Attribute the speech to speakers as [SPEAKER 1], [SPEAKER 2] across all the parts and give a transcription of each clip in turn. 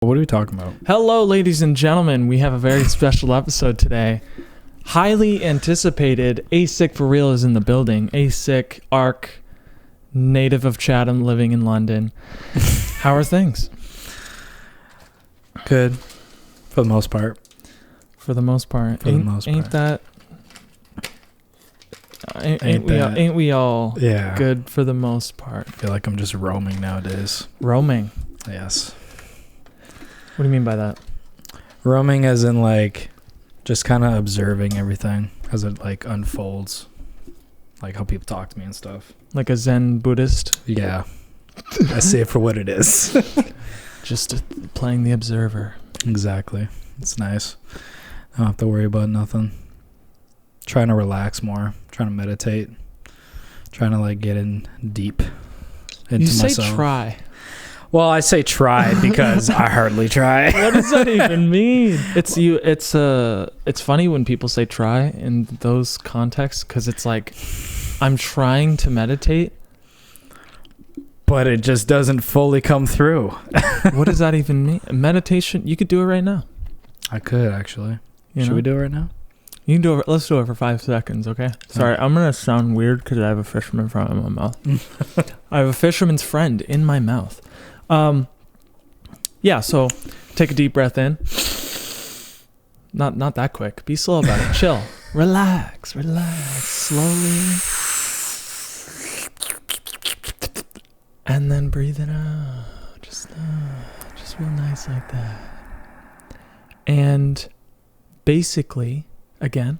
[SPEAKER 1] What are we talking about?
[SPEAKER 2] Hello, ladies and gentlemen. We have a very special episode today. Highly anticipated. A-Sick for real is in the building. A-Sick, ARC, native of Chatham, living in London. How are things?
[SPEAKER 1] Good. For the most part.
[SPEAKER 2] For the most part.
[SPEAKER 1] For the most part.
[SPEAKER 2] Ain't that... Ain't we all good for the most part?
[SPEAKER 1] I feel like I'm just roaming nowadays.
[SPEAKER 2] Roaming?
[SPEAKER 1] Yes.
[SPEAKER 2] What do you mean by that?
[SPEAKER 1] Roaming as in like just kind of observing everything as it like unfolds. Like how people talk to me and stuff.
[SPEAKER 2] Like a Zen Buddhist?
[SPEAKER 1] Yeah. I see it for what it is.
[SPEAKER 2] Just playing the observer.
[SPEAKER 1] Exactly. It's nice. I don't have to worry about nothing. Trying to relax more. Trying to meditate. Trying to like get in deep into myself.
[SPEAKER 2] You say try.
[SPEAKER 1] Well, I say try because I hardly try.
[SPEAKER 2] What does that even mean? It's funny when people say try in those contexts because it's like I'm trying to meditate,
[SPEAKER 1] but it just doesn't fully come through.
[SPEAKER 2] What does that even mean? Meditation, you could do it right now.
[SPEAKER 1] I could actually. Should we do it right now?
[SPEAKER 2] You can do it. Let's do it for 5 seconds, okay? Sorry, I'm gonna sound weird because I have a fisherman friend in my mouth. I have a fisherman's friend in my mouth. Yeah, so take a deep breath in. Not that quick. Be slow about it. Chill. Relax. Slowly. And then breathe it out. Just real nice like that. And basically, again,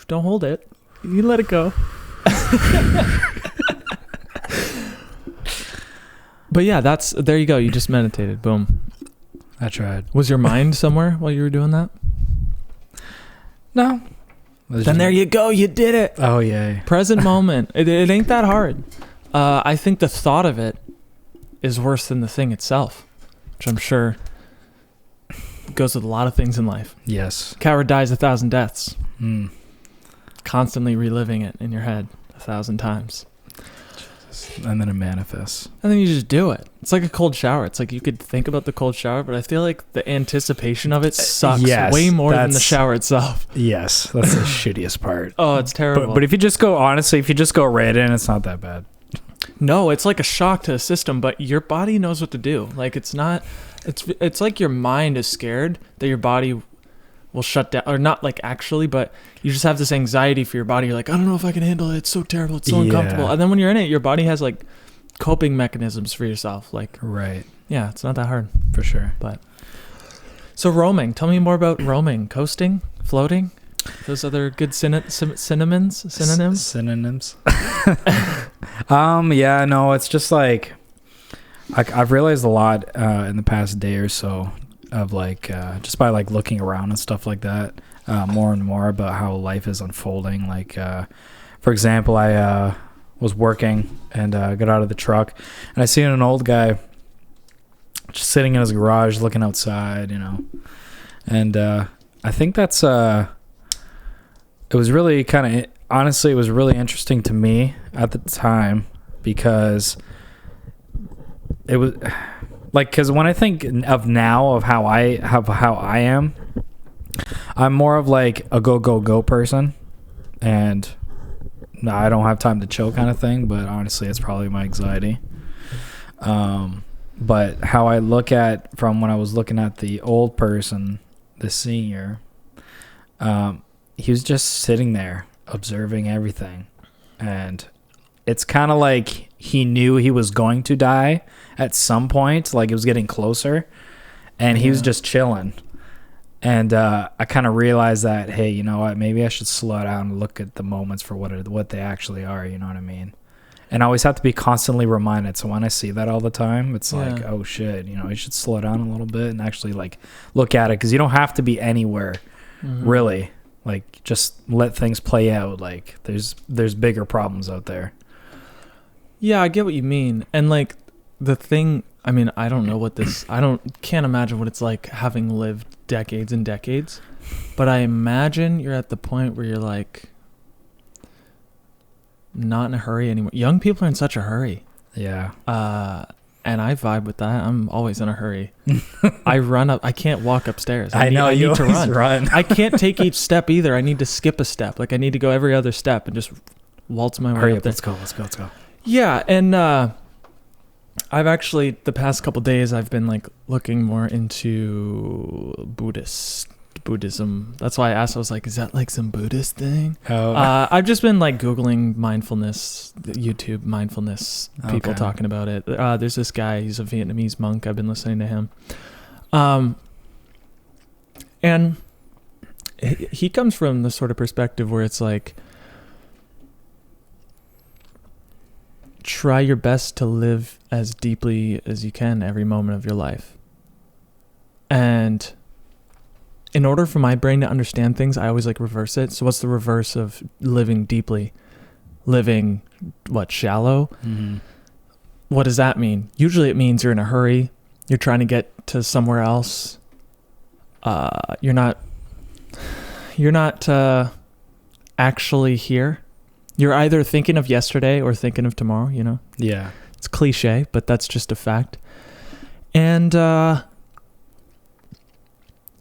[SPEAKER 2] don't hold it. You let it go. But yeah, there you go. You just meditated. Boom.
[SPEAKER 1] I tried.
[SPEAKER 2] Was your mind somewhere while you were doing that?
[SPEAKER 1] No.
[SPEAKER 2] Then there you go. You did it.
[SPEAKER 1] Oh, yay.
[SPEAKER 2] Present moment. It ain't that hard. I think the thought of it is worse than the thing itself, which I'm sure goes with a lot of things in life.
[SPEAKER 1] Yes.
[SPEAKER 2] Coward dies 1,000 deaths.
[SPEAKER 1] Mm.
[SPEAKER 2] Constantly reliving it in your head 1,000 times.
[SPEAKER 1] And then it manifests.
[SPEAKER 2] And then you just do it. It's like a cold shower. It's like you could think about the cold shower, but I feel like the anticipation of it sucks way more than the shower itself.
[SPEAKER 1] Yes, that's the shittiest part.
[SPEAKER 2] Oh, it's terrible.
[SPEAKER 1] But if you just go right in, it's not that bad.
[SPEAKER 2] No, it's like a shock to the system, but your body knows what to do. Like it's like your mind is scared that your body will shut down, or not like actually, but you just have this anxiety for your body. You're like, I don't know if I can handle it. It's so terrible. It's so uncomfortable. And then when you're in it, your body has like coping mechanisms for yourself. Like,
[SPEAKER 1] right.
[SPEAKER 2] Yeah, it's not that hard.
[SPEAKER 1] For sure.
[SPEAKER 2] But so roaming, tell me more about roaming, coasting, floating, those other good synonyms.
[SPEAKER 1] Yeah, no, it's just like, I've realized a lot in the past day or so of like, just by like looking around and stuff like that, more and more about how life is unfolding. Like, for example, I was working and got out of the truck and I seen an old guy just sitting in his garage looking outside, and I think that's it was really honestly, it was really interesting to me at the time because it was like, because when I think of now of how I am, I'm more of like a go person, and no, I don't have time to chill kind of thing. But honestly, it's probably my anxiety. But how I look at from when I was looking at the old person, the senior, he was just sitting there observing everything, and it's kind of like he knew he was going to die at some point, like it was getting closer, and he was just chilling. And I kind of realized that, hey, you know what, maybe I should slow down and look at the moments for what they actually are, you know what I mean? And I always have to be constantly reminded. So when I see that all the time, it's like, oh shit, you should slow down a little bit and actually like look at it, because you don't have to be anywhere, really. Like, just let things play out. Like, there's bigger problems out there.
[SPEAKER 2] Yeah, I get what you mean. And like the thing, I mean, I don't know what this, can't imagine what it's like having lived decades and decades, but I imagine you're at the point where you're like, not in a hurry anymore. Young people are in such a hurry.
[SPEAKER 1] Yeah.
[SPEAKER 2] And I vibe with that. I'm always in a hurry. I run up. I can't walk upstairs.
[SPEAKER 1] I know you
[SPEAKER 2] need to
[SPEAKER 1] always run.
[SPEAKER 2] I can't take each step either. I need to skip a step. Like I need to go every other step and just waltz my way
[SPEAKER 1] Hurry
[SPEAKER 2] up
[SPEAKER 1] up.
[SPEAKER 2] there.
[SPEAKER 1] Let's go.
[SPEAKER 2] Yeah, and I've actually the past couple days I've been like looking more into Buddhism. That's why I asked. I was like, is that like some Buddhist thing?
[SPEAKER 1] Oh.
[SPEAKER 2] I've just been like Googling mindfulness, YouTube mindfulness, people talking about it. There's this guy, he's a Vietnamese monk. I've been listening to him. And he comes from the sort of perspective where it's like, try your best to live as deeply as you can every moment of your life. And in order for my brain to understand things, I always like reverse it. So what's the reverse of living deeply? Living, shallow?
[SPEAKER 1] Mm-hmm.
[SPEAKER 2] What does that mean? Usually it means you're in a hurry. You're trying to get to somewhere else. You're not actually here. You're either thinking of yesterday or thinking of tomorrow, you know?
[SPEAKER 1] Yeah.
[SPEAKER 2] It's cliche, but that's just a fact. And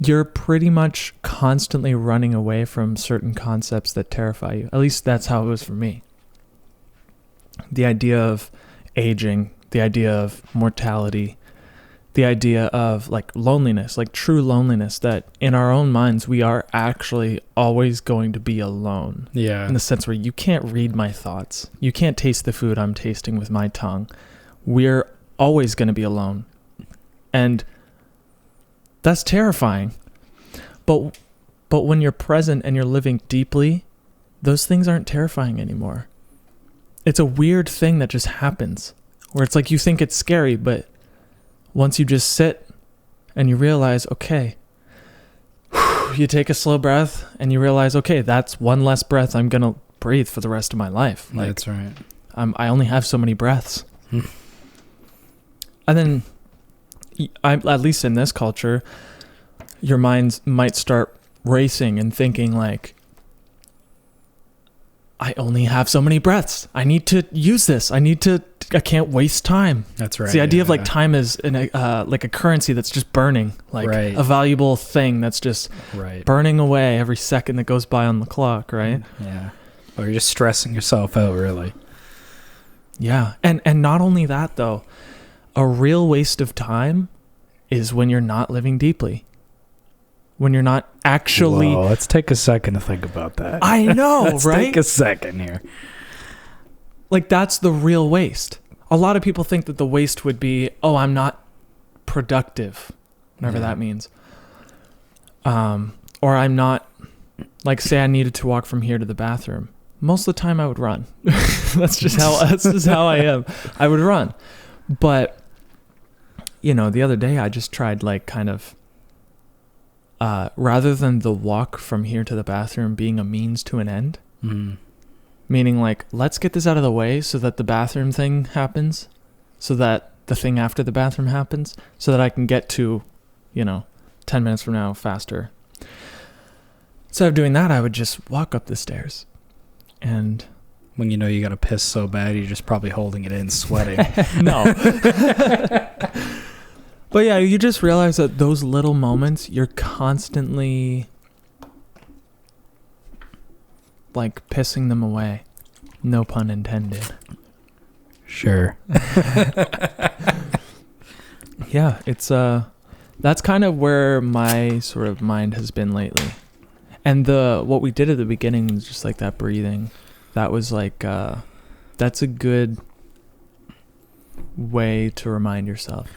[SPEAKER 2] you're pretty much constantly running away from certain concepts that terrify you. At least that's how it was for me. The idea of aging, the idea of mortality, the idea of like loneliness, like true loneliness, that in our own minds we are actually always going to be alone.
[SPEAKER 1] Yeah.
[SPEAKER 2] In the sense where you can't read my thoughts. You can't taste the food I'm tasting with my tongue. We're always going to be alone. And that's terrifying. But when you're present and you're living deeply, those things aren't terrifying anymore. It's a weird thing that just happens where it's like you think it's scary, but once you just sit and you realize, okay, you take a slow breath and you realize, okay, that's one less breath I'm going to breathe for the rest of my life. Like,
[SPEAKER 1] that's right.
[SPEAKER 2] I only have so many breaths. And then, at least in this culture, your mind might start racing and thinking like, I only have so many breaths. I need to use this. I can't waste time.
[SPEAKER 1] That's right.
[SPEAKER 2] It's the idea of like time is like a currency that's just burning, like a valuable thing that's just burning away every second that goes by on the clock, right?
[SPEAKER 1] Yeah. Or you're just stressing yourself out, really.
[SPEAKER 2] Yeah. And not only that though, a real waste of time is when you're not living deeply. When you're not actually...
[SPEAKER 1] Whoa, let's take a second to think about that.
[SPEAKER 2] I know,
[SPEAKER 1] let's
[SPEAKER 2] right?
[SPEAKER 1] Take a second here.
[SPEAKER 2] Like, that's the real waste. A lot of people think that the waste would be, oh, I'm not productive, whatever that means. Or I'm not, like, say I needed to walk from here to the bathroom. Most of the time I would run. That's just how I am. I would run. But, you know, the other day I just tried, like, kind of... rather than the walk from here to the bathroom being a means to an end, meaning like, let's get this out of the way so that the bathroom thing happens, so that the thing after the bathroom happens, so that I can get to, 10 minutes from now faster. Instead of doing that, I would just walk up the stairs. And
[SPEAKER 1] when you know you got to piss so bad, you're just probably holding it in, sweating.
[SPEAKER 2] No. But yeah, you just realize that those little moments, you're constantly like pissing them away. No pun intended.
[SPEAKER 1] Sure.
[SPEAKER 2] Yeah, it's that's kind of where my sort of mind has been lately. And what we did at the beginning was just like that breathing. That was like that's a good way to remind yourself.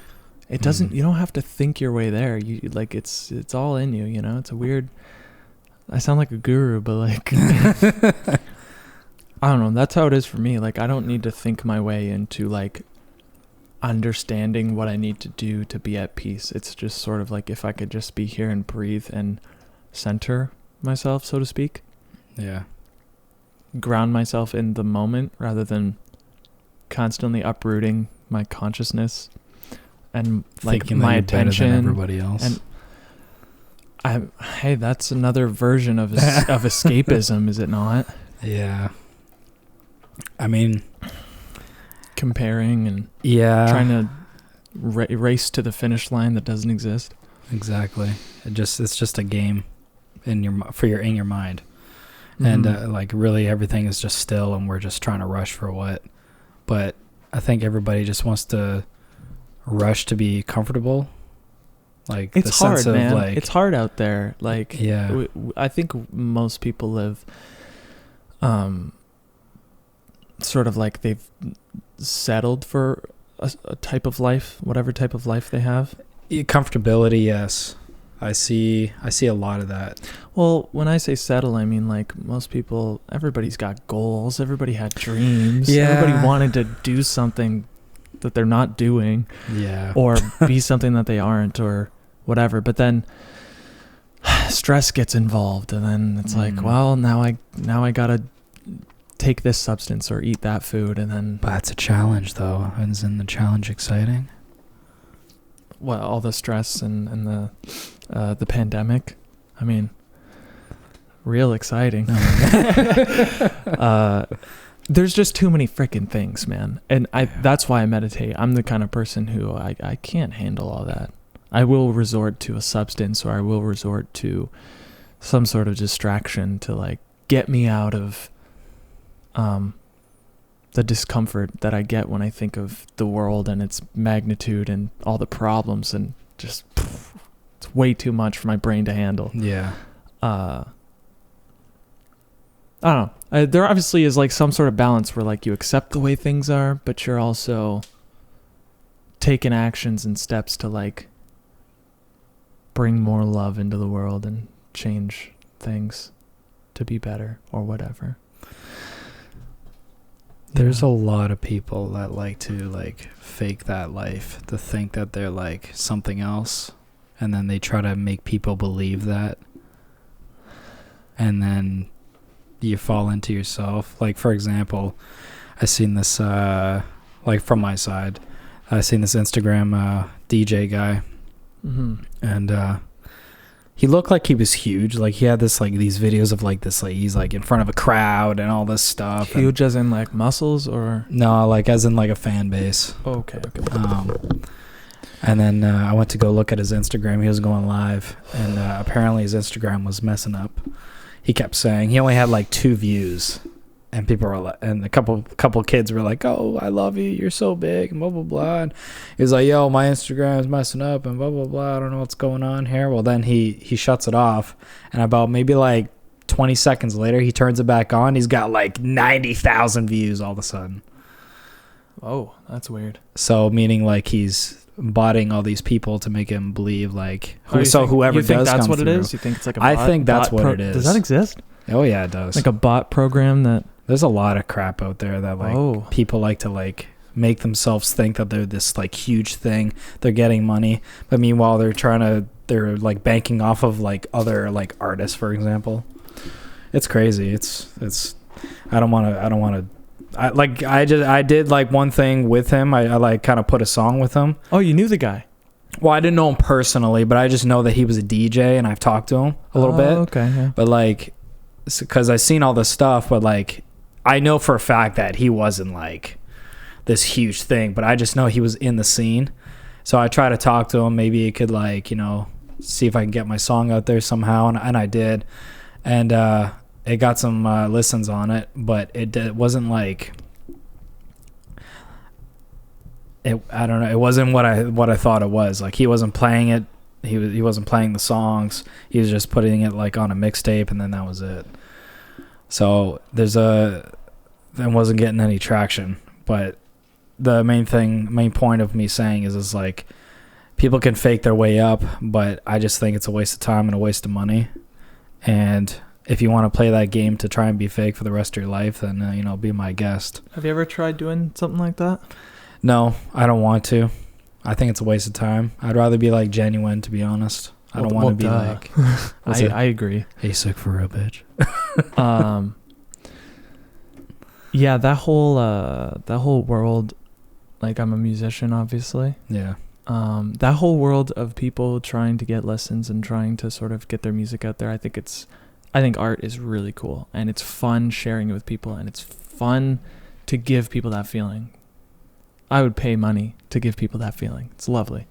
[SPEAKER 2] It doesn't, you don't have to think your way there. You like, it's all in you, it's a weird, I sound like a guru, but like, I don't know. That's how it is for me. Like, I don't need to think my way into like understanding what I need to do to be at peace. It's just sort of like, if I could just be here and breathe and center myself, so to speak.
[SPEAKER 1] Yeah.
[SPEAKER 2] Ground myself in the moment rather than constantly uprooting my consciousness and like
[SPEAKER 1] thinking
[SPEAKER 2] my
[SPEAKER 1] that you're
[SPEAKER 2] attention
[SPEAKER 1] better than everybody else.
[SPEAKER 2] And hey, that's another version of escapism, is it not?
[SPEAKER 1] Yeah. I mean,
[SPEAKER 2] comparing and
[SPEAKER 1] yeah,
[SPEAKER 2] trying to race to the finish line that doesn't exist.
[SPEAKER 1] exactly. It's just a game in your mind,
[SPEAKER 2] Mm-hmm.
[SPEAKER 1] and like really everything is just still, and we're just trying to rush for what. But I think everybody just wants to rush to be comfortable. Like
[SPEAKER 2] it's
[SPEAKER 1] the
[SPEAKER 2] hard,
[SPEAKER 1] sense of
[SPEAKER 2] man.
[SPEAKER 1] like,
[SPEAKER 2] It's hard out there. Like,
[SPEAKER 1] yeah,
[SPEAKER 2] I think most people live, sort of like they've settled for a type of life, whatever type of life they have.
[SPEAKER 1] comfortability. Yes, I see a lot of that.
[SPEAKER 2] Well, when I say settle, I mean like most people, everybody's got goals. Everybody had dreams.
[SPEAKER 1] Yeah.
[SPEAKER 2] Everybody wanted to do something that they're not doing,
[SPEAKER 1] Yeah,
[SPEAKER 2] or be something that they aren't, or whatever. But then stress gets involved, and then it's like, well, now I gotta take this substance or eat that food, and then
[SPEAKER 1] but it's a challenge though. Isn't the challenge exciting?
[SPEAKER 2] well, all the stress and the pandemic. I mean, real exciting. There's just too many freaking things, man. And that's why I meditate. I'm the kind of person who I can't handle all that. I will resort to a substance, or I will resort to some sort of distraction to like get me out of the discomfort that I get when I think of the world and its magnitude and all the problems, and just it's way too much for my brain to handle.
[SPEAKER 1] Yeah.
[SPEAKER 2] I don't know. There obviously is like some sort of balance where like you accept the way things are, but you're also taking actions and steps to like bring more love into the world and change things to be better or whatever.
[SPEAKER 1] There's a lot of people that like to like fake that life, to think that they're like something else, and then they try to make people believe that, and then you fall into yourself. Like, for example, I seen this like from my side, I seen this Instagram DJ guy, and he looked like he was huge. Like he had this like these videos of like this, like he's like in front of a crowd and all this stuff.
[SPEAKER 2] Huge as in like muscles, or
[SPEAKER 1] No, like as in like a fan base.
[SPEAKER 2] okay.
[SPEAKER 1] And then I went to go look at his Instagram. He was going live, and apparently his Instagram was messing up. He kept saying he only had like 2 views, and people were like, and a couple kids were like, "Oh, I love you. You're so big," and blah blah blah. And he was like, "Yo, my Instagram is messing up," and blah blah blah. I don't know what's going on here. Well, then he shuts it off, and about maybe like 20 seconds later, he turns it back on. He's got like 90,000 views all of a sudden.
[SPEAKER 2] Oh, that's weird.
[SPEAKER 1] So meaning like he's botting all these people to make him believe like whoever
[SPEAKER 2] you think
[SPEAKER 1] does
[SPEAKER 2] that's
[SPEAKER 1] come
[SPEAKER 2] what
[SPEAKER 1] through.
[SPEAKER 2] it is? You think it's like a
[SPEAKER 1] I
[SPEAKER 2] bot,
[SPEAKER 1] think that's what it is.
[SPEAKER 2] Does that exist?
[SPEAKER 1] Oh yeah, it does.
[SPEAKER 2] Like a bot program that
[SPEAKER 1] There's a lot of crap out there that like people like to like make themselves think that they're this like huge thing. They're getting money, but meanwhile they're like banking off of like other like artists, for example. It's crazy. It's I don't want to I did like one thing with him. I like kind of put a song with him.
[SPEAKER 2] Oh, you knew the guy?
[SPEAKER 1] Well, I didn't know him personally, but I just know that he was a DJ, and I've talked to him a little bit.
[SPEAKER 2] Okay, yeah.
[SPEAKER 1] But like, because I've seen all this stuff, but like, I know for a fact that he wasn't like this huge thing, but I just know he was in the scene. So I try to talk to him. Maybe he could like, you know, see if I can get my song out there somehow, and I did, and it got some listens on it, but it wasn't like. I don't know. It wasn't what I thought it was. Like he wasn't playing it. He wasn't playing the songs. He was just putting it like on a mixtape, and then that was it. So that wasn't getting any traction. But the main point of me saying is like people can fake their way up, but I just think it's a waste of time and a waste of money. And if you want to play that game to try and be fake for the rest of your life, then be my guest.
[SPEAKER 2] Have you ever tried doing something like that?
[SPEAKER 1] No, I don't want to. I think it's a waste of time. I'd rather be like genuine, to be honest. I don't want to be like.
[SPEAKER 2] I agree.
[SPEAKER 1] Hey, sick for a bitch.
[SPEAKER 2] Yeah, that whole world. Like I'm a musician, obviously.
[SPEAKER 1] Yeah.
[SPEAKER 2] That whole world of people trying to get listens and trying to sort of get their music out there. I think art is really cool, and it's fun sharing it with people, and it's fun to give people that feeling. I would pay money to give people that feeling. It's lovely.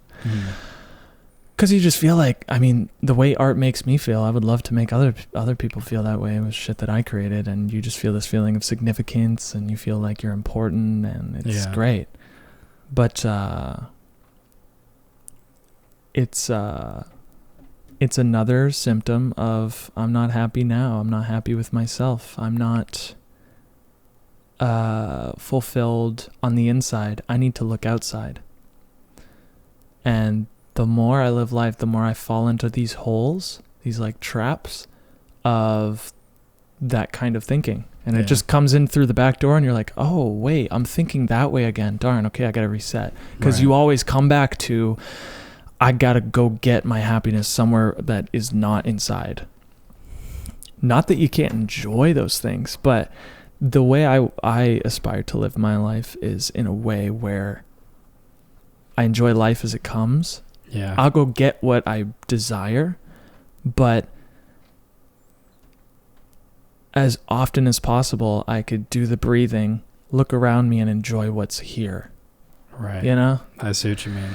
[SPEAKER 2] Because you just feel like, I mean, the way art makes me feel, I would love to make other people feel that way with shit that I created. And you just feel this feeling of significance, and you feel like you're important, and it's great. But it's another symptom of, I'm not happy now. I'm not happy with myself. I'm not fulfilled on the inside. I need to look outside. And the more I live life, the more I fall into these holes, these like traps of that kind of thinking. And it just comes in through the back door, and you're like, oh, wait, I'm thinking that way again. Darn, okay, I got to reset. Because you always come back to, I got to go get my happiness somewhere that is not inside. Not that you can't enjoy those things, but the way I aspire to live my life is in a way where I enjoy life as it comes.
[SPEAKER 1] Yeah.
[SPEAKER 2] I'll go get what I desire, but as often as possible, I could do the breathing, look around me, and enjoy what's here.
[SPEAKER 1] Right.
[SPEAKER 2] You know?
[SPEAKER 1] I see what you mean.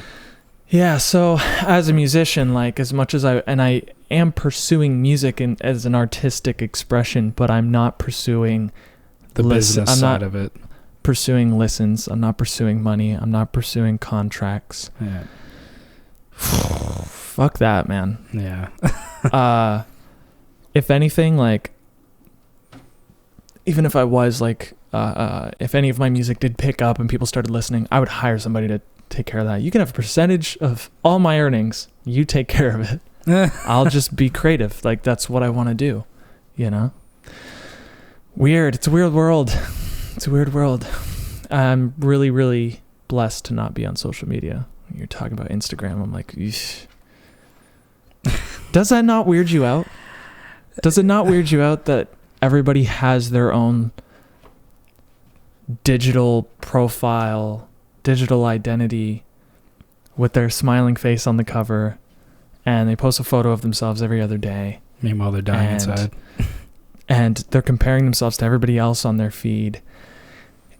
[SPEAKER 2] Yeah, so as a musician, like, as much as I am pursuing music as an artistic expression, but I'm not pursuing
[SPEAKER 1] the business side of it.
[SPEAKER 2] Pursuing listens. I'm not pursuing money. I'm not pursuing contracts.
[SPEAKER 1] Yeah.
[SPEAKER 2] Fuck that, man.
[SPEAKER 1] Yeah.
[SPEAKER 2] If anything, like, even if I was like, if any of my music did pick up and people started listening, I would hire somebody to take care of that. You can have a percentage of all my earnings. You take care of it. I'll just be creative. Like, that's what I want to do, you know? Weird. It's a weird world. It's a weird world. I'm really, really blessed to not be on social media. You're talking about Instagram. I'm like, eesh. Does that not weird you out? Does it not weird you out that everybody has their own digital profile, digital identity with their smiling face on the cover, and they post a photo of themselves every other day?
[SPEAKER 1] Meanwhile, they're dying inside.
[SPEAKER 2] And they're comparing themselves to everybody else on their feed.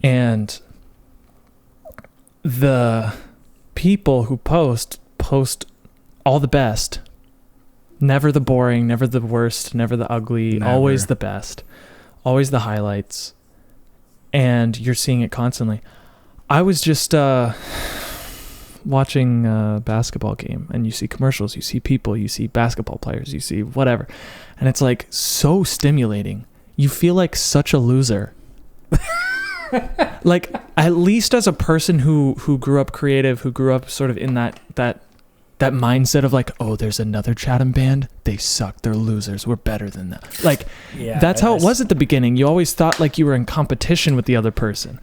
[SPEAKER 2] And the people who post all the best. Never the boring, never the worst, never the ugly, always the best. Always the highlights. And you're seeing it constantly. I was just watching a basketball game, and you see commercials, you see people, you see basketball players, you see whatever. And it's like so stimulating. You feel like such a loser. Like, at least as a person who grew up creative, who grew up sort of in that mindset of like, oh, there's another Chatham band, they suck, they're losers, we're better than them. Like, that's how it was at the beginning. You always thought like you were in competition with the other person.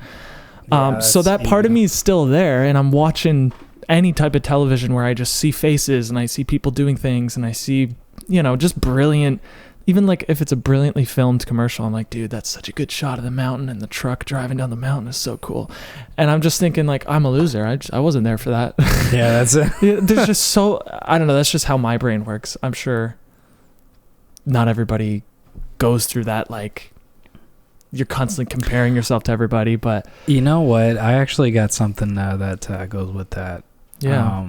[SPEAKER 2] So that part of me is still there, and I'm watching any type of television where I just see faces and I see people doing things, and I see, you know, just brilliant. Even like if it's a brilliantly filmed commercial, I'm like, dude, that's such a good shot of the mountain, and the truck driving down the mountain is so cool. And I'm just thinking like, I'm a loser. I wasn't there for that.
[SPEAKER 1] Yeah, that's it.
[SPEAKER 2] There's just so, I don't know. That's just how my brain works. I'm sure not everybody goes through that. Like, you're constantly comparing yourself to everybody, but
[SPEAKER 1] you know what? I actually got something that goes with that.
[SPEAKER 2] Yeah.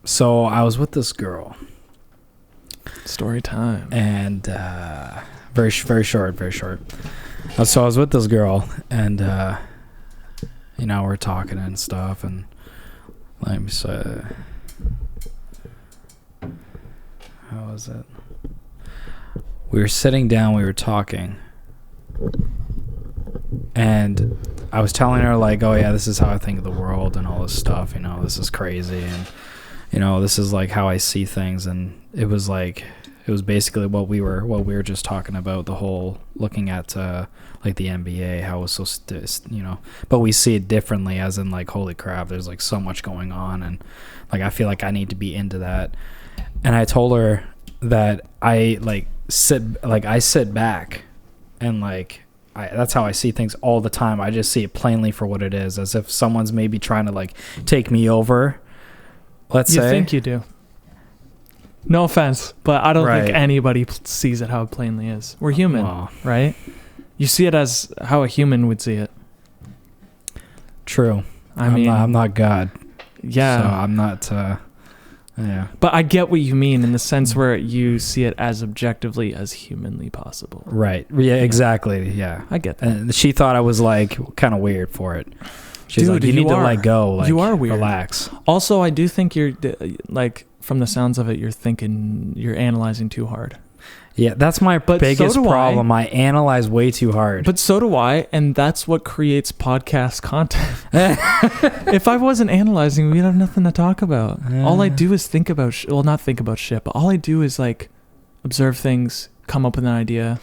[SPEAKER 1] So I was with this girl.
[SPEAKER 2] Story time.
[SPEAKER 1] And very short. So I was with this girl, and you know, we're talking and stuff, and let me say, how was it? We were sitting down, we were talking, and I was telling her like, oh yeah, this is how I think of the world and all this stuff, you know, this is crazy, and you know, this is like how I see things. And it was basically what we were just talking about, the whole looking at like the NBA, how it was so you know, but we see it differently, as in like, holy crap, there's like so much going on, and like I feel like I need to be into that. And I told her that I sit back, and like that's how I see things all the time. I just see it plainly for what it is, as if someone's maybe trying to like take me over. Let's say.
[SPEAKER 2] You think you do. No offense, but I don't think anybody sees it how it plainly is. We're human, right? You see it as how a human would see it.
[SPEAKER 1] True.
[SPEAKER 2] I mean,
[SPEAKER 1] I'm not God.
[SPEAKER 2] yeah.
[SPEAKER 1] So I'm not. Yeah.
[SPEAKER 2] But I get what you mean in the sense where you see it as objectively as humanly possible.
[SPEAKER 1] Right. Yeah. Exactly. Yeah.
[SPEAKER 2] I get that.
[SPEAKER 1] And she thought I was like kind of weird for it. She's
[SPEAKER 2] Dude,
[SPEAKER 1] like, you need to let go. Like,
[SPEAKER 2] you are weird.
[SPEAKER 1] Relax.
[SPEAKER 2] Also, I do think you're like, from the sounds of it, you're analyzing too hard.
[SPEAKER 1] Yeah, that's my biggest problem. I analyze way too hard.
[SPEAKER 2] But so do I, and that's what creates podcast content. If I wasn't analyzing, we'd have nothing to talk about. All I do is think about not think about shit, but all I do is like observe things, come up with an idea,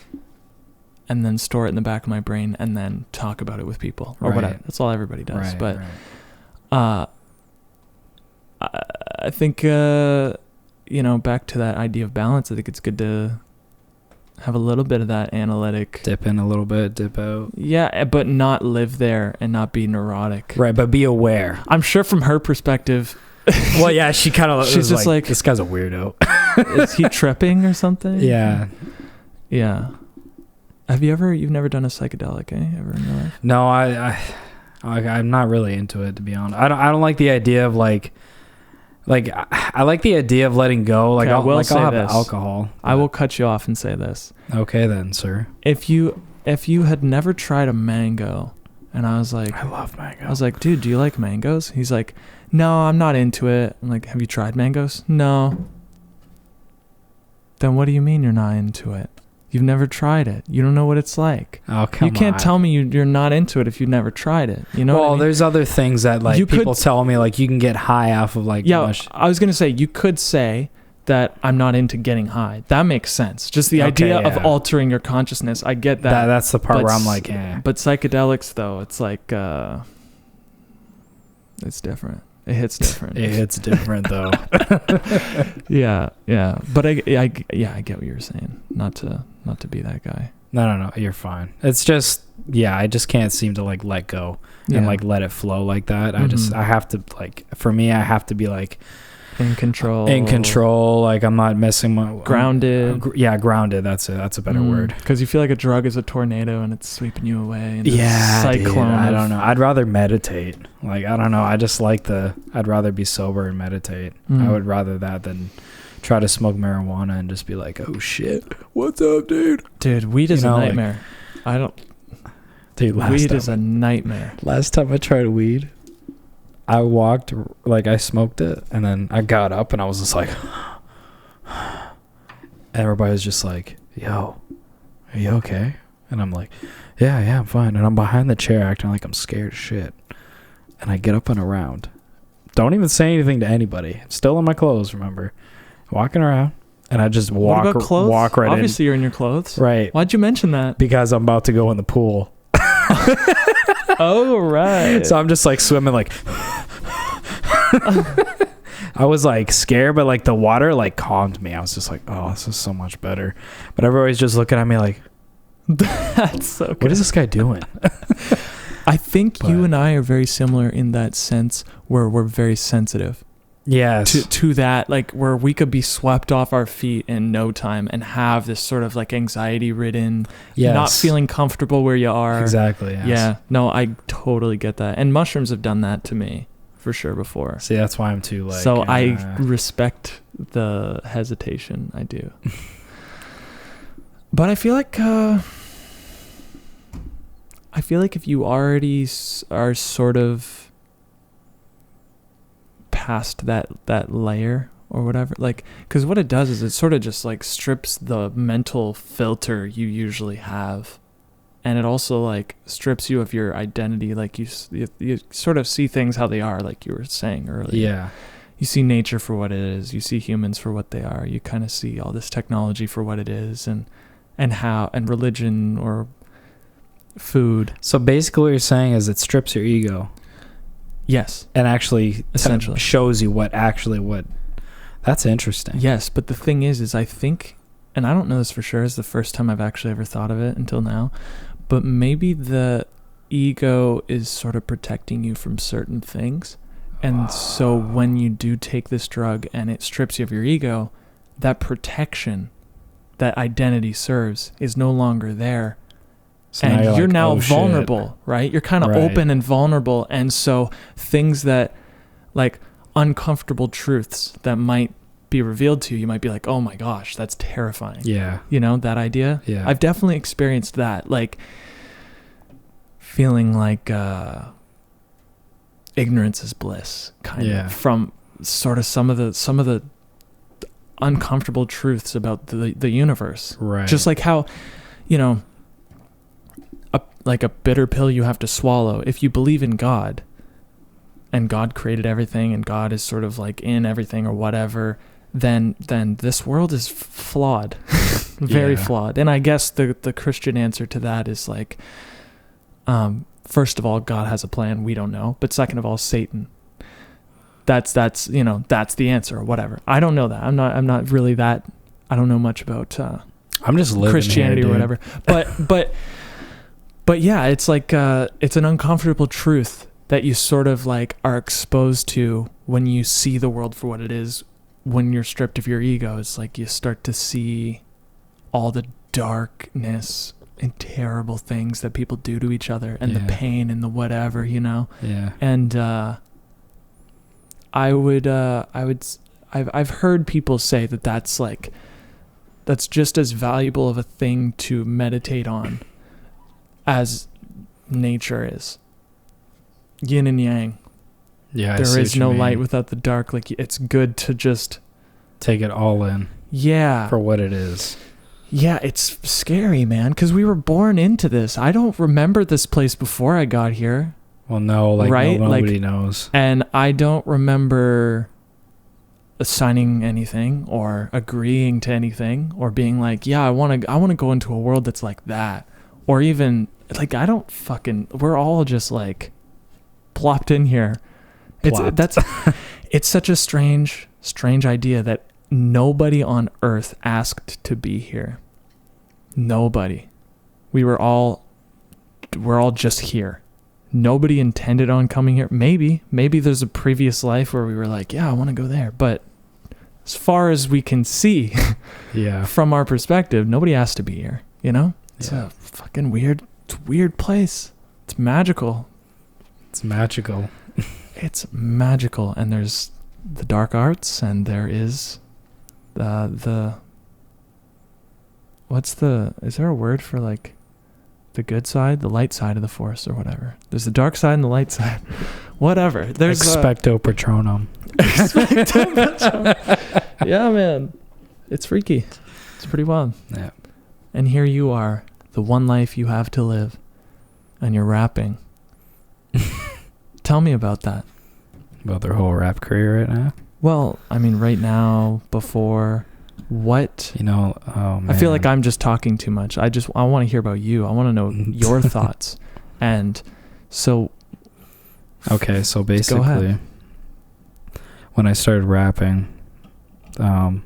[SPEAKER 2] and then store it in the back of my brain, and then talk about it with people or whatever. That's all everybody does. But I think back to that idea of balance. I think it's good to have a little bit of that analytic.
[SPEAKER 1] Dip in a little bit, dip out.
[SPEAKER 2] Yeah, but not live there and not be neurotic.
[SPEAKER 1] Right, but be aware.
[SPEAKER 2] I'm sure from her perspective.
[SPEAKER 1] Well, yeah, she kind of.
[SPEAKER 2] She's just like,
[SPEAKER 1] this guy's a weirdo.
[SPEAKER 2] Is he tripping or something?
[SPEAKER 1] Yeah.
[SPEAKER 2] Yeah. You've never done a psychedelic, ever in your life?
[SPEAKER 1] No, I'm not really into it, to be honest. I don't like the idea of like I like the idea of letting go. Like,
[SPEAKER 2] okay,
[SPEAKER 1] I'll have alcohol.
[SPEAKER 2] I will cut you off and say this.
[SPEAKER 1] Okay then, sir.
[SPEAKER 2] If you had never tried a mango, and I was like,
[SPEAKER 1] I love mango.
[SPEAKER 2] I was like, dude, do you like mangoes? He's like, no, I'm not into it. I'm like, have you tried mangoes? No. Then what do you mean you're not into it? You've never tried it. You don't know what it's like.
[SPEAKER 1] Oh, come on.
[SPEAKER 2] You can't tell me you're not into it if you've never tried it. You know what I mean?
[SPEAKER 1] There's other things that like people tell me, like you can get high off of like.
[SPEAKER 2] Yeah, I was gonna say you could say that I'm not into getting high. That makes sense. Just the idea of altering your consciousness. I get that.
[SPEAKER 1] That's the part where I'm like,
[SPEAKER 2] But psychedelics, though, it's like it's different. It hits different.
[SPEAKER 1] It hits different though.
[SPEAKER 2] Yeah. But I get what you're saying. Not to be that guy.
[SPEAKER 1] No, you're fine. It's just, I just can't seem to like let go and like let it flow like that. Mm-hmm. I have to like, for me, I have to be like
[SPEAKER 2] in control. Like I'm not messing with
[SPEAKER 1] grounded. Grounded. That's a better word.
[SPEAKER 2] Because you feel like a drug is a tornado and it's sweeping you away.
[SPEAKER 1] Cyclone. Dude, I don't know. I'd rather meditate. Like, I don't know. I just like I'd rather be sober and meditate. I would rather that than try to smoke marijuana and just be like, oh shit, what's up, dude?
[SPEAKER 2] Dude, weed is a nightmare. Weed is a nightmare.
[SPEAKER 1] Last time I tried weed, I walked, like I smoked it, and then I got up and I was just like, and everybody was just like, yo, are you okay? And I'm like, yeah, I'm fine. And I'm behind the chair acting like I'm scared as shit. And I get up and around. Don't even say anything to anybody. Still in my clothes, remember? Walking around. And I just walk right
[SPEAKER 2] Obviously,
[SPEAKER 1] in.
[SPEAKER 2] Obviously, you're in your clothes.
[SPEAKER 1] Right.
[SPEAKER 2] Why'd you mention that?
[SPEAKER 1] Because I'm about to go in the pool.
[SPEAKER 2] Oh, right.
[SPEAKER 1] So I'm just like swimming like... I was like scared, but like the water like calmed me. I was just like, oh, this is so much better. But everybody's just looking at me like,
[SPEAKER 2] that's so good.
[SPEAKER 1] What is this guy doing?
[SPEAKER 2] I think you and I are very similar in that sense where we're very sensitive.
[SPEAKER 1] Yes.
[SPEAKER 2] To that, like where we could be swept off our feet in no time and have this sort of like anxiety ridden, not feeling comfortable where you are.
[SPEAKER 1] Exactly. Yes.
[SPEAKER 2] Yeah. No, I totally get that. And mushrooms have done that to me for sure before.
[SPEAKER 1] See, that's why I'm too like.
[SPEAKER 2] So I respect the hesitation. I do. But I feel like if you already are sort of past that layer or whatever, like, because what it does is it sort of just like strips the mental filter you usually have, and it also like strips you of your identity. Like you sort of see things how they are, like you were saying earlier.
[SPEAKER 1] Yeah.
[SPEAKER 2] You see nature for what it is. You see humans for what they are. You kind of see all this technology for what it is, and religion or food.
[SPEAKER 1] So basically what you're saying is it strips your ego.
[SPEAKER 2] Yes.
[SPEAKER 1] And actually
[SPEAKER 2] essentially
[SPEAKER 1] shows you what that's interesting.
[SPEAKER 2] Yes, but the thing is I think, and I don't know this for sure, it's the first time I've actually ever thought of it until now, but maybe the ego is sort of protecting you from certain things. And so when you do take this drug and it strips you of your ego, that protection that identity serves is no longer there.
[SPEAKER 1] So
[SPEAKER 2] and you're
[SPEAKER 1] like,
[SPEAKER 2] now
[SPEAKER 1] oh,
[SPEAKER 2] vulnerable, right? You're kind of
[SPEAKER 1] Right.
[SPEAKER 2] open and vulnerable. And so things that, like, uncomfortable truths that might be revealed to you, you might be like, oh my gosh, that's terrifying.
[SPEAKER 1] Yeah.
[SPEAKER 2] You know, that idea?
[SPEAKER 1] Yeah.
[SPEAKER 2] I've definitely experienced that. Like, feeling like ignorance is bliss, kind of, from sort of some of the uncomfortable truths about the universe.
[SPEAKER 1] Right.
[SPEAKER 2] Just like how, you know, like a bitter pill you have to swallow. If you believe in God, and God created everything, and God is sort of like in everything or whatever, then this world is flawed, very flawed. And I guess the Christian answer to that is like, first of all, God has a plan, we don't know. But second of all, Satan. That's you know, that's the answer or whatever. I don't know that. I'm not really that. I don't know much about
[SPEAKER 1] I'm just living
[SPEAKER 2] Christianity
[SPEAKER 1] here,
[SPEAKER 2] or whatever. But yeah, it's like it's an uncomfortable truth that you sort of like are exposed to when you see the world for what it is. When you're stripped of your ego, it's like you start to see all the darkness and terrible things that people do to each other, and the pain and the whatever, you know.
[SPEAKER 1] Yeah.
[SPEAKER 2] And I've heard people say that that's just as valuable of a thing to meditate on as nature is. Yin and yang.
[SPEAKER 1] Yeah.
[SPEAKER 2] There is no light without the dark. Like, it's good to just
[SPEAKER 1] take it all in.
[SPEAKER 2] Yeah.
[SPEAKER 1] For what it is.
[SPEAKER 2] Yeah, it's scary, man, because we were born into this. I don't remember this place before I got here.
[SPEAKER 1] Well, no, like,
[SPEAKER 2] right?
[SPEAKER 1] Nobody knows.
[SPEAKER 2] And I don't remember assigning anything or agreeing to anything or being like, yeah, I want to go into a world that's like that. Or even like, we're all just like plopped in here. It's such a strange idea that nobody on earth asked to be here. Nobody. We're all just here. Nobody intended on coming here. Maybe there's a previous life where we were like, yeah, I want to go there. But as far as we can see, from our perspective, nobody asked to be here. You know, it's a fucking weird place. It's magical. It's magical, and there's the dark arts, and there is is there a word for like the good side, the light side of the force or whatever? There's the dark side and the light side. Whatever. There's
[SPEAKER 1] Expecto Patronum.
[SPEAKER 2] Expecto Patronum. Yeah, man. It's freaky. It's pretty wild.
[SPEAKER 1] Yeah.
[SPEAKER 2] And here you are, the one life you have to live, and you're rapping. Tell me about that.
[SPEAKER 1] About their whole rap career right now?
[SPEAKER 2] Well, I mean, right now, before, what?
[SPEAKER 1] You know, oh, man.
[SPEAKER 2] I feel like I'm just talking too much. I want to hear about you. I want to know your thoughts. And so...
[SPEAKER 1] Okay, so basically, when I started rapping, I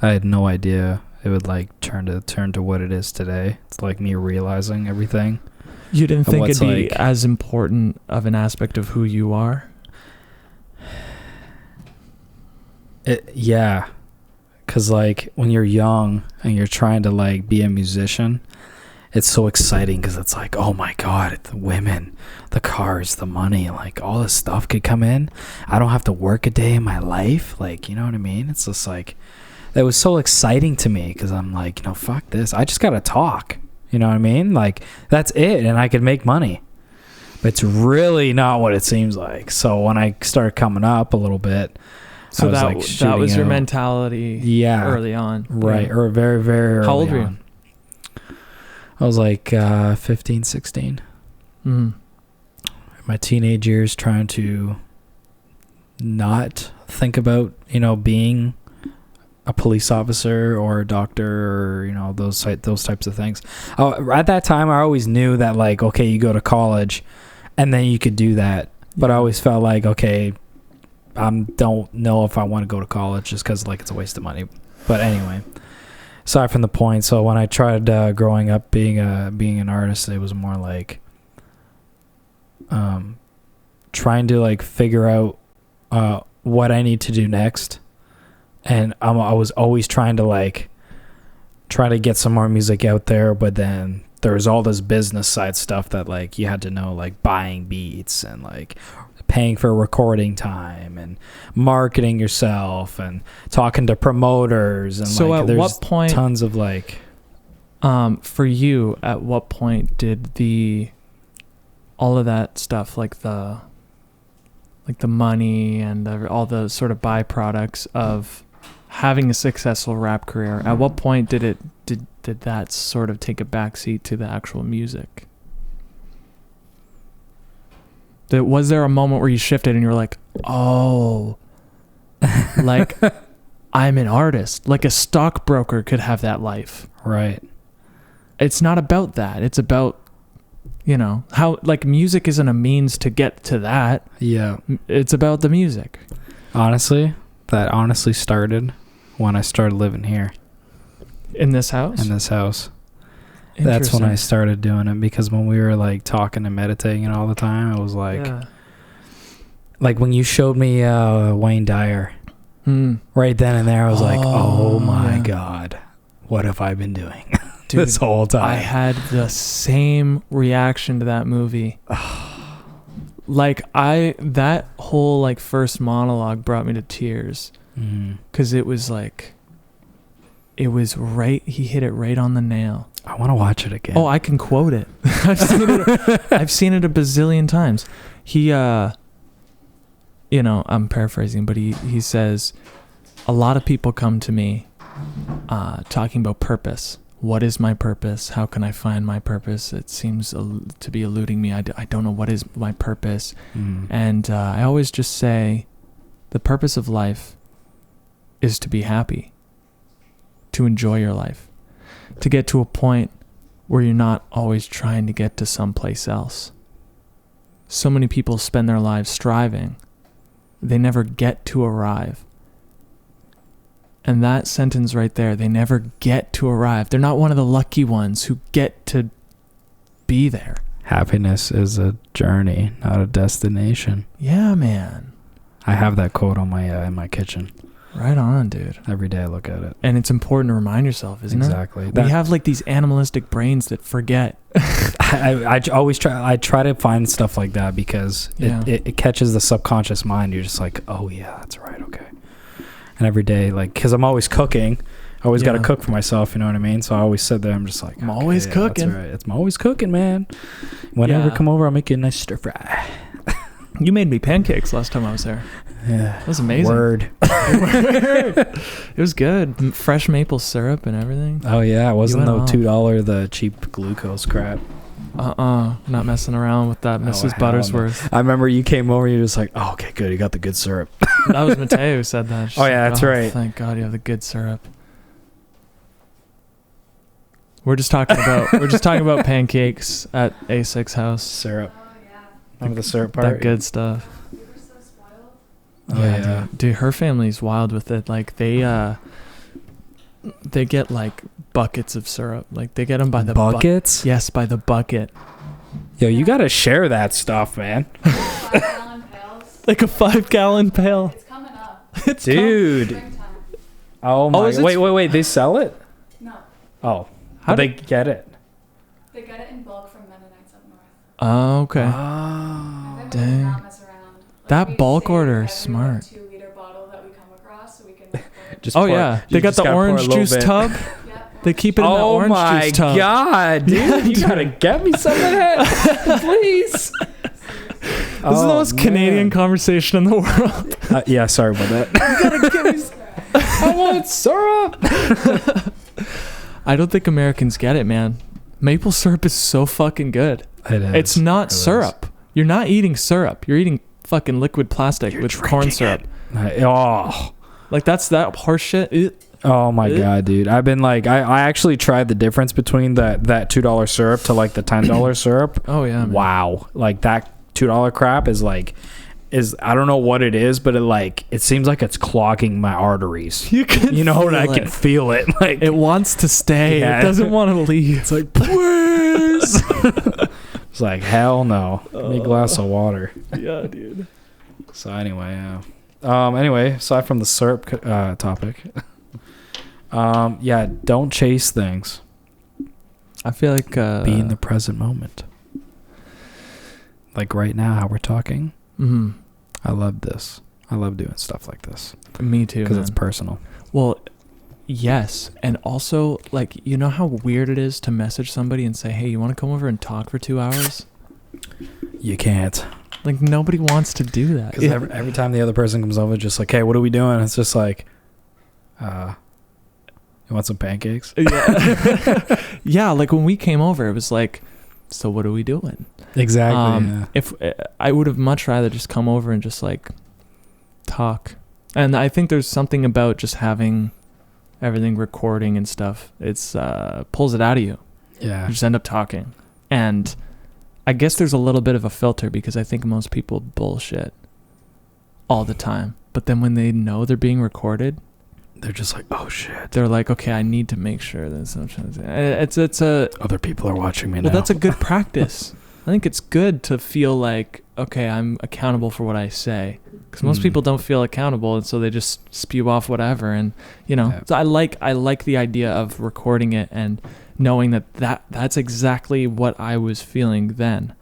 [SPEAKER 1] had no idea it would like turn to what it is today. It's like me realizing everything.
[SPEAKER 2] You didn't think it'd be like, as important of an aspect of who you are?
[SPEAKER 1] Yeah. Because like when you're young and you're trying to like be a musician, it's so exciting because it's like, oh my God, the women, the cars, the money, like all this stuff could come in. I don't have to work a day in my life. Like, you know what I mean? It's just like, that was so exciting to me because I'm like, you know, fuck this. I just got to talk. You know what I mean? Like, that's it. And I could make money. But it's really not what it seems like. So when I started coming up a little bit,
[SPEAKER 2] so that was your mentality early on.
[SPEAKER 1] Right. Or very, very early on.
[SPEAKER 2] How old were you?
[SPEAKER 1] I was like 15, 16.
[SPEAKER 2] Mm-hmm.
[SPEAKER 1] My teenage years trying to not think about, you know, being a police officer or a doctor or, you know, those types of things. At that time, I always knew that, like, okay, you go to college and then you could do that. But I always felt like, okay, I don't know if I want to go to college just because, like, it's a waste of money. But anyway, aside from the point, so when I tried growing up being an artist, it was more like trying to, like, figure out what I need to do next. And I was always trying to, like, try to get some more music out there, but then there was all this business side stuff that like you had to know, like buying beats and like paying for recording time and marketing yourself and talking to promoters. And
[SPEAKER 2] so
[SPEAKER 1] like,
[SPEAKER 2] at
[SPEAKER 1] there's
[SPEAKER 2] what point,
[SPEAKER 1] tons of like,
[SPEAKER 2] for you, at what point did all of that stuff, like the money and all the sort of byproducts of having a successful rap career, at what point did that sort of take a backseat to the actual music? Was there a moment where you shifted and you're like, oh, like I'm an artist, like a stockbroker could have that life?
[SPEAKER 1] right.
[SPEAKER 2] It's not about that. It's about, how like music isn't a means to get to that.
[SPEAKER 1] Yeah.
[SPEAKER 2] It's about the music.
[SPEAKER 1] Honestly, that started when I started living here
[SPEAKER 2] In this house?
[SPEAKER 1] in this house. That's when I started doing it, because when we were like talking and meditating all the time, it was like, like when you showed me Wayne Dyer, right then and there, I was like, oh my God, what have I been doing this whole time?
[SPEAKER 2] I had the same reaction to that movie. Like that whole like first monologue brought me to tears, because it was like, he hit it right on the nail.
[SPEAKER 1] I want to watch it again.
[SPEAKER 2] Oh, I can quote it. I've seen it a bazillion times. He, I'm paraphrasing, but he says, a lot of people come to me talking about purpose. What is my purpose? How can I find my purpose? It seems to be eluding me. I don't know what is my purpose. And I always just say, the purpose of life is to be happy, to enjoy your life, to get to a point where you're not always trying to get to someplace else. So many people spend their lives striving. They never get to arrive. And that sentence right there, they never get to arrive. They're not one of the lucky ones who get to be there.
[SPEAKER 1] Happiness is a journey, not a destination.
[SPEAKER 2] Yeah, man.
[SPEAKER 1] I have that quote on my in my kitchen.
[SPEAKER 2] Right on, dude.
[SPEAKER 1] Every day I look at it.
[SPEAKER 2] And it's important to remind yourself, isn't it?
[SPEAKER 1] Exactly.
[SPEAKER 2] We have like these animalistic brains that forget.
[SPEAKER 1] I always try to find stuff like that, because it catches the subconscious mind. You're just like, oh yeah, that's right, okay. And every day, like, because I'm always cooking, I always got to cook for myself, you know what I mean? So I always sit there, I'm just like,
[SPEAKER 2] I'm always cooking.
[SPEAKER 1] That's right. I'm always cooking, man. Whenever you come over, I'll make you a nice stir fry.
[SPEAKER 2] You made me pancakes last time I was there.
[SPEAKER 1] Yeah.
[SPEAKER 2] That was amazing.
[SPEAKER 1] Word.
[SPEAKER 2] It was good. Fresh maple syrup and everything.
[SPEAKER 1] Oh yeah, it wasn't no $2 the cheap glucose crap.
[SPEAKER 2] Not messing around with that, Mrs. Buttersworth.
[SPEAKER 1] I remember you came over, you're just like, oh, okay, good, you got the good syrup.
[SPEAKER 2] That was Mateo who said that. She's
[SPEAKER 1] that's right.
[SPEAKER 2] Thank God you have the good syrup. We're just talking about pancakes at A6 House.
[SPEAKER 1] Syrup. Remember the syrup part?
[SPEAKER 2] That good stuff.
[SPEAKER 3] You were so spoiled.
[SPEAKER 1] Oh yeah.
[SPEAKER 2] Dude, her family's wild with it. Like they get like buckets of syrup. Like they get them by the
[SPEAKER 1] buckets.
[SPEAKER 2] Yes, by the bucket.
[SPEAKER 1] Yo, you gotta share that stuff, man.
[SPEAKER 3] 5-gallon pails.
[SPEAKER 2] Like a 5-gallon pail.
[SPEAKER 3] It's coming up.
[SPEAKER 1] Dude.
[SPEAKER 3] Springtime.
[SPEAKER 1] Oh my.
[SPEAKER 2] is it
[SPEAKER 1] Wait. They sell it?
[SPEAKER 3] No,
[SPEAKER 1] Oh.
[SPEAKER 2] How
[SPEAKER 1] How they get it?
[SPEAKER 3] they get it in bulk from Mennonites up north.
[SPEAKER 2] Oh, okay.
[SPEAKER 1] Oh.
[SPEAKER 3] They
[SPEAKER 2] dang.
[SPEAKER 3] not mess around. Like,
[SPEAKER 2] That
[SPEAKER 3] we
[SPEAKER 2] bulk
[SPEAKER 3] save
[SPEAKER 2] order
[SPEAKER 3] every,
[SPEAKER 2] is smart.
[SPEAKER 3] 2-liter bottle that we come across, so we can. Like, pour it.
[SPEAKER 1] Just
[SPEAKER 2] Oh
[SPEAKER 1] pour-
[SPEAKER 2] yeah,
[SPEAKER 1] you
[SPEAKER 2] they got
[SPEAKER 1] just
[SPEAKER 2] the
[SPEAKER 1] gotta pour a
[SPEAKER 2] orange
[SPEAKER 1] little
[SPEAKER 2] juice
[SPEAKER 1] bit.
[SPEAKER 2] tub.
[SPEAKER 3] Yep.
[SPEAKER 2] They keep it in the
[SPEAKER 1] Oh
[SPEAKER 2] orange
[SPEAKER 1] my
[SPEAKER 2] juice tub.
[SPEAKER 1] god, dude!
[SPEAKER 2] Yeah,
[SPEAKER 1] You gotta get me some of that, please.
[SPEAKER 2] This is the most Canadian conversation in the world.
[SPEAKER 1] Yeah, sorry about that.
[SPEAKER 2] You gotta give me.
[SPEAKER 1] I want syrup.
[SPEAKER 2] I don't think Americans get it, man. Maple syrup is so fucking good.
[SPEAKER 1] It is.
[SPEAKER 2] It's not
[SPEAKER 1] It is.
[SPEAKER 2] syrup. You're not eating syrup. You're eating fucking liquid plastic with corn
[SPEAKER 1] drinking
[SPEAKER 2] syrup.
[SPEAKER 1] Oh.
[SPEAKER 2] Like that's that horse shit.
[SPEAKER 1] Oh my god, dude! I've been like, I actually tried the difference between that $2 syrup to like the $10 syrup.
[SPEAKER 2] Oh yeah, man.
[SPEAKER 1] Wow, like that $2 crap is like, I don't know what it is, but it seems like it's clogging my arteries.
[SPEAKER 2] You can,
[SPEAKER 1] You know, and I
[SPEAKER 2] feel
[SPEAKER 1] can
[SPEAKER 2] it.
[SPEAKER 1] feel it. Like
[SPEAKER 2] It wants to stay.
[SPEAKER 1] Yeah.
[SPEAKER 2] It doesn't want to leave.
[SPEAKER 1] it's like, please. It's like, hell no. Give me a glass of water.
[SPEAKER 2] Yeah, dude.
[SPEAKER 1] So anyway, anyway, aside from the syrup topic, don't chase things.
[SPEAKER 2] I feel like
[SPEAKER 1] Be in the present moment. Like right now, how we're talking.
[SPEAKER 2] Mm-hmm.
[SPEAKER 1] I love this. I love doing stuff like this.
[SPEAKER 2] Me too.
[SPEAKER 1] Because it's personal.
[SPEAKER 2] Well, yes. And also, like, you know how weird it is to message somebody and say, hey, you want to come over and talk for 2 hours?
[SPEAKER 1] You can't.
[SPEAKER 2] Like, nobody wants to do that.
[SPEAKER 1] Because every time the other person comes over, just like, hey, what are we doing? It's just like, you want some pancakes?
[SPEAKER 2] Yeah. Yeah, like when we came over, it was like, so what are we doing?
[SPEAKER 1] Exactly. Yeah.
[SPEAKER 2] If I would have much rather just come over and just like talk. And I think there's something about just having everything recording and stuff. It's pulls it out of you.
[SPEAKER 1] Yeah.
[SPEAKER 2] You just end up talking. And I guess there's a little bit of a filter because I think most people bullshit all the time. But then when they know they're being recorded,
[SPEAKER 1] they're just like, oh shit.
[SPEAKER 2] They're like, okay, I need to make sure that it's a
[SPEAKER 1] other people are watching me now.
[SPEAKER 2] Well, that's a good practice. I think it's good to feel like, okay, I'm accountable for what I say, because most people don't feel accountable, and so they just spew off whatever. And so I like the idea of recording it and knowing that's exactly what I was feeling then,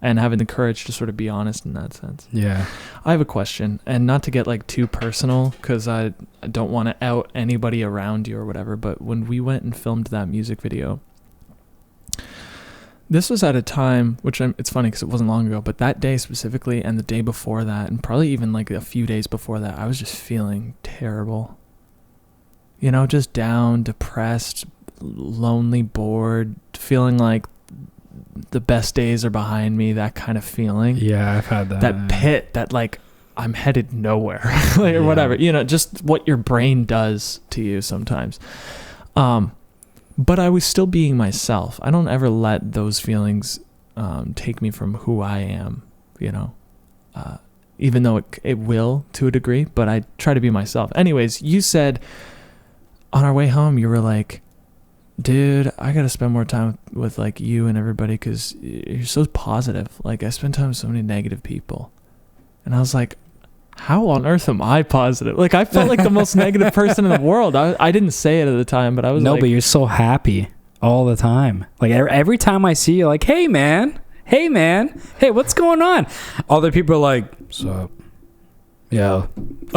[SPEAKER 2] and having the courage to sort of be honest in that sense.
[SPEAKER 1] Yeah.
[SPEAKER 2] I have a question, and not to get like too personal, because I don't want to out anybody around you or whatever, but when we went and filmed that music video, this was at a time, it's funny because it wasn't long ago, but that day specifically and the day before that, and probably even like a few days before that, I was just feeling terrible. Just down, depressed, lonely, bored, feeling like the best days are behind me, that kind of feeling.
[SPEAKER 1] Yeah, I've had that.
[SPEAKER 2] That pit, that like I'm headed nowhere, or whatever, just what your brain does to you sometimes. But I was still being myself. I don't ever let those feelings take me from who I am, even though it will to a degree, but I try to be myself. Anyways, you said on our way home, you were like, dude, I got to spend more time with like you and everybody because you're so positive. Like I spend time with so many negative people. And I was like, how on earth am I positive? Like I felt like the most negative person in the world. I didn't say it at the time, but I was like...
[SPEAKER 1] No, but you're so happy all the time. Like every time I see you, like, hey man, hey, what's going on? Other people are like, what's up? Yeah,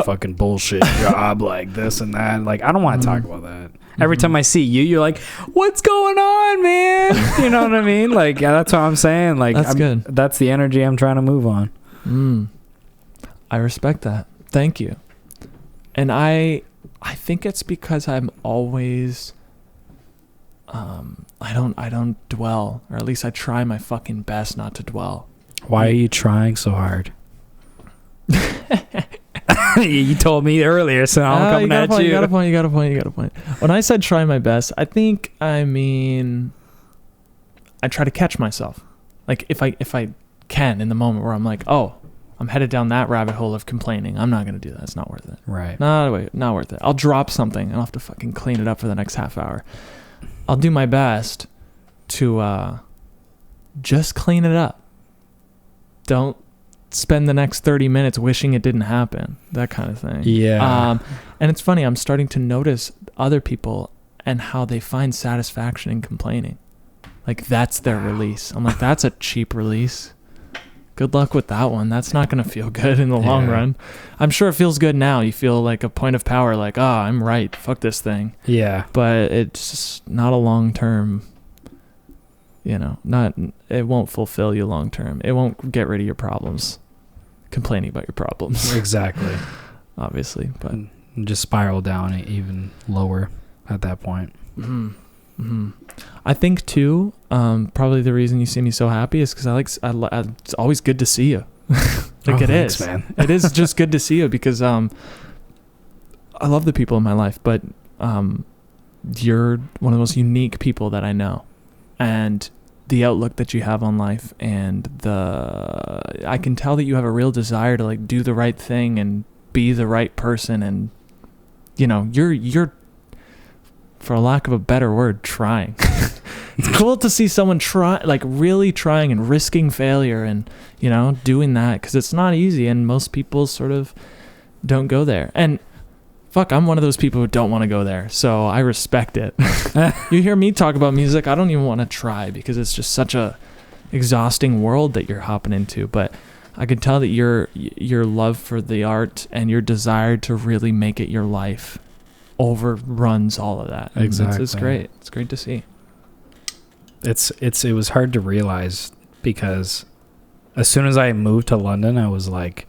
[SPEAKER 1] fucking bullshit job, like this and that. Like, I don't want to talk about that. Every time I see you, you're like, what's going on, man? You know what I mean? Like, that's what I'm saying. Like,
[SPEAKER 2] that's good.
[SPEAKER 1] That's the energy I'm trying to move on.
[SPEAKER 2] I respect that. Thank you. And I think it's because I'm always I don't dwell, or at least I try my fucking best not to dwell.
[SPEAKER 1] Why are you trying so hard? You told me earlier, so I'm coming at you.
[SPEAKER 2] You got a point. When I said try my best, I mean I try to catch myself. Like if I can, in the moment where I'm like, oh, I'm headed down that rabbit hole of complaining. I'm not going to do that. It's not worth it.
[SPEAKER 1] Right.
[SPEAKER 2] Not worth it. I'll drop something and I'll have to fucking clean it up for the next half hour. I'll do my best to just clean it up. Don't spend the next 30 minutes wishing it didn't happen. That kind of thing.
[SPEAKER 1] Yeah.
[SPEAKER 2] And it's funny. I'm starting to notice other people and how they find satisfaction in complaining. Like that's their release. I'm like, that's a cheap release. Good luck with that one. That's not going to feel good in the long run. I'm sure it feels good now. You feel like a point of power, like, I'm right. Fuck this thing.
[SPEAKER 1] Yeah.
[SPEAKER 2] But it's not a long term, it won't fulfill you long term. It won't get rid of your problems. Complaining about your problems.
[SPEAKER 1] Exactly.
[SPEAKER 2] Obviously. But
[SPEAKER 1] and just spiral down even lower at that point.
[SPEAKER 2] I think too, probably the reason you see me so happy is because it's always good to see you.
[SPEAKER 1] Thanks, man.
[SPEAKER 2] It is just good to see you because I love the people in my life, but you're one of the most unique people that I know, and the outlook that you have on life, and I can tell that you have a real desire to like do the right thing and be the right person, and you're for a lack of a better word, trying. It's cool to see someone really trying and risking failure and, doing that, because it's not easy and most people sort of don't go there. And fuck, I'm one of those people who don't want to go there. So I respect it. You hear me talk about music, I don't even want to try because it's just such a exhausting world that you're hopping into. But I can tell that your love for the art and your desire to really make it your life overruns all of that.
[SPEAKER 1] Exactly.
[SPEAKER 2] It's great. It's great to see.
[SPEAKER 1] It was hard to realize because as soon as I moved to London, I was like,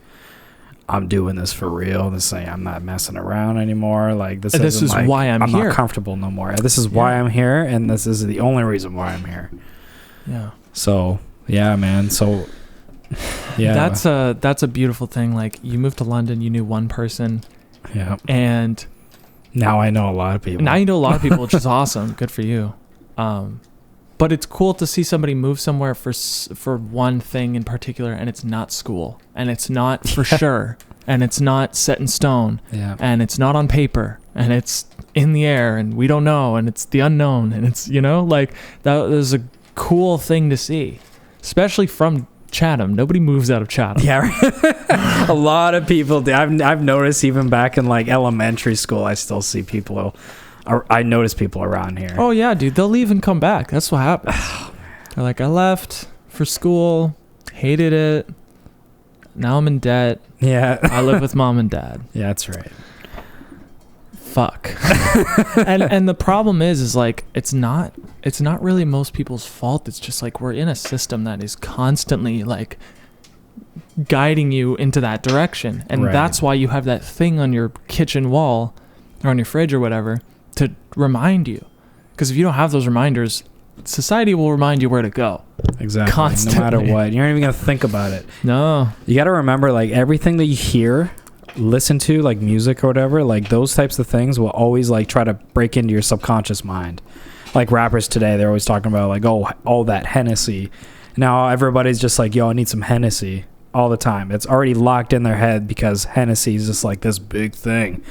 [SPEAKER 1] I'm doing this for real. I'm not messing around anymore. Like this is like,
[SPEAKER 2] why I'm here.
[SPEAKER 1] not comfortable no more. This is why I'm here, and this is the only reason why I'm here.
[SPEAKER 2] Yeah.
[SPEAKER 1] So yeah, man. So yeah,
[SPEAKER 2] that's a beautiful thing. Like you moved to London, you knew one person.
[SPEAKER 1] Yeah.
[SPEAKER 2] And
[SPEAKER 1] now I know a lot of people.
[SPEAKER 2] Now you know a lot of people, which is awesome. Good for you. But it's cool to see somebody move somewhere for one thing in particular, and it's not school, and it's not for sure, and it's not set in stone, and it's not on paper, and it's in the air, and we don't know, and it's the unknown, and it's, like that is a cool thing to see, especially from Chatham. Nobody moves out of Chatham.
[SPEAKER 1] Yeah, right. A lot of people do. I've noticed even back in like elementary school, I still see people. I notice people around here.
[SPEAKER 2] Oh yeah, dude, they'll leave and come back. That's what happens. They're like, I left for school, hated it. Now I'm in debt.
[SPEAKER 1] Yeah,
[SPEAKER 2] I live with mom and dad.
[SPEAKER 1] Yeah, that's right.
[SPEAKER 2] Fuck. and the problem is like it's not really most people's fault. It's just like we're in a system that is constantly like guiding you into that direction, and that's why you have that thing on your kitchen wall or on your fridge or whatever to remind you, because if you don't have those reminders, society will remind you where to go.
[SPEAKER 1] Exactly.
[SPEAKER 2] Constantly.
[SPEAKER 1] No matter what, you're not even gonna think about it.
[SPEAKER 2] No,
[SPEAKER 1] you got to remember, like everything that you hear, listen to, like music or whatever, like those types of things will always like try to break into your subconscious mind. Like rappers today, they're always talking about like, oh, all that Hennessy. Now everybody's just like, yo, I need some Hennessy all the time. It's already locked in their head because Hennessy is just like this big thing.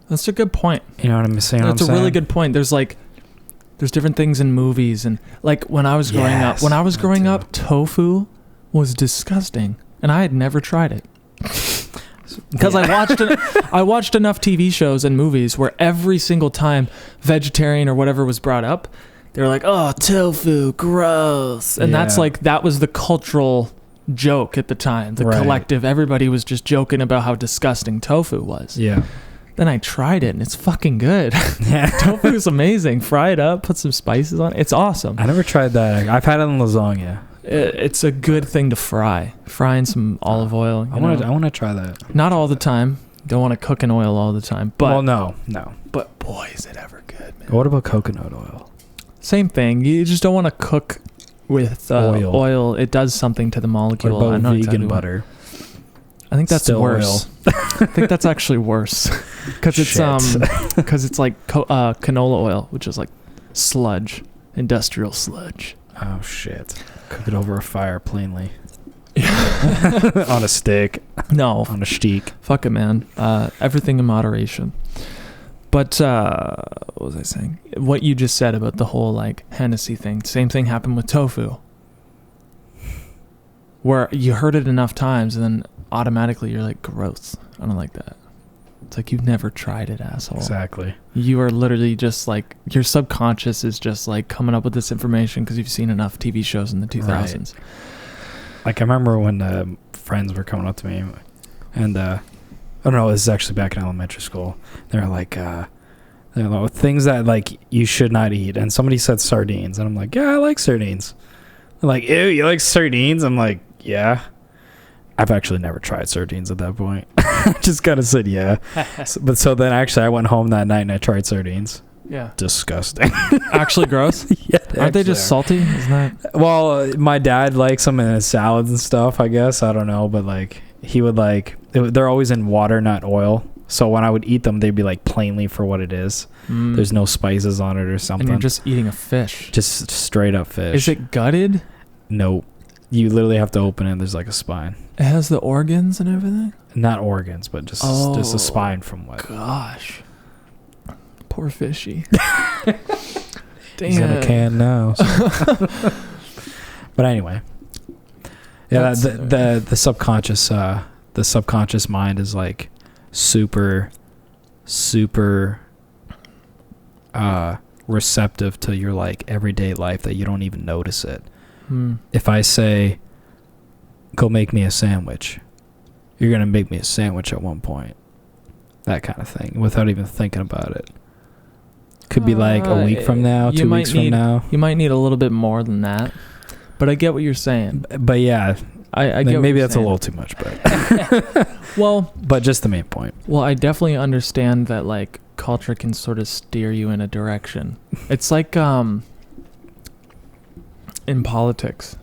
[SPEAKER 2] That's a good point.
[SPEAKER 1] You know what I'm saying?
[SPEAKER 2] That's a really good point. There's different things in movies, and like when I was growing up, tofu was disgusting, and I had never tried it because I watched enough TV shows and movies where every single time vegetarian or whatever was brought up, they were like, "Oh, tofu, gross," and that was the cultural joke at the time. The collective, everybody was just joking about how disgusting tofu was.
[SPEAKER 1] Yeah.
[SPEAKER 2] Then I tried it, and it's fucking good. Yeah. Tofu is amazing. Fry it up, put some spices on it. It's awesome.
[SPEAKER 1] I never tried that. I've had it in lasagna.
[SPEAKER 2] It's a good thing to fry. Fry in some olive oil.
[SPEAKER 1] I want to try that.
[SPEAKER 2] Not all the time. Don't want to cook in oil all the time. But
[SPEAKER 1] no.
[SPEAKER 2] But boy, is it ever good, man.
[SPEAKER 1] What about coconut oil?
[SPEAKER 2] Same thing. You just don't want to cook with oil. It does something to the molecule.
[SPEAKER 1] What about vegan butter?
[SPEAKER 2] I think that's worse. I think that's actually worse because it's like canola oil, which is like sludge, industrial sludge.
[SPEAKER 1] Oh shit! Cook it over a fire plainly. On a stick.
[SPEAKER 2] No,
[SPEAKER 1] on a steak.
[SPEAKER 2] Fuck it, man. Everything in moderation. But what was I saying? What you just said about the whole like Hennessy thing. Same thing happened with tofu, where you heard it enough times and then automatically you're like, gross. I don't like that. It's like you've never tried it, asshole.
[SPEAKER 1] Exactly.
[SPEAKER 2] You are literally just like, your subconscious is just like coming up with this information because you've seen enough TV shows in the 2000s.
[SPEAKER 1] Right. Like I remember when friends were coming up to me, and I don't know, this is actually back in elementary school. They're like, things that like you should not eat, and somebody said sardines, and I'm like, yeah, I like sardines. They're like, ew, you like sardines? I'm like, yeah. I've actually never tried sardines at that point. I just kind of said yeah. So then actually I went home that night and I tried sardines.
[SPEAKER 2] Yeah.
[SPEAKER 1] Disgusting.
[SPEAKER 2] Actually gross?
[SPEAKER 1] Yeah.
[SPEAKER 2] Aren't they just salty? Isn't that?
[SPEAKER 1] Well, my dad likes them in his salads and stuff, I guess. I don't know. But like he would like, they're always in water, not oil. So when I would eat them, they'd be like plainly for what it is. There's no spices on it or something.
[SPEAKER 2] And you're just eating a fish.
[SPEAKER 1] Just straight up fish.
[SPEAKER 2] Is it gutted?
[SPEAKER 1] Nope. You literally have to open it. There's like a spine.
[SPEAKER 2] It has the organs and everything?
[SPEAKER 1] Not organs, but just a spine from what?
[SPEAKER 2] Gosh. Poor fishy. Damn.
[SPEAKER 1] He's in a can now. So. But anyway. Yeah, the subconscious mind is like super super receptive to your like everyday life that you don't even notice it. If I say, go make me a sandwich, you're going to make me a sandwich at one point. That kind of thing, without even thinking about it. Could be like a week from now, 2 weeks from now.
[SPEAKER 2] You might need a little bit more than that. But I get what you're saying.
[SPEAKER 1] But yeah,
[SPEAKER 2] I get
[SPEAKER 1] maybe
[SPEAKER 2] what
[SPEAKER 1] that's
[SPEAKER 2] you're
[SPEAKER 1] a little too much, but
[SPEAKER 2] well,
[SPEAKER 1] but just the main point.
[SPEAKER 2] Well, I definitely understand that like culture can sort of steer you in a direction. It's like in politics,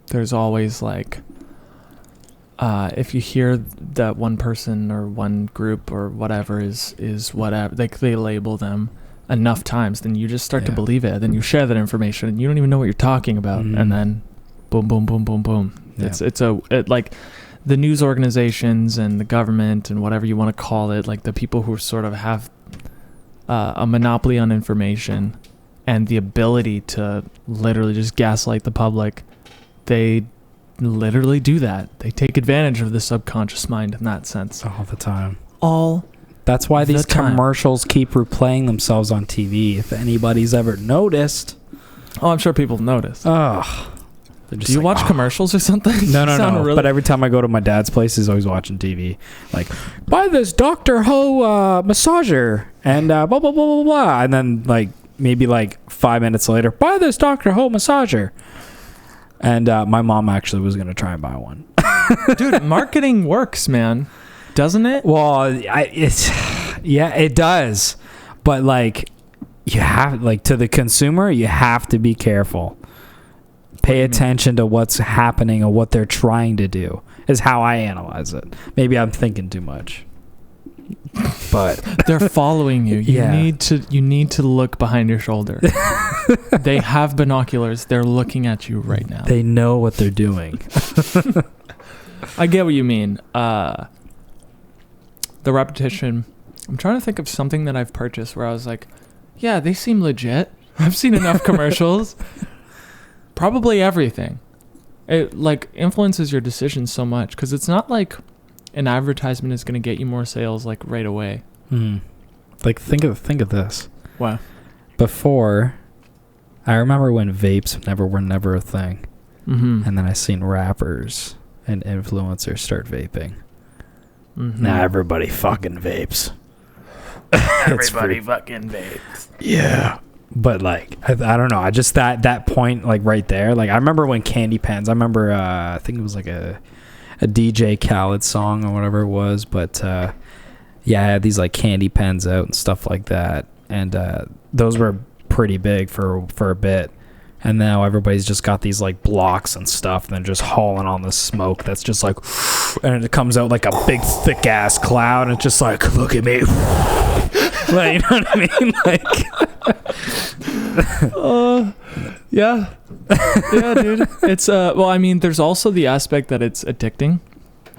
[SPEAKER 2] there's always like if you hear that one person or one group or whatever is whatever, like they label them enough times, then you just start to believe it. Then you share that information and you don't even know what you're talking about. And then boom, boom, boom, boom, boom. Yeah. It's like the news organizations and the government and whatever you want to call it, like the people who sort of have a monopoly on information and the ability to literally just gaslight the public, they literally do that. They take advantage of the subconscious mind in that sense.
[SPEAKER 1] All the time.
[SPEAKER 2] That's
[SPEAKER 1] why these commercials keep replaying themselves on TV. If anybody's ever noticed.
[SPEAKER 2] Oh, I'm sure people notice.
[SPEAKER 1] Oh.
[SPEAKER 2] Do you watch commercials or something?
[SPEAKER 1] No. Really... But every time I go to my dad's place, he's always watching TV. Like, buy this Dr. Ho massager and blah, blah, blah, blah, blah. And then, like, maybe like 5 minutes later, buy this Dr. Ho massager. And my mom actually was going to try and buy one.
[SPEAKER 2] Dude, marketing works, man. Doesn't it?
[SPEAKER 1] Well, it does. But, like, you have, like, to the consumer, you have to be careful. Pay attention to what's happening or what they're trying to do is how I analyze it. Maybe I'm thinking too much. But
[SPEAKER 2] they're following you. You need to look behind your shoulder. They have binoculars. They're looking at you right now.
[SPEAKER 1] They know what they're doing.
[SPEAKER 2] I get what you mean. The repetition. I'm trying to think of something that I've purchased where I was like, yeah, they seem legit. I've seen enough commercials. Probably everything. It like influences your decisions so much because it's not like an advertisement is going to get you more sales like right away.
[SPEAKER 1] Like think of this.
[SPEAKER 2] Wow.
[SPEAKER 1] Before, I remember when vapes were never a thing, and then I seen rappers and influencers start vaping. Now everybody fucking vapes.
[SPEAKER 2] Everybody fucking vapes.
[SPEAKER 1] Yeah. But like I don't know, I just that point like right there, like I remember when candy pens, I remember I think it was like a DJ Khaled song or whatever it was, but I had these like candy pens out and stuff like that, and those were pretty big for a bit, and now everybody's just got these like blocks and stuff and then just hauling on the smoke that's just like, and it comes out like a big thick ass cloud and it's just like, look at me. Like, you know what I mean? Like
[SPEAKER 2] yeah, dude. It's well, I mean, there's also the aspect that it's addicting.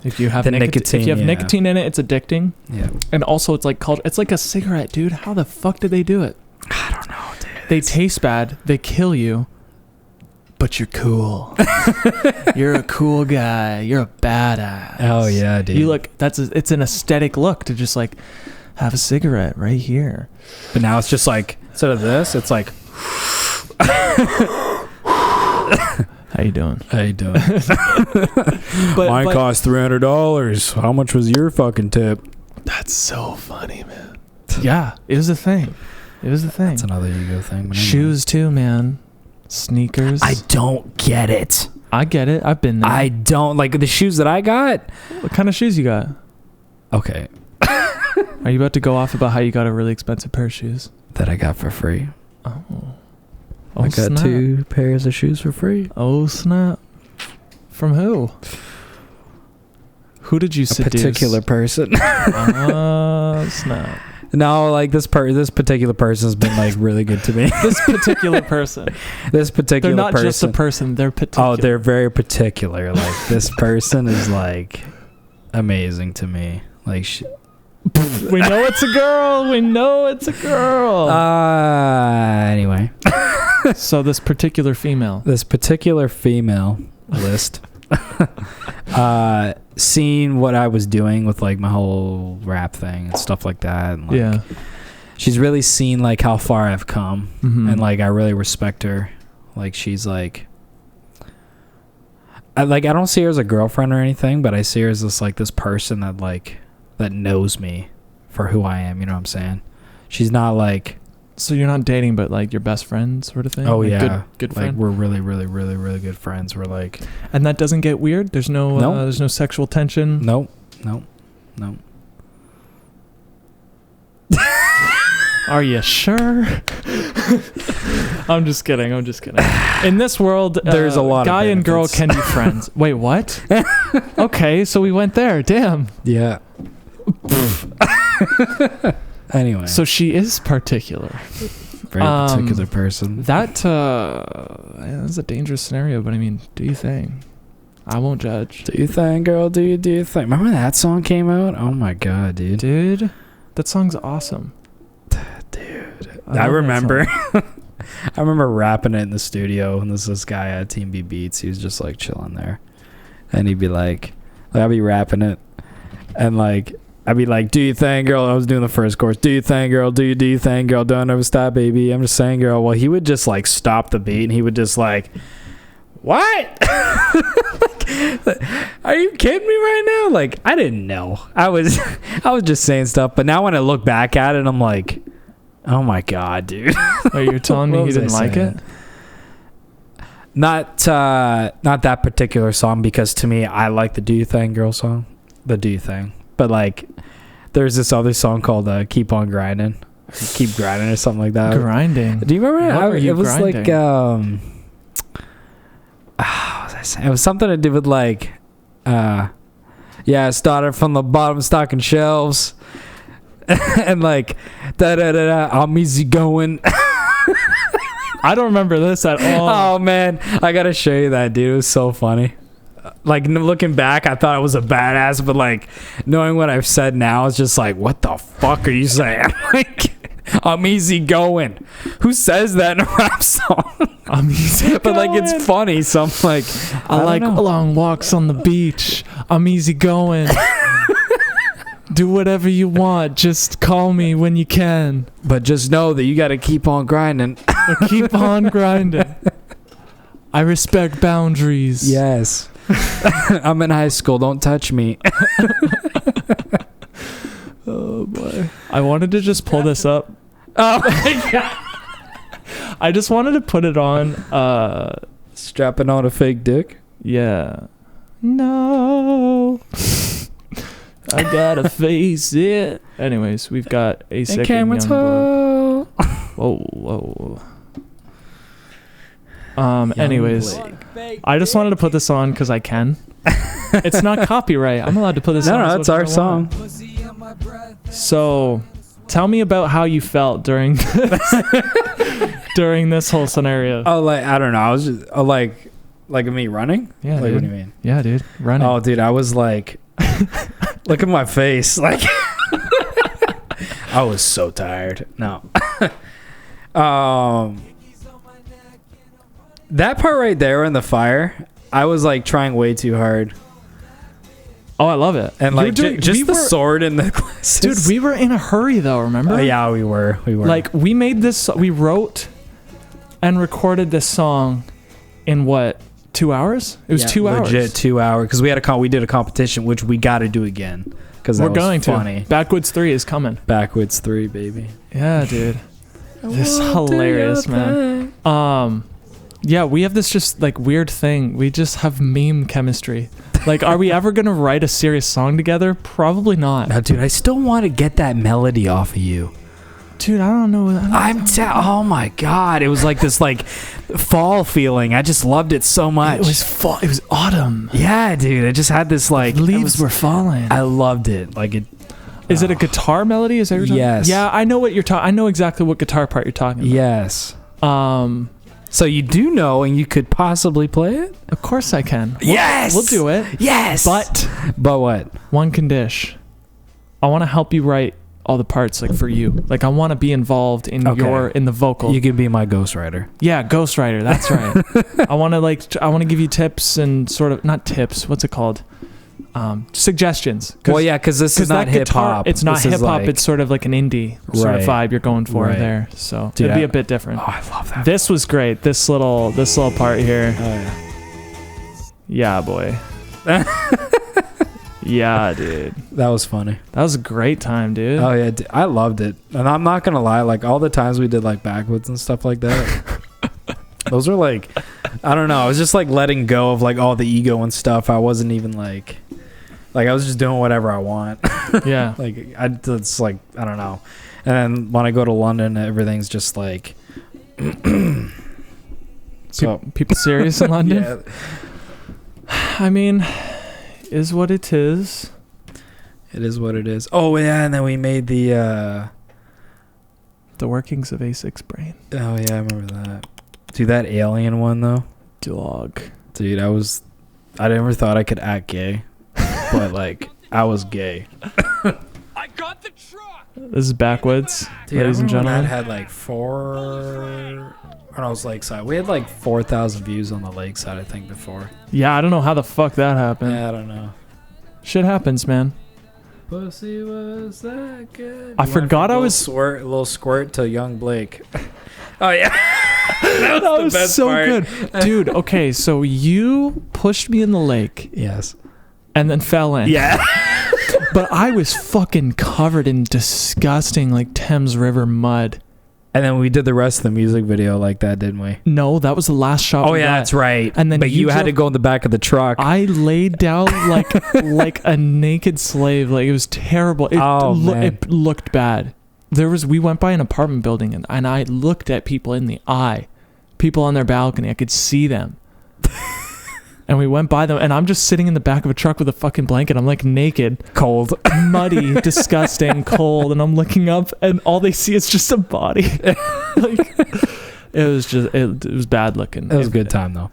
[SPEAKER 2] If you have nicotine, nicotine in it, it's addicting.
[SPEAKER 1] Yeah.
[SPEAKER 2] And also, it's like culture. It's like a cigarette, dude. How the fuck did they do it?
[SPEAKER 1] I don't know, dude.
[SPEAKER 2] They taste bad. They kill you. But you're cool. You're a cool guy. You're a badass.
[SPEAKER 1] Oh yeah, dude.
[SPEAKER 2] You look. It's an aesthetic look to just like have a cigarette right here.
[SPEAKER 1] But now it's just like, instead of this, it's like,
[SPEAKER 2] how you doing?
[SPEAKER 1] Mine cost $300. How much was your fucking tip?
[SPEAKER 2] That's so funny, man. Yeah, it was a thing.
[SPEAKER 1] That's another ego thing. Anyway.
[SPEAKER 2] Shoes too, man. Sneakers.
[SPEAKER 1] I don't get it.
[SPEAKER 2] I get it. I've been there.
[SPEAKER 1] I don't like the shoes that I got.
[SPEAKER 2] What kind of shoes you got?
[SPEAKER 1] Okay.
[SPEAKER 2] Are you about to go off about how you got a really expensive pair of shoes?
[SPEAKER 1] That I got for free.
[SPEAKER 2] Oh,
[SPEAKER 1] I got
[SPEAKER 2] snap.
[SPEAKER 1] 2 pairs of shoes for free.
[SPEAKER 2] Oh, snap. From who? Who did you seduce?
[SPEAKER 1] A particular person.
[SPEAKER 2] Oh, snap.
[SPEAKER 1] No, like this particular person's been like really good to me.
[SPEAKER 2] This particular person.
[SPEAKER 1] They're not
[SPEAKER 2] just a person. They're particular.
[SPEAKER 1] Oh, they're very particular. Like this person is like amazing to me. Like
[SPEAKER 2] we know it's a girl.
[SPEAKER 1] Anyway.
[SPEAKER 2] So this particular female
[SPEAKER 1] list Seeing what I was doing with like my whole rap thing and stuff like that. And, like, she's really seen like how far I've come, and like I really respect her. Like she's like, I don't see her as a girlfriend or anything, but I see her as this person that knows me for who I am. You know what I'm saying? She's not like.
[SPEAKER 2] So you're not dating, but like your best friend sort of thing?
[SPEAKER 1] Oh,
[SPEAKER 2] like
[SPEAKER 1] yeah.
[SPEAKER 2] Good
[SPEAKER 1] Like
[SPEAKER 2] friend?
[SPEAKER 1] we're really, really, really, really good friends. We're like...
[SPEAKER 2] And that doesn't get weird? There's no sexual tension?
[SPEAKER 1] Nope.
[SPEAKER 2] Are you sure? I'm just kidding. In this world,
[SPEAKER 1] there's a lot
[SPEAKER 2] guy
[SPEAKER 1] of
[SPEAKER 2] and girl
[SPEAKER 1] benefits.
[SPEAKER 2] can be friends. Wait, what? Okay, so we went there. Damn.
[SPEAKER 1] Yeah. Anyway.
[SPEAKER 2] So she is particular.
[SPEAKER 1] Very particular person.
[SPEAKER 2] That's a dangerous scenario, but I mean, do you think? I won't judge.
[SPEAKER 1] Do you think, girl? Do you think? Remember when that song came out? Oh my god, dude.
[SPEAKER 2] Dude, that song's awesome.
[SPEAKER 1] Dude. I remember. I remember rapping it in the studio, and this guy at Team B Beats. He was just like chilling there. And he'd be like I'd be rapping it. And like, I'd be like, do you think, girl? I was doing the first chorus. Do you think, girl? Do you think, girl? Don't ever stop, baby. I'm just saying, girl. Well, he would just like stop the beat, and he would just like, what? Are you kidding me right now? Like, I didn't know. I was just saying stuff. But now when I look back at it, I'm like, oh my god, dude.
[SPEAKER 2] Wait, you're telling me
[SPEAKER 1] What
[SPEAKER 2] you
[SPEAKER 1] was I
[SPEAKER 2] didn't like
[SPEAKER 1] saying?
[SPEAKER 2] it?
[SPEAKER 1] Not that particular song, because to me, I like the Do You Thing Girl song, the Do You Thing. But like, there's this other song called Keep On Grinding, Keep Grinding or something like that.
[SPEAKER 2] Grinding.
[SPEAKER 1] Do you remember?
[SPEAKER 2] What are you
[SPEAKER 1] it was
[SPEAKER 2] grinding?
[SPEAKER 1] like what was I saying? It was something to do with like I started from the bottom stocking shelves and like da da da da, I'm easy going.
[SPEAKER 2] I don't remember this at all.
[SPEAKER 1] Oh man, I gotta show you that, dude. It was so funny. Like, looking back, I thought it was a badass, but like knowing what I've said now, it's just like, what the fuck are you saying? Like, I'm easy going. Who says that in a rap song?
[SPEAKER 2] I'm easy
[SPEAKER 1] But like, it's funny, so I'm like,
[SPEAKER 2] I like
[SPEAKER 1] don't know.
[SPEAKER 2] long walks on the beach. I'm easy going. Do whatever you want. Just call me when you can.
[SPEAKER 1] But just know that you got to keep on grinding.
[SPEAKER 2] But keep on grinding. I respect boundaries.
[SPEAKER 1] Yes. I'm in high school. Don't touch me.
[SPEAKER 2] Oh boy. I wanted to just pull this up.
[SPEAKER 1] Oh my god.
[SPEAKER 2] I just wanted to put it on.
[SPEAKER 1] Strapping on a fake dick.
[SPEAKER 2] Yeah. No. I gotta face it. Anyways, we've got a second young boy. Whoa. Anyways, I just wanted to put this on because I can. It's not copyright. I'm allowed to put this on.
[SPEAKER 1] No, it's our song.
[SPEAKER 2] So, tell me about how you felt during during this whole scenario.
[SPEAKER 1] Oh, like, I don't know. I was just like me running.
[SPEAKER 2] Yeah,
[SPEAKER 1] like,
[SPEAKER 2] dude.
[SPEAKER 1] what do you mean?
[SPEAKER 2] Yeah, dude. Running.
[SPEAKER 1] Oh, dude, I was like, look at my face. Like, I was so tired. No. That part right there in the fire, I was like trying way too hard.
[SPEAKER 2] Oh, I love it.
[SPEAKER 1] And like, just the sword and the glasses.
[SPEAKER 2] Dude, we were in a hurry though, remember?
[SPEAKER 1] Yeah, we were.
[SPEAKER 2] Like, we wrote and recorded this song in what, 2 hours? It was 2 hours.
[SPEAKER 1] Legit 2 hours. Because we did a competition, which we got to do again. Because
[SPEAKER 2] we're going
[SPEAKER 1] funny.
[SPEAKER 2] to. Backwoods 3 is coming.
[SPEAKER 1] Backwoods 3, baby.
[SPEAKER 2] Yeah, dude. This is hilarious, man. Yeah, we have this just like weird thing. We just have meme chemistry. Like, are we ever gonna write a serious song together? Probably not.
[SPEAKER 1] No, dude, I still want to get that melody off of you.
[SPEAKER 2] Dude, I don't know.
[SPEAKER 1] Oh my god, it was like this like fall feeling. I just loved it so much.
[SPEAKER 2] It was fall. It was autumn.
[SPEAKER 1] Yeah, dude. I just had this like
[SPEAKER 2] Leaves were falling.
[SPEAKER 1] I loved it. Like it.
[SPEAKER 2] Is it a guitar melody? Is that what you're talking?
[SPEAKER 1] Yes.
[SPEAKER 2] Yeah, I know what you're talking. I know exactly what guitar part you're talking about.
[SPEAKER 1] Yes.
[SPEAKER 2] So
[SPEAKER 1] you do know, and you could possibly play it?
[SPEAKER 2] Of course I can.
[SPEAKER 1] Yes!
[SPEAKER 2] We'll do it.
[SPEAKER 1] Yes!
[SPEAKER 2] But
[SPEAKER 1] what?
[SPEAKER 2] one condition. I want to help you write all the parts like for you. Like I want to be involved in
[SPEAKER 1] Okay.
[SPEAKER 2] in the vocal.
[SPEAKER 1] You can be my ghostwriter.
[SPEAKER 2] Yeah, ghostwriter. That's right. I want to give you tips and sort of not tips. What's it called? Suggestions.
[SPEAKER 1] Well, yeah, because this is not hip hop.
[SPEAKER 2] It's not hip hop.
[SPEAKER 1] Like,
[SPEAKER 2] It's sort of like an indie sort of
[SPEAKER 1] Right.
[SPEAKER 2] vibe you're going for
[SPEAKER 1] Right.
[SPEAKER 2] there. So
[SPEAKER 1] Dude,
[SPEAKER 2] it'd be a bit different.
[SPEAKER 1] Oh, I love that.
[SPEAKER 2] This was great. This little part here.
[SPEAKER 1] Oh, yeah.
[SPEAKER 2] Yeah, boy. Yeah, dude.
[SPEAKER 1] That was funny.
[SPEAKER 2] That was a great time, dude.
[SPEAKER 1] Oh yeah, I loved it, and I'm not gonna lie. Like all the times we did like backwoods and stuff like that, those were like, I don't know. I was just like letting go of like all the ego and stuff. I wasn't even like I was just doing whatever I want.
[SPEAKER 2] Yeah.
[SPEAKER 1] Like it's like I don't know. And then when I go to London, everything's just like. So
[SPEAKER 2] People serious in London?
[SPEAKER 1] yeah,
[SPEAKER 2] I mean, is what it is.
[SPEAKER 1] it is what it is. Oh yeah, and then we made the.
[SPEAKER 2] The workings of A6 brain.
[SPEAKER 1] Oh yeah, I remember that. Dude, that alien one though.
[SPEAKER 2] Dog.
[SPEAKER 1] Dude, I never thought I could act gay, but like I was gay.
[SPEAKER 4] I got the truck.
[SPEAKER 2] This is Backwoods,
[SPEAKER 1] Dude,
[SPEAKER 2] ladies and
[SPEAKER 1] that
[SPEAKER 2] gentlemen.
[SPEAKER 1] had like when I was Lakeside, we had like 4,000 views on the Lakeside, I think, before.
[SPEAKER 2] Yeah, I don't know how the fuck that happened.
[SPEAKER 1] Yeah, I don't know.
[SPEAKER 2] Shit happens, man.
[SPEAKER 1] Pussy was that good.
[SPEAKER 2] I
[SPEAKER 1] You went
[SPEAKER 2] forgot
[SPEAKER 1] from
[SPEAKER 2] I was-
[SPEAKER 1] a little squirt to young Blake. Oh yeah,
[SPEAKER 2] That
[SPEAKER 1] the
[SPEAKER 2] was
[SPEAKER 1] best
[SPEAKER 2] so
[SPEAKER 1] part.
[SPEAKER 2] good. Dude, okay, so you pushed me in the lake
[SPEAKER 1] Yes.
[SPEAKER 2] and then fell in.
[SPEAKER 1] Yeah.
[SPEAKER 2] But I was fucking covered in disgusting like Thames River mud.
[SPEAKER 1] And then we did the rest of the music video like that, didn't we?
[SPEAKER 2] No, that was the last shot.
[SPEAKER 1] Oh
[SPEAKER 2] we
[SPEAKER 1] yeah,
[SPEAKER 2] got.
[SPEAKER 1] that's right.
[SPEAKER 2] And then
[SPEAKER 1] but
[SPEAKER 2] you
[SPEAKER 1] you had to
[SPEAKER 2] drove-
[SPEAKER 1] go in the back of the truck.
[SPEAKER 2] I laid down like a naked slave. Like it was terrible.
[SPEAKER 1] Man.
[SPEAKER 2] It looked bad. We went by an apartment building and I looked at people in the eye, people on their balcony. I could see them. And we went by them and I'm just sitting in the back of a truck with a fucking blanket. I'm like naked,
[SPEAKER 1] Cold.
[SPEAKER 2] muddy, disgusting, cold. And I'm looking up and all they see is just a body. Like, it was bad looking.
[SPEAKER 1] It was a good time though.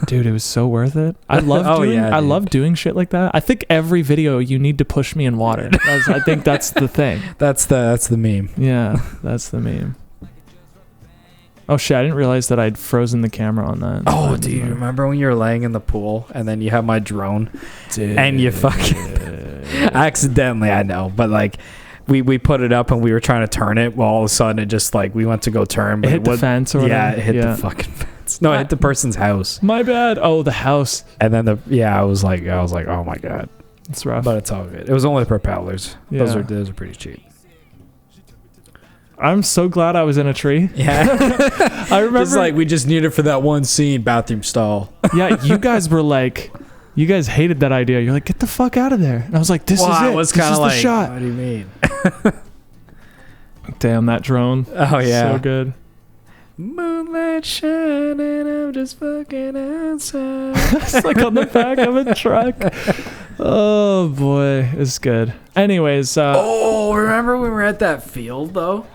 [SPEAKER 2] Dude, it was so worth it. I love
[SPEAKER 1] Oh,
[SPEAKER 2] doing
[SPEAKER 1] yeah,
[SPEAKER 2] I
[SPEAKER 1] dude.
[SPEAKER 2] love doing shit like that. I think every video you need to push me in water. I think that's the thing.
[SPEAKER 1] That's the meme.
[SPEAKER 2] Yeah, that's the meme. Oh shit, I didn't realize that I'd frozen the camera on that.
[SPEAKER 1] Oh, do you remember when you were laying in the pool and then you have my drone
[SPEAKER 2] Dude.
[SPEAKER 1] and you fucking accidentally, I know, but like we put it up and we were trying to turn it. Well, all of a sudden it just like we went to go turn, but
[SPEAKER 2] It hit the fence or
[SPEAKER 1] yeah,
[SPEAKER 2] whatever?
[SPEAKER 1] it hit
[SPEAKER 2] Yeah.
[SPEAKER 1] the fucking fence. No, it hit the person's house.
[SPEAKER 2] My bad. Oh, the house.
[SPEAKER 1] And then I was like, oh my god.
[SPEAKER 2] It's rough.
[SPEAKER 1] But it's all good. It was only propellers. Those
[SPEAKER 2] Yeah.
[SPEAKER 1] are pretty cheap.
[SPEAKER 2] I'm so glad I was in a tree.
[SPEAKER 1] Yeah.
[SPEAKER 2] I remember
[SPEAKER 1] It's like we just need it for that one scene, bathroom stall.
[SPEAKER 2] yeah, you guys were like, you guys hated that idea. You're like, get the fuck out of there. And I was like, this is it.
[SPEAKER 1] I was
[SPEAKER 2] This
[SPEAKER 1] kind
[SPEAKER 2] is
[SPEAKER 1] of
[SPEAKER 2] the
[SPEAKER 1] like,
[SPEAKER 2] shot.
[SPEAKER 1] what do you mean?
[SPEAKER 2] Damn, that drone.
[SPEAKER 1] Oh yeah.
[SPEAKER 2] So good.
[SPEAKER 1] Moonlight shining, I'm just fucking outside.
[SPEAKER 2] It's like on the back of a truck. Oh boy, it's good. Anyways,
[SPEAKER 1] Oh, remember when we were at that field though?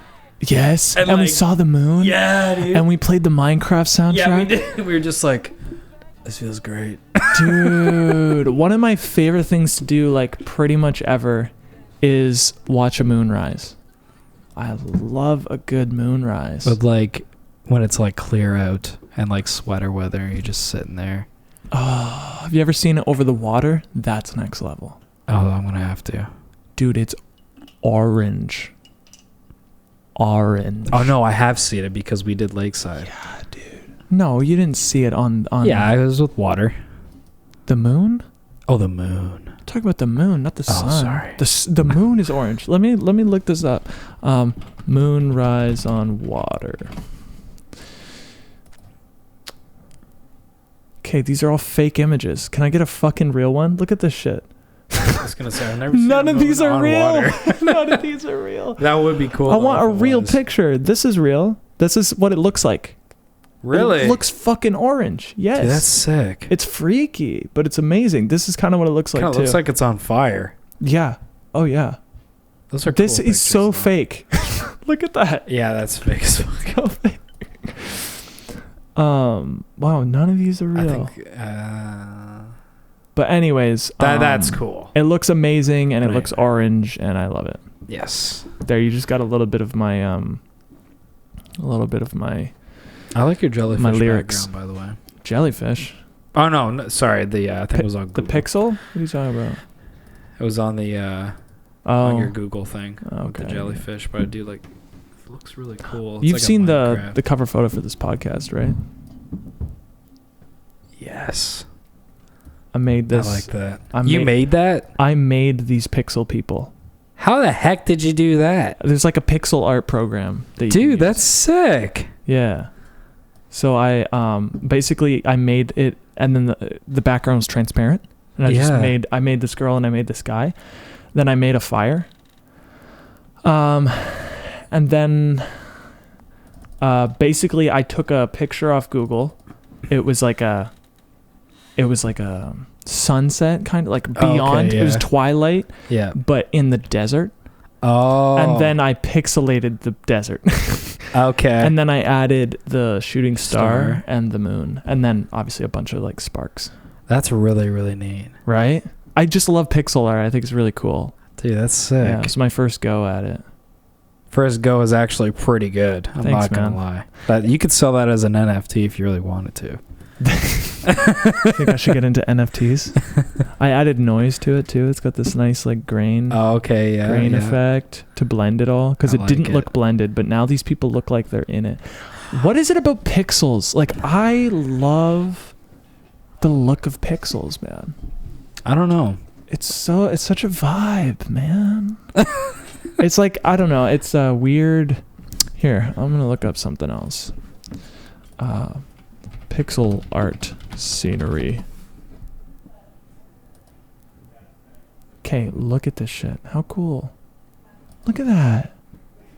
[SPEAKER 2] yes,
[SPEAKER 1] and
[SPEAKER 2] and we
[SPEAKER 1] like-
[SPEAKER 2] saw the moon.
[SPEAKER 1] Yeah, dude.
[SPEAKER 2] And we played the Minecraft soundtrack.
[SPEAKER 1] yeah, we did. We were just like, this feels great.
[SPEAKER 2] Dude, one of my favorite things to do, like pretty much ever, is watch a moonrise. I love a good moonrise.
[SPEAKER 1] But like when it's like clear out and like sweater weather, you're just sitting there.
[SPEAKER 2] Oh, have you ever seen it over the water? That's next level.
[SPEAKER 1] Oh, I'm gonna have to.
[SPEAKER 2] Dude, it's orange. Orange.
[SPEAKER 1] Oh no, I have seen it because we did Lakeside.
[SPEAKER 2] Yeah, dude. No, you didn't see it on
[SPEAKER 1] Yeah, I was with water.
[SPEAKER 2] the moon?
[SPEAKER 1] Oh, the moon.
[SPEAKER 2] Talk about the moon, not the
[SPEAKER 1] Oh,
[SPEAKER 2] sun.
[SPEAKER 1] sorry.
[SPEAKER 2] The moon is orange. Let me look this up. Moonrise on water. Okay, these are all fake images. Can I get a fucking real one? Look at this shit.
[SPEAKER 1] I was gonna say I've never seen
[SPEAKER 2] None
[SPEAKER 1] a
[SPEAKER 2] of these
[SPEAKER 1] moon
[SPEAKER 2] are
[SPEAKER 1] on
[SPEAKER 2] real.
[SPEAKER 1] water.
[SPEAKER 2] None of these are real.
[SPEAKER 1] That would be cool.
[SPEAKER 2] I
[SPEAKER 1] though,
[SPEAKER 2] want a
[SPEAKER 1] if it
[SPEAKER 2] real
[SPEAKER 1] was.
[SPEAKER 2] picture. This is real. This is what it looks like.
[SPEAKER 1] Really?
[SPEAKER 2] It looks fucking orange. Yes.
[SPEAKER 1] Dude, that's sick.
[SPEAKER 2] It's freaky, but it's amazing. This is kind of what it looks like
[SPEAKER 1] Kind
[SPEAKER 2] too.
[SPEAKER 1] of looks like it's on fire.
[SPEAKER 2] Yeah. Oh yeah.
[SPEAKER 1] Those are.
[SPEAKER 2] This
[SPEAKER 1] cool
[SPEAKER 2] is so
[SPEAKER 1] pictures,
[SPEAKER 2] fake. Look at that.
[SPEAKER 1] though. Yeah, that's fake as fuck.
[SPEAKER 2] So fake. Wow, none of these are
[SPEAKER 1] I
[SPEAKER 2] real.
[SPEAKER 1] think
[SPEAKER 2] But anyways,
[SPEAKER 1] that's cool.
[SPEAKER 2] It looks amazing and it
[SPEAKER 1] Right.
[SPEAKER 2] looks orange and I love it.
[SPEAKER 1] Yes.
[SPEAKER 2] There, you just got a little bit of my
[SPEAKER 1] I like your jellyfish
[SPEAKER 2] My lyrics.
[SPEAKER 1] background, by the way.
[SPEAKER 2] jellyfish.
[SPEAKER 1] Oh no, sorry. I think it was on
[SPEAKER 2] The
[SPEAKER 1] Google.
[SPEAKER 2] pixel? What are you talking about?
[SPEAKER 1] It was on the on your Google thing. With the
[SPEAKER 2] Okay.
[SPEAKER 1] jellyfish, but I do like. It looks really cool. It's
[SPEAKER 2] You've
[SPEAKER 1] like a
[SPEAKER 2] seen
[SPEAKER 1] Minecraft.
[SPEAKER 2] the cover photo for this podcast, right?
[SPEAKER 1] Yes.
[SPEAKER 2] I made this.
[SPEAKER 1] I like that.
[SPEAKER 2] I
[SPEAKER 1] You
[SPEAKER 2] made-
[SPEAKER 1] made that?
[SPEAKER 2] I made these pixel people.
[SPEAKER 1] How the heck did you do that?
[SPEAKER 2] There's like a pixel art program that you can
[SPEAKER 1] Dude,
[SPEAKER 2] use.
[SPEAKER 1] that's sick.
[SPEAKER 2] Yeah. So I basically I made it, and then the background was transparent, and I made this girl and I made this guy. Then I made a fire. And then basically I took a picture off Google. It was like a sunset, kind of like beyond.
[SPEAKER 1] Okay,
[SPEAKER 2] It was
[SPEAKER 1] yeah.
[SPEAKER 2] twilight,
[SPEAKER 1] Yeah.
[SPEAKER 2] but in the desert.
[SPEAKER 1] Oh.
[SPEAKER 2] And then I pixelated the desert.
[SPEAKER 1] Okay.
[SPEAKER 2] And then I added the shooting star
[SPEAKER 1] Star.
[SPEAKER 2] and the moon, and then obviously a bunch of like sparks.
[SPEAKER 1] That's really, really neat.
[SPEAKER 2] Right? I just love pixel art. I think it's really cool.
[SPEAKER 1] Dude, that's sick.
[SPEAKER 2] Yeah, it's my first go at it.
[SPEAKER 1] First go is actually pretty good. I'm
[SPEAKER 2] Thanks,
[SPEAKER 1] not gonna
[SPEAKER 2] man.
[SPEAKER 1] lie. But you could sell that as an NFT if you really wanted to.
[SPEAKER 2] I think I should get into NFTs. I added noise to it too. It's got this nice like grain
[SPEAKER 1] Oh, okay, yeah.
[SPEAKER 2] grain
[SPEAKER 1] yeah.
[SPEAKER 2] effect to blend it all, because
[SPEAKER 1] I
[SPEAKER 2] it
[SPEAKER 1] like
[SPEAKER 2] didn't
[SPEAKER 1] it.
[SPEAKER 2] look blended, but now these people look like they're in it. What is it about pixels? Like, I love the look of pixels, man.
[SPEAKER 1] I don't know.
[SPEAKER 2] It's such a vibe, man. It's like, I don't know, it's a weird. Here, I'm gonna look up something else. Pixel art scenery. Okay, look at this shit. How cool. Look at that.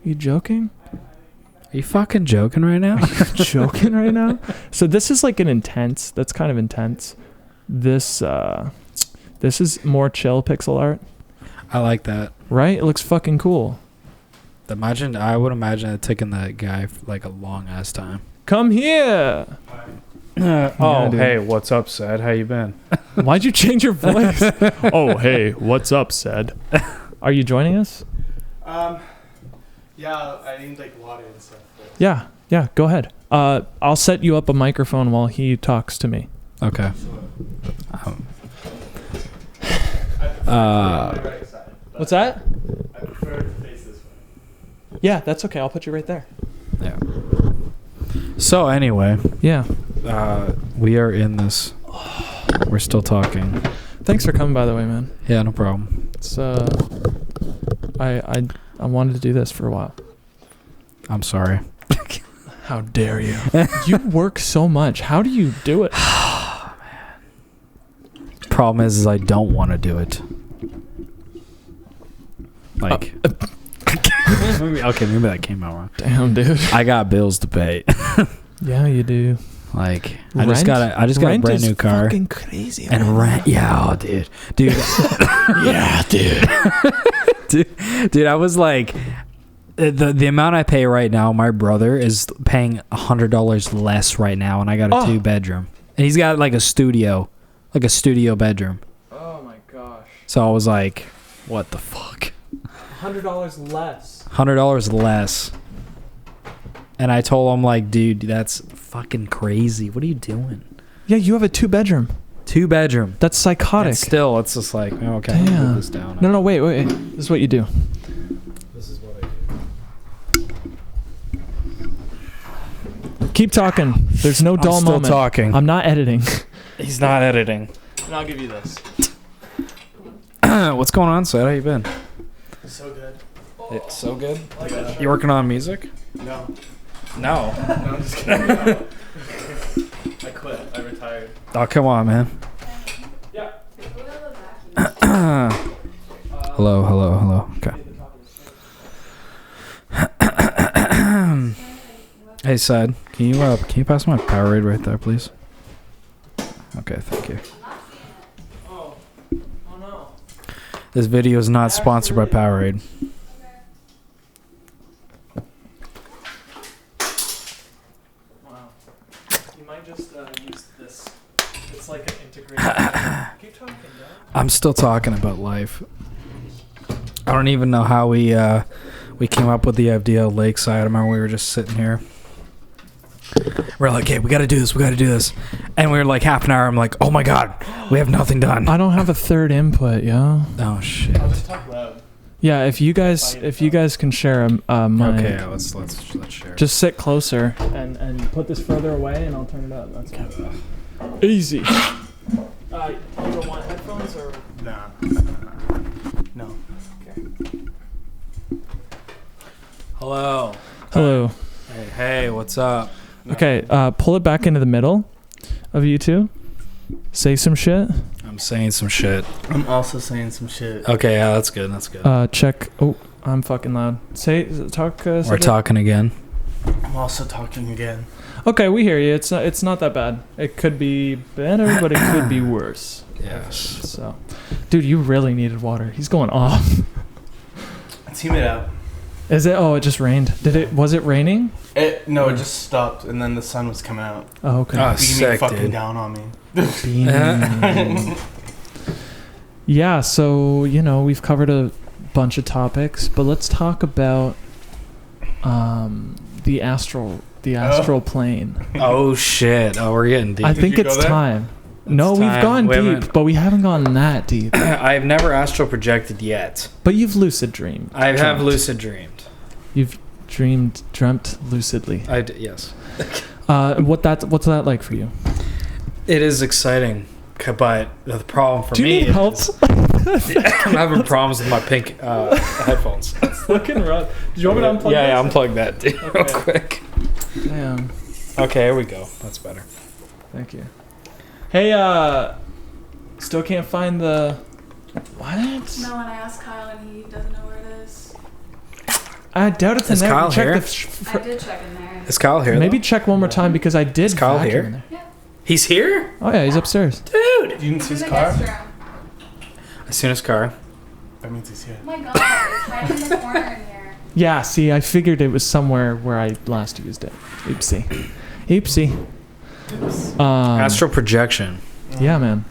[SPEAKER 2] You joking?
[SPEAKER 1] Are you fucking joking right now?
[SPEAKER 2] Joking right now? So this is like that's kind of intense. This is more chill pixel art,
[SPEAKER 1] I like that.
[SPEAKER 2] right? It looks fucking cool.
[SPEAKER 1] I would imagine it taking that guy for like a long ass time.
[SPEAKER 2] Come here.
[SPEAKER 1] Oh,
[SPEAKER 2] dude.
[SPEAKER 1] hey, what's up, Sad? How you been?
[SPEAKER 2] Why'd you change your voice? Oh, hey, what's up, Said? Are you joining us?
[SPEAKER 5] Yeah, I need like water and stuff.
[SPEAKER 2] Yeah, go ahead. I'll set you up a microphone while he talks to me.
[SPEAKER 1] Okay.
[SPEAKER 5] Right side, but
[SPEAKER 2] What's that?
[SPEAKER 5] I prefer to face this way.
[SPEAKER 2] Yeah, that's okay. I'll put you right there.
[SPEAKER 1] Yeah. So anyway,
[SPEAKER 2] Yeah.
[SPEAKER 1] we are in this. We're still talking.
[SPEAKER 2] Thanks for coming, by the way, man.
[SPEAKER 1] Yeah, no problem.
[SPEAKER 2] It's I wanted to do this for a while.
[SPEAKER 1] I'm sorry.
[SPEAKER 2] How dare you? You work so much. How do you do it?
[SPEAKER 1] Problem is I don't want to do it. Like, maybe that came out wrong.
[SPEAKER 2] Damn, dude.
[SPEAKER 1] I got bills to pay.
[SPEAKER 2] Yeah, you do.
[SPEAKER 1] Like, I just
[SPEAKER 2] Rent?
[SPEAKER 1] got a
[SPEAKER 2] Rent
[SPEAKER 1] brand
[SPEAKER 2] is
[SPEAKER 1] new car.
[SPEAKER 2] Fucking crazy.
[SPEAKER 1] And
[SPEAKER 2] man.
[SPEAKER 1] rent, yeah, oh, dude. Yeah, dude. I was like, the amount I pay right now. My brother is paying $100 less right now, and I got a 2-bedroom, and he's got like a studio bedroom.
[SPEAKER 2] Oh my gosh.
[SPEAKER 1] So I was like, what the fuck?
[SPEAKER 2] $100 less.
[SPEAKER 1] $100 less. And I told him, like, dude, that's fucking crazy. What are you doing?
[SPEAKER 2] Yeah, you have a 2-bedroom.
[SPEAKER 1] 2-bedroom.
[SPEAKER 2] That's psychotic.
[SPEAKER 1] And still, it's just like, okay, I'm gonna
[SPEAKER 2] Damn.
[SPEAKER 1] move this down.
[SPEAKER 2] No, wait. This is what you do.
[SPEAKER 5] This is what I do.
[SPEAKER 2] Keep talking. There's no dull
[SPEAKER 1] I'm still
[SPEAKER 2] moment.
[SPEAKER 1] talking.
[SPEAKER 2] I'm not editing.
[SPEAKER 1] He's not editing.
[SPEAKER 2] And I'll give you this.
[SPEAKER 1] What's going on, Seth? How you been?
[SPEAKER 5] So good.
[SPEAKER 1] It's so good.
[SPEAKER 5] Yeah.
[SPEAKER 1] You working on music?
[SPEAKER 5] No.
[SPEAKER 1] No.
[SPEAKER 5] No, I'm just kidding. I quit. I retired.
[SPEAKER 1] Oh, come on, man.
[SPEAKER 2] Yeah.
[SPEAKER 1] Hello. Okay. Hey, Seth, can you pass my Powerade right there, please? Okay, thank you.
[SPEAKER 2] Oh no.
[SPEAKER 1] This video is not sponsored by Powerade.
[SPEAKER 2] Wow. You might just use this. It's like an integrated. Keep talking, Dad.
[SPEAKER 1] I'm still talking about life. I don't even know how we came up with the idea of Lakeside. I remember we were just sitting here. We're like, hey, we got to do this. And we were like half an hour. I'm like, oh my God, we have nothing done.
[SPEAKER 2] I don't have a third input, yo.
[SPEAKER 1] Oh, shit.
[SPEAKER 5] I'll just talk loud.
[SPEAKER 2] Yeah, if you guys can share a mic.
[SPEAKER 1] Okay, let's share.
[SPEAKER 2] Just sit closer and put this further away, and I'll turn it up. That's good. Easy. You don't want headphones or?
[SPEAKER 5] Nah. No.
[SPEAKER 1] Hello.
[SPEAKER 2] Hello.
[SPEAKER 1] Hey, what's up?
[SPEAKER 2] Okay, pull it back into the middle of you two. Say some shit.
[SPEAKER 1] I'm saying some shit.
[SPEAKER 5] I'm also saying some shit.
[SPEAKER 1] Okay, yeah, that's good.
[SPEAKER 2] Check. Oh, I'm fucking loud. Talk.
[SPEAKER 1] We're talking again.
[SPEAKER 5] I'm also talking again.
[SPEAKER 2] Okay, we hear you. It's not that bad. It could be better, but it could be worse.
[SPEAKER 1] Yes.
[SPEAKER 2] So, dude, you really needed water. He's going off.
[SPEAKER 5] It's humid out.
[SPEAKER 2] Is it? Oh, it just rained. Was it raining?
[SPEAKER 5] No, it just stopped, and then the sun was coming out.
[SPEAKER 2] Oh, okay.
[SPEAKER 1] Oh,
[SPEAKER 5] Beaming
[SPEAKER 1] sick,
[SPEAKER 5] fucking
[SPEAKER 1] dude.
[SPEAKER 5] down on me.
[SPEAKER 2] Beaming. Yeah, so, we've covered a bunch of topics, but let's talk about the astral plane.
[SPEAKER 1] Oh shit! Oh, we're getting deep.
[SPEAKER 2] I think
[SPEAKER 5] you
[SPEAKER 2] it's
[SPEAKER 5] go there?
[SPEAKER 2] time. No,
[SPEAKER 1] It's
[SPEAKER 2] we've
[SPEAKER 1] time.
[SPEAKER 2] gone
[SPEAKER 1] We
[SPEAKER 2] deep,
[SPEAKER 1] haven't-
[SPEAKER 2] but we haven't gone that deep.
[SPEAKER 1] I've never astral projected yet.
[SPEAKER 2] But you've lucid dreamed.
[SPEAKER 1] I have
[SPEAKER 2] Dreamt.
[SPEAKER 1] lucid dreamed.
[SPEAKER 2] You've dreamt lucidly.
[SPEAKER 1] Yes.
[SPEAKER 2] What's that like for you?
[SPEAKER 1] It is exciting, but the problem for
[SPEAKER 2] Do you
[SPEAKER 1] me
[SPEAKER 2] need
[SPEAKER 1] is
[SPEAKER 2] help?
[SPEAKER 1] I'm having problems with my pink headphones.
[SPEAKER 2] It's looking rough. Do you want me to unplug
[SPEAKER 1] Yeah,
[SPEAKER 2] this?
[SPEAKER 1] unplug that dude, real quick.
[SPEAKER 2] Damn.
[SPEAKER 1] Okay, here we go. That's better.
[SPEAKER 2] Thank you. Hey, still can't find the... What?
[SPEAKER 3] No, and I asked Kyle and he doesn't know where it is.
[SPEAKER 2] I doubt it's in
[SPEAKER 1] Is
[SPEAKER 2] there.
[SPEAKER 1] Kyle
[SPEAKER 2] Check
[SPEAKER 1] here?
[SPEAKER 3] I did check in there.
[SPEAKER 1] Is Kyle here?
[SPEAKER 2] Maybe
[SPEAKER 1] though?
[SPEAKER 2] check one more time because I did.
[SPEAKER 1] Is Kyle
[SPEAKER 2] vacuum
[SPEAKER 1] here?
[SPEAKER 2] in there.
[SPEAKER 3] Yeah.
[SPEAKER 1] He's here,
[SPEAKER 2] Oh yeah, he's upstairs.
[SPEAKER 1] dude.
[SPEAKER 5] You didn't see
[SPEAKER 3] He's
[SPEAKER 5] his
[SPEAKER 3] in the
[SPEAKER 5] car?
[SPEAKER 3] guest room.
[SPEAKER 1] I seen his car.
[SPEAKER 5] That means he's here.
[SPEAKER 3] Oh my god, it's hiding in the corner in here.
[SPEAKER 2] Yeah, see, I figured it was somewhere where I last used it. Oopsie.
[SPEAKER 1] Astral projection.
[SPEAKER 2] Yeah, man.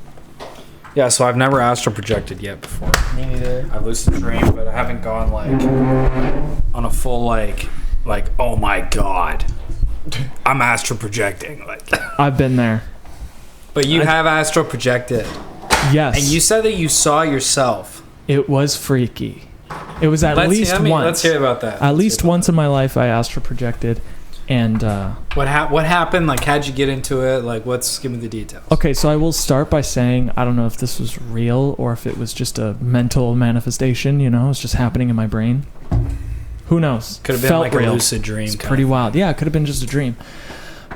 [SPEAKER 1] Yeah, so I've never astral projected yet before.
[SPEAKER 5] Me neither.
[SPEAKER 1] I've lucid dreamed, but I haven't gone like on a full like oh my god, I'm astral projecting. Like,
[SPEAKER 2] I've been there.
[SPEAKER 1] but you have astral projected,
[SPEAKER 2] Yes.
[SPEAKER 1] and you said that you saw yourself.
[SPEAKER 2] It was freaky. It was at least once.
[SPEAKER 1] Let's hear about that.
[SPEAKER 2] At least once in my life, I astral projected, and
[SPEAKER 1] What happened? Like, how'd you get into it? Like, give me the details.
[SPEAKER 2] okay. So I will start by saying I don't know if this was real or if it was just a mental manifestation. It's just happening in my brain. Who knows?
[SPEAKER 1] Could have been
[SPEAKER 2] Felt
[SPEAKER 1] like
[SPEAKER 2] real.
[SPEAKER 1] a lucid dream.
[SPEAKER 2] It's
[SPEAKER 1] kind
[SPEAKER 2] pretty
[SPEAKER 1] of.
[SPEAKER 2] wild. Yeah, it could have been just a dream.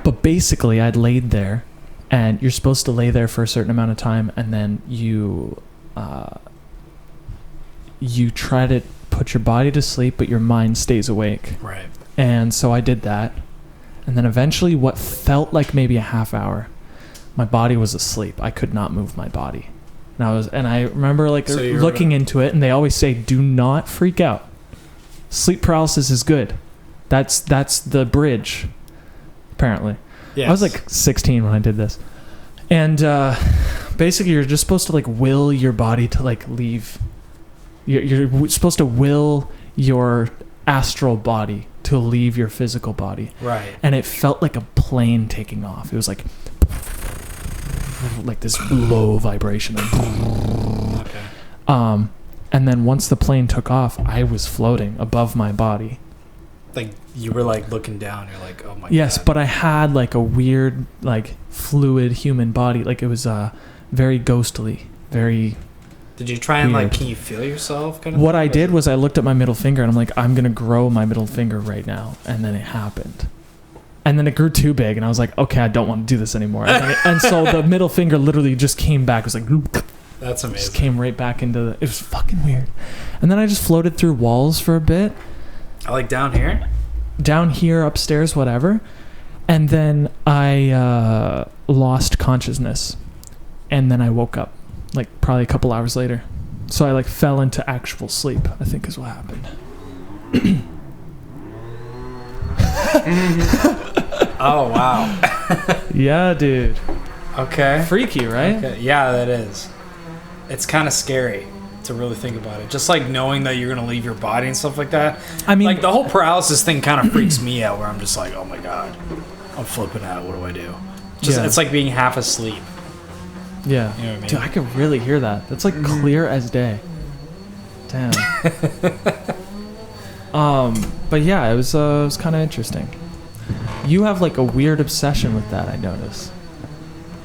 [SPEAKER 2] But basically, I'd laid there, and you're supposed to lay there for a certain amount of time, and then you try to put your body to sleep, but your mind stays awake.
[SPEAKER 1] Right.
[SPEAKER 2] And so I did that, and then eventually, what felt like maybe a half hour, my body was asleep. I could not move my body, and I remember
[SPEAKER 1] So you were-
[SPEAKER 2] looking into it, and they always say, "Do not freak out. Sleep paralysis is good. That's the bridge." Apparently.
[SPEAKER 1] Yes.
[SPEAKER 2] I was like 16 when I did this. And basically you're just supposed to like will your body to like leave. You're supposed to will your astral body to leave your physical body.
[SPEAKER 1] right.
[SPEAKER 2] And it felt like a plane taking off. It was like this low vibration.
[SPEAKER 1] Okay.
[SPEAKER 2] And then once the plane took off, I was floating above my body.
[SPEAKER 1] Like you were like looking down. You're like, oh my.
[SPEAKER 2] Yes,
[SPEAKER 1] God.
[SPEAKER 2] but I had like a weird, like fluid human body. Like it was very ghostly, very.
[SPEAKER 1] Did you try and
[SPEAKER 2] weird.
[SPEAKER 1] like? Can you feel yourself? Kind of.
[SPEAKER 2] What I did was I looked at my middle finger and I'm like, I'm gonna grow my middle finger right now, and then it happened. And then it grew too big, and I was like, okay, I don't want to do this anymore. And so the middle finger literally just came back. It was like,
[SPEAKER 1] That's amazing.
[SPEAKER 2] just came right back into the. It was fucking weird. And then I just floated through walls for a bit.
[SPEAKER 1] I like down here.
[SPEAKER 2] Down here, upstairs, whatever. And then I lost consciousness. And then I woke up, like probably a couple hours later. So I like fell into actual sleep, I think is what happened.
[SPEAKER 1] Oh wow.
[SPEAKER 2] Yeah, dude.
[SPEAKER 1] Okay.
[SPEAKER 2] Freaky, right?
[SPEAKER 1] Okay. Yeah, that is. It's kind of scary to really think about it. Just like knowing that you're gonna leave your body and stuff like that.
[SPEAKER 2] I mean,
[SPEAKER 1] Like the whole paralysis thing kind of freaks me out. Where I'm just like, oh my god, I'm flipping out. What do I do? Just it's like being half asleep.
[SPEAKER 2] yeah.
[SPEAKER 1] You know what I mean?
[SPEAKER 2] Dude, I could really hear that. That's like clear as day. Damn. But yeah, it was kind of interesting. You have like a weird obsession with that, I notice.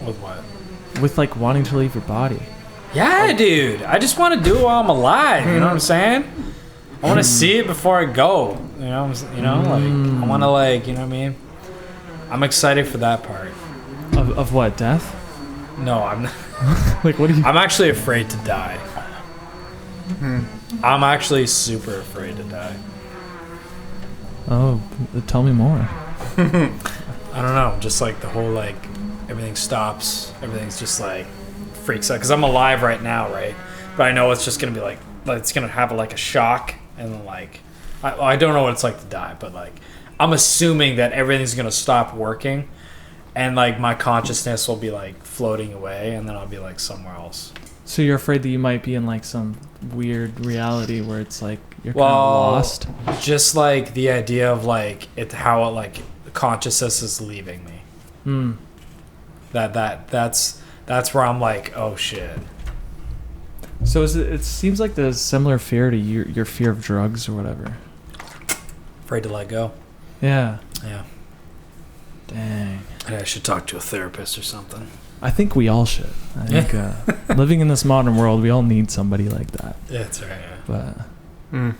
[SPEAKER 1] With what?
[SPEAKER 2] With like wanting to leave your body.
[SPEAKER 1] Yeah, dude. I just want to do it while I'm alive. You know what I'm saying? I want to see it before I go. You know, like I want to like, you know what I mean? I'm excited for that part.
[SPEAKER 2] Of what? Death?
[SPEAKER 1] No, I'm not.
[SPEAKER 2] Like, what do you?
[SPEAKER 1] I'm actually afraid to die. I'm actually super afraid to die.
[SPEAKER 2] Oh, tell me more.
[SPEAKER 1] I don't know. Just like the whole like everything stops. Everything's just like freaks out because I'm alive right now, right? But I know it's just gonna be like it's gonna have like a shock and then like I don't know what it's like to die, but like I'm assuming that everything's gonna stop working and like my consciousness will be like floating away and then I'll be like somewhere else.
[SPEAKER 2] So you're afraid that you might be in like some weird reality where it's like you're kind of lost?
[SPEAKER 1] Just like the idea of like how it like consciousness is leaving me. That's where I'm like, oh shit.
[SPEAKER 2] So it seems like there's similar fear to your fear of drugs or whatever.
[SPEAKER 1] Afraid to let go.
[SPEAKER 2] Yeah.
[SPEAKER 1] Yeah.
[SPEAKER 2] Dang.
[SPEAKER 1] I should talk to a therapist or something.
[SPEAKER 2] I think we all should. I think living in this modern world, we all need somebody like that.
[SPEAKER 1] Yeah, that's right. Yeah.
[SPEAKER 2] But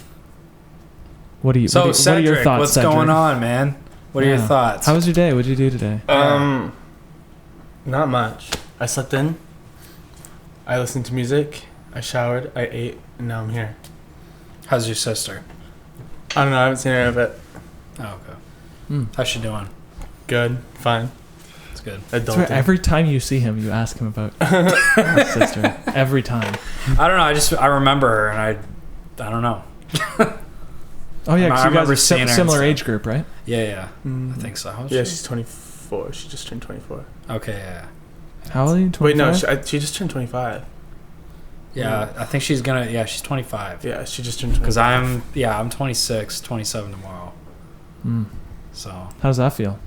[SPEAKER 2] what are you?
[SPEAKER 1] So
[SPEAKER 2] what are
[SPEAKER 1] Cedric,
[SPEAKER 2] your thoughts,
[SPEAKER 1] what's
[SPEAKER 2] Cedric?
[SPEAKER 1] going on, man? What are your thoughts?
[SPEAKER 2] How was your day? What did you do today?
[SPEAKER 5] Not much. I slept in. I listened to music. I showered. I ate, and now I'm here.
[SPEAKER 1] How's your sister?
[SPEAKER 5] I don't know. I haven't seen her in a bit.
[SPEAKER 1] Oh, okay. How's she doing?
[SPEAKER 5] Good. Fine.
[SPEAKER 1] It's good.
[SPEAKER 5] Adulting.
[SPEAKER 2] Every time you see him, you ask him about his sister. Every time.
[SPEAKER 1] I don't know. I remember her, and I don't know.
[SPEAKER 2] Oh yeah, because
[SPEAKER 1] I
[SPEAKER 2] you guys
[SPEAKER 1] remember
[SPEAKER 2] are
[SPEAKER 1] seeing her and
[SPEAKER 2] similar
[SPEAKER 1] stuff.
[SPEAKER 2] age group, right?
[SPEAKER 1] Yeah. I think so. How's
[SPEAKER 5] Yeah,
[SPEAKER 1] she?
[SPEAKER 5] she's 24. She just turned 24.
[SPEAKER 1] Okay, yeah.
[SPEAKER 2] How old are you? 25?
[SPEAKER 5] Wait, no, she just turned 25.
[SPEAKER 1] Yeah, I think she's gonna. Yeah, she's 25.
[SPEAKER 5] Yeah, she just turned 25.
[SPEAKER 1] Because I'm 26, 27 tomorrow. So.
[SPEAKER 2] How does that feel?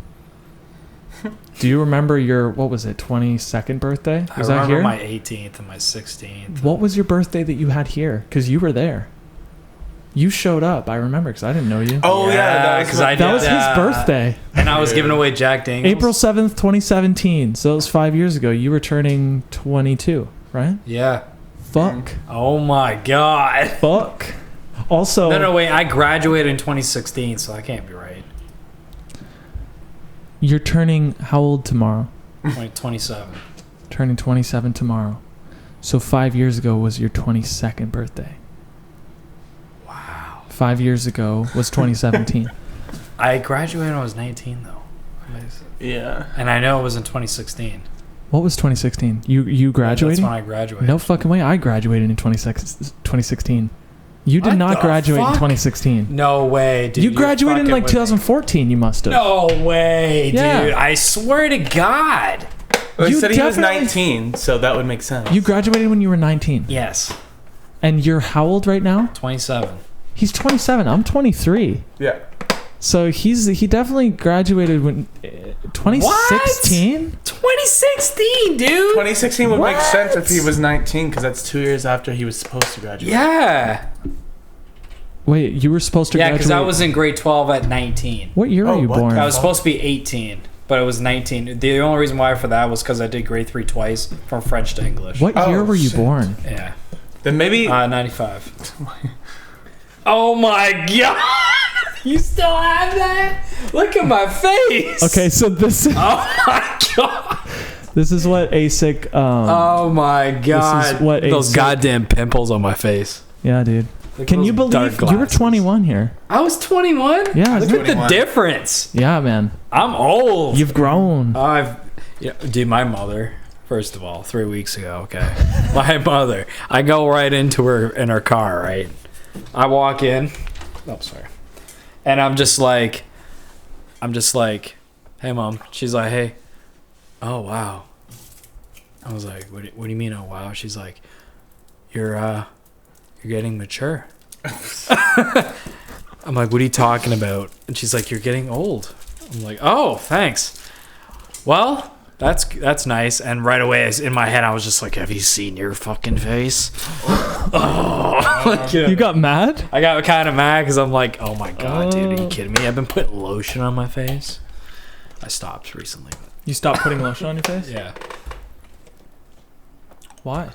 [SPEAKER 2] Do you remember your, what was it, 22nd birthday? Was
[SPEAKER 1] I
[SPEAKER 2] that
[SPEAKER 1] remember
[SPEAKER 2] here?
[SPEAKER 1] my 18th and my 16th.
[SPEAKER 2] What was your birthday that you had here? Because you were there. You showed up. I remember because I didn't know you.
[SPEAKER 5] Oh yeah,
[SPEAKER 1] because I did
[SPEAKER 2] that was his birthday.
[SPEAKER 1] and I was giving away Jack Daniels.
[SPEAKER 2] April 7th, 2017. So it was 5 years ago. You were turning 22, right?
[SPEAKER 1] Yeah.
[SPEAKER 2] Fuck.
[SPEAKER 1] Oh my god.
[SPEAKER 2] Fuck. Also.
[SPEAKER 1] No, wait. I graduated in 2016, so that can't be right.
[SPEAKER 2] You're turning how old tomorrow?
[SPEAKER 1] 27.
[SPEAKER 2] Turning 27 tomorrow. So 5 years ago was your 22nd birthday.
[SPEAKER 1] Wow.
[SPEAKER 2] 5 years ago was 2017.
[SPEAKER 1] I graduated when I was 19, though.
[SPEAKER 5] Yeah.
[SPEAKER 1] And I know it was in 2016.
[SPEAKER 2] What was 2016? You graduated?
[SPEAKER 1] That's when I graduated.
[SPEAKER 2] No fucking way. I graduated in 2016. You did
[SPEAKER 1] What
[SPEAKER 2] not
[SPEAKER 1] the
[SPEAKER 2] graduate in
[SPEAKER 1] fuck?
[SPEAKER 2] 2016.
[SPEAKER 1] No way, dude.
[SPEAKER 2] You
[SPEAKER 1] You're
[SPEAKER 2] graduated in
[SPEAKER 1] fucking
[SPEAKER 2] like
[SPEAKER 1] with me.
[SPEAKER 2] 2014. You must have.
[SPEAKER 1] No way,
[SPEAKER 2] Yeah.
[SPEAKER 1] dude. I swear to God.
[SPEAKER 5] Well, he
[SPEAKER 2] You
[SPEAKER 5] said he was
[SPEAKER 2] definitely-
[SPEAKER 5] 19, so that would make sense.
[SPEAKER 2] You graduated when you were 19.
[SPEAKER 1] Yes.
[SPEAKER 2] And you're how old right now?
[SPEAKER 1] 27.
[SPEAKER 2] He's 27. I'm 23.
[SPEAKER 5] Yeah.
[SPEAKER 2] So he definitely graduated when 2016.
[SPEAKER 1] 2016, dude.
[SPEAKER 5] 2016 would make
[SPEAKER 1] What?
[SPEAKER 5] sense if he was 19, because that's 2 years after he was supposed to graduate.
[SPEAKER 1] Yeah.
[SPEAKER 2] Wait, you were supposed to
[SPEAKER 1] Yeah,
[SPEAKER 2] graduate.
[SPEAKER 1] because I was in grade 12 at 19.
[SPEAKER 2] What year were
[SPEAKER 5] Oh,
[SPEAKER 2] you
[SPEAKER 5] what?
[SPEAKER 2] born?
[SPEAKER 1] I was supposed to be 18, but it was 19. The only reason why for that was because I did grade 3 twice from French to English.
[SPEAKER 2] What year
[SPEAKER 5] Oh,
[SPEAKER 2] were you
[SPEAKER 5] shit.
[SPEAKER 2] born?
[SPEAKER 1] Yeah.
[SPEAKER 5] Then maybe
[SPEAKER 1] 95. Oh my god! You still have that? Look at my face!
[SPEAKER 2] Okay, so this
[SPEAKER 1] Oh my god!
[SPEAKER 2] this is what ASIC.
[SPEAKER 1] Oh my god!
[SPEAKER 2] what
[SPEAKER 1] Those
[SPEAKER 2] ASIC
[SPEAKER 1] goddamn pimples on my face.
[SPEAKER 2] Yeah, dude.
[SPEAKER 1] Look at
[SPEAKER 2] Can
[SPEAKER 1] those
[SPEAKER 2] you believe
[SPEAKER 1] dark
[SPEAKER 2] you were
[SPEAKER 1] glasses.
[SPEAKER 2] 21 here?
[SPEAKER 1] I was 21.
[SPEAKER 2] Yeah,
[SPEAKER 1] Look
[SPEAKER 2] dude.
[SPEAKER 1] at the
[SPEAKER 5] 21.
[SPEAKER 1] difference.
[SPEAKER 2] Yeah, man.
[SPEAKER 1] I'm old.
[SPEAKER 2] You've grown.
[SPEAKER 1] Dude, my mother. First of all, 3 weeks ago. Okay, my mother. I go right into her in her car. Right. I walk in. Oh, sorry. And I'm just like, hey, mom. She's like, hey. Oh, wow. I was like, what do you mean, oh, wow? She's like, you're you're getting mature. I'm like, what are you talking about? And she's like, you're getting old. I'm like, oh, thanks. Well, that's nice. And right away, in my head, I was just like, have you seen your fucking face?
[SPEAKER 2] You got mad?
[SPEAKER 1] I got kind of mad because I'm like, oh my God, dude, are you kidding me? I've been putting lotion on my face. I stopped recently.
[SPEAKER 2] You stopped putting lotion on your face?
[SPEAKER 1] Yeah.
[SPEAKER 2] Why?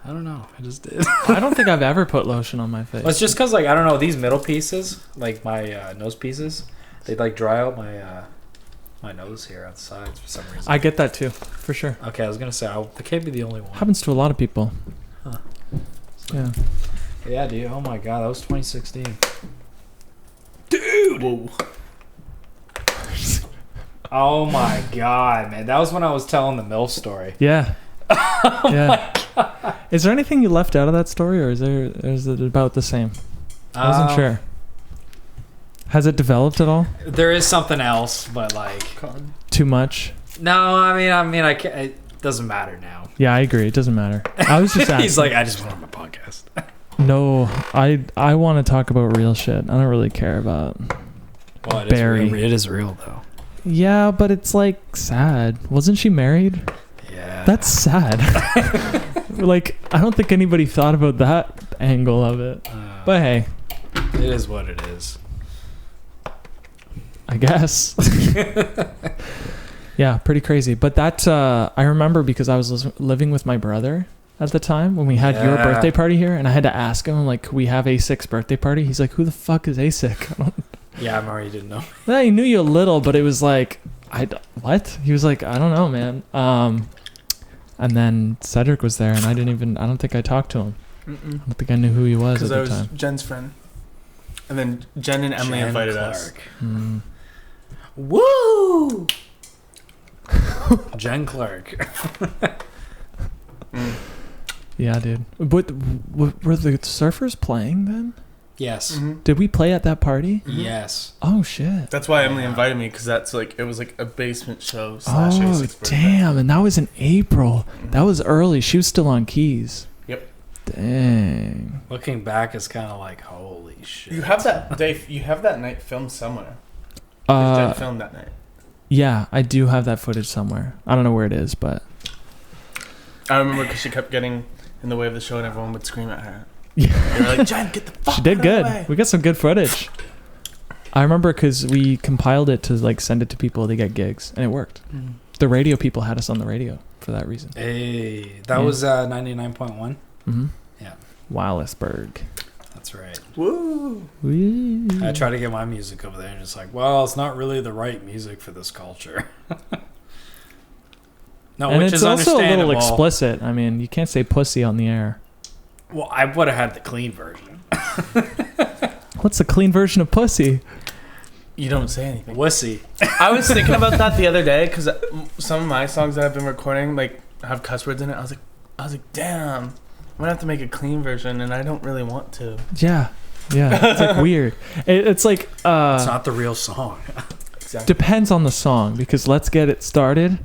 [SPEAKER 1] I don't know. I just did.
[SPEAKER 2] I don't think I've ever put lotion on my face.
[SPEAKER 1] Well, it's just because, like, I don't know, these middle pieces, like my nose pieces, they like dry out my nose here on the sides for some reason.
[SPEAKER 2] I get that too, for sure.
[SPEAKER 1] Okay, I was gonna say I can't be the only one.
[SPEAKER 2] Happens to a lot of people.
[SPEAKER 1] Huh.
[SPEAKER 2] Yeah.
[SPEAKER 1] Yeah, dude. Oh my God, that was 2016.
[SPEAKER 5] Dude. Whoa.
[SPEAKER 1] Oh my God, man, that was when I was telling the MILF story.
[SPEAKER 2] Yeah. Yeah. Is there anything you left out of that story, or is it about the same? I wasn't sure. Has it developed at all?
[SPEAKER 1] There is something else, but like
[SPEAKER 2] Too much?
[SPEAKER 1] no. I mean, I can't. It doesn't matter now.
[SPEAKER 2] Yeah, I agree. It doesn't matter. I was just asking.
[SPEAKER 1] He's like, I just went on my podcast.
[SPEAKER 2] No, I want to talk about real shit. I don't really care about.
[SPEAKER 1] Well,
[SPEAKER 2] Barry.
[SPEAKER 1] It is real though.
[SPEAKER 2] Yeah, but it's like sad. Wasn't she married?
[SPEAKER 1] Yeah.
[SPEAKER 2] That's sad. Like, I don't think anybody thought about that angle of it. But hey,
[SPEAKER 1] it is what it is.
[SPEAKER 2] I guess. Yeah, pretty crazy. But that I remember because I was living with my brother at the time when we had your birthday party here, and I had to ask him, like, "Can we have A6's birthday party?" He's like, "Who the fuck is ASIC?"
[SPEAKER 1] Yeah, I remember you didn't know.
[SPEAKER 2] Yeah, he knew you a little, but it was like, what? He was like, I don't know, man. And then Cedric was there, and I don't think I talked to him. I don't think I knew who he was at the
[SPEAKER 5] Because I was
[SPEAKER 2] time.
[SPEAKER 5] Jen's friend. And then Jen and Emily
[SPEAKER 1] Jen
[SPEAKER 5] invited
[SPEAKER 1] Clark.
[SPEAKER 5] us.
[SPEAKER 2] Mm.
[SPEAKER 1] Woo! Jen Clark.
[SPEAKER 2] Yeah, dude. But were the surfers playing then?
[SPEAKER 1] Yes.
[SPEAKER 5] Mm-hmm.
[SPEAKER 2] Did we play at that party?
[SPEAKER 1] Yes.
[SPEAKER 2] Oh, shit.
[SPEAKER 5] That's why Emily invited me, because that's like, it was like a basement show /
[SPEAKER 2] Oh, damn. And that was in April. That was early. She was still on keys.
[SPEAKER 5] Yep.
[SPEAKER 2] Dang.
[SPEAKER 1] Looking back, it's kind of like, holy shit.
[SPEAKER 5] You have that day. You have that night filmed somewhere. Jen filmed that night.
[SPEAKER 2] Yeah, I do have that footage somewhere. I don't know where it is, but
[SPEAKER 5] I remember because she kept getting in the way of the show, and everyone would scream at her.
[SPEAKER 2] yeah.
[SPEAKER 5] They were like, "Jen, get the fuck!"
[SPEAKER 2] She did
[SPEAKER 5] out of the
[SPEAKER 2] good.
[SPEAKER 5] way."
[SPEAKER 2] We got some good footage. I remember because we compiled it to like send it to people to get gigs, and it worked.
[SPEAKER 1] Mm.
[SPEAKER 2] The radio people had us on the radio for that reason.
[SPEAKER 1] Hey, that
[SPEAKER 2] Yeah.
[SPEAKER 1] was 99.1.
[SPEAKER 2] Mm-hmm.
[SPEAKER 1] Yeah.
[SPEAKER 2] Wildesburg.
[SPEAKER 1] That's right.
[SPEAKER 5] Woo!
[SPEAKER 2] Woo.
[SPEAKER 1] I try to get my music over there, and it's like, well, it's not really the right music for this culture. No,
[SPEAKER 2] And
[SPEAKER 1] which
[SPEAKER 2] it's
[SPEAKER 1] is
[SPEAKER 2] also a
[SPEAKER 1] understandable.
[SPEAKER 2] little explicit. I mean, you can't say pussy on the air.
[SPEAKER 1] Well, I would have had the clean version.
[SPEAKER 2] What's the clean version of pussy?
[SPEAKER 5] You don't say anything.
[SPEAKER 1] Wussy.
[SPEAKER 5] I was thinking about that the other day because some of my songs that I've been recording like have cuss words in it. I was like, damn, I'm gonna have to make a clean version, and I don't really want to.
[SPEAKER 2] Yeah. Yeah. It's like weird. It's like
[SPEAKER 1] It's not the real song.
[SPEAKER 5] Exactly.
[SPEAKER 2] depends on the song, because Let's Get It Started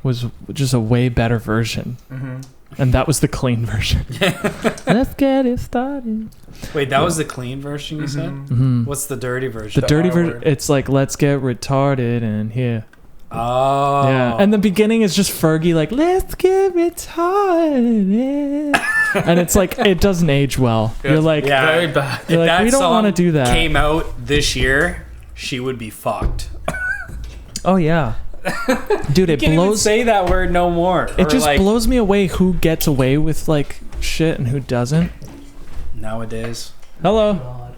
[SPEAKER 2] was just a way better version.
[SPEAKER 5] Mm-hmm.
[SPEAKER 2] And that was the clean version. Let's get it started.
[SPEAKER 1] Wait, that was the clean version you said?
[SPEAKER 2] Mm-hmm.
[SPEAKER 1] What's the dirty version?
[SPEAKER 2] The dirty
[SPEAKER 5] R
[SPEAKER 2] version,
[SPEAKER 5] word.
[SPEAKER 2] it's like, let's get retarded in here.
[SPEAKER 1] Oh.
[SPEAKER 2] Yeah. And the beginning is just Fergie like, let's get retarded. And it's like, it doesn't age well.
[SPEAKER 5] Yeah.
[SPEAKER 2] You're like,
[SPEAKER 1] Yeah.
[SPEAKER 5] Very bad.
[SPEAKER 1] If
[SPEAKER 2] You're like,
[SPEAKER 1] that
[SPEAKER 2] we don't
[SPEAKER 1] song
[SPEAKER 2] wanna do that.
[SPEAKER 1] Came out this year, she would be fucked.
[SPEAKER 2] oh yeah. Dude, it
[SPEAKER 1] Can't even
[SPEAKER 2] blows.
[SPEAKER 1] say that word no more.
[SPEAKER 2] It
[SPEAKER 1] Or
[SPEAKER 2] just
[SPEAKER 1] like,
[SPEAKER 2] blows me away who gets away with like shit and who doesn't.
[SPEAKER 1] nowadays.
[SPEAKER 2] Hello.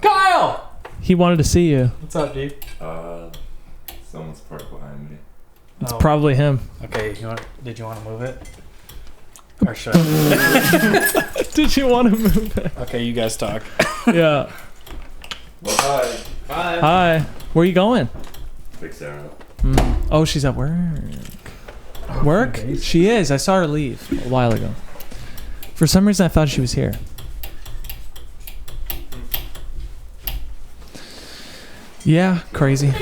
[SPEAKER 1] Kyle!
[SPEAKER 2] He wanted to see you.
[SPEAKER 1] What's up, dude?
[SPEAKER 6] Someone's parked behind me.
[SPEAKER 2] It's
[SPEAKER 1] Oh.
[SPEAKER 2] probably him.
[SPEAKER 1] Okay, did you want to move it? Or should I?
[SPEAKER 2] Did you want to move it?
[SPEAKER 1] Okay, you guys talk.
[SPEAKER 2] Yeah.
[SPEAKER 6] Hi. Hi.
[SPEAKER 2] Hi. Where are you going?
[SPEAKER 6] Pick Sarah up.
[SPEAKER 2] Oh, she's at work. Work? She is. I saw her leave a while ago. For some reason, I thought she was here. Yeah, crazy.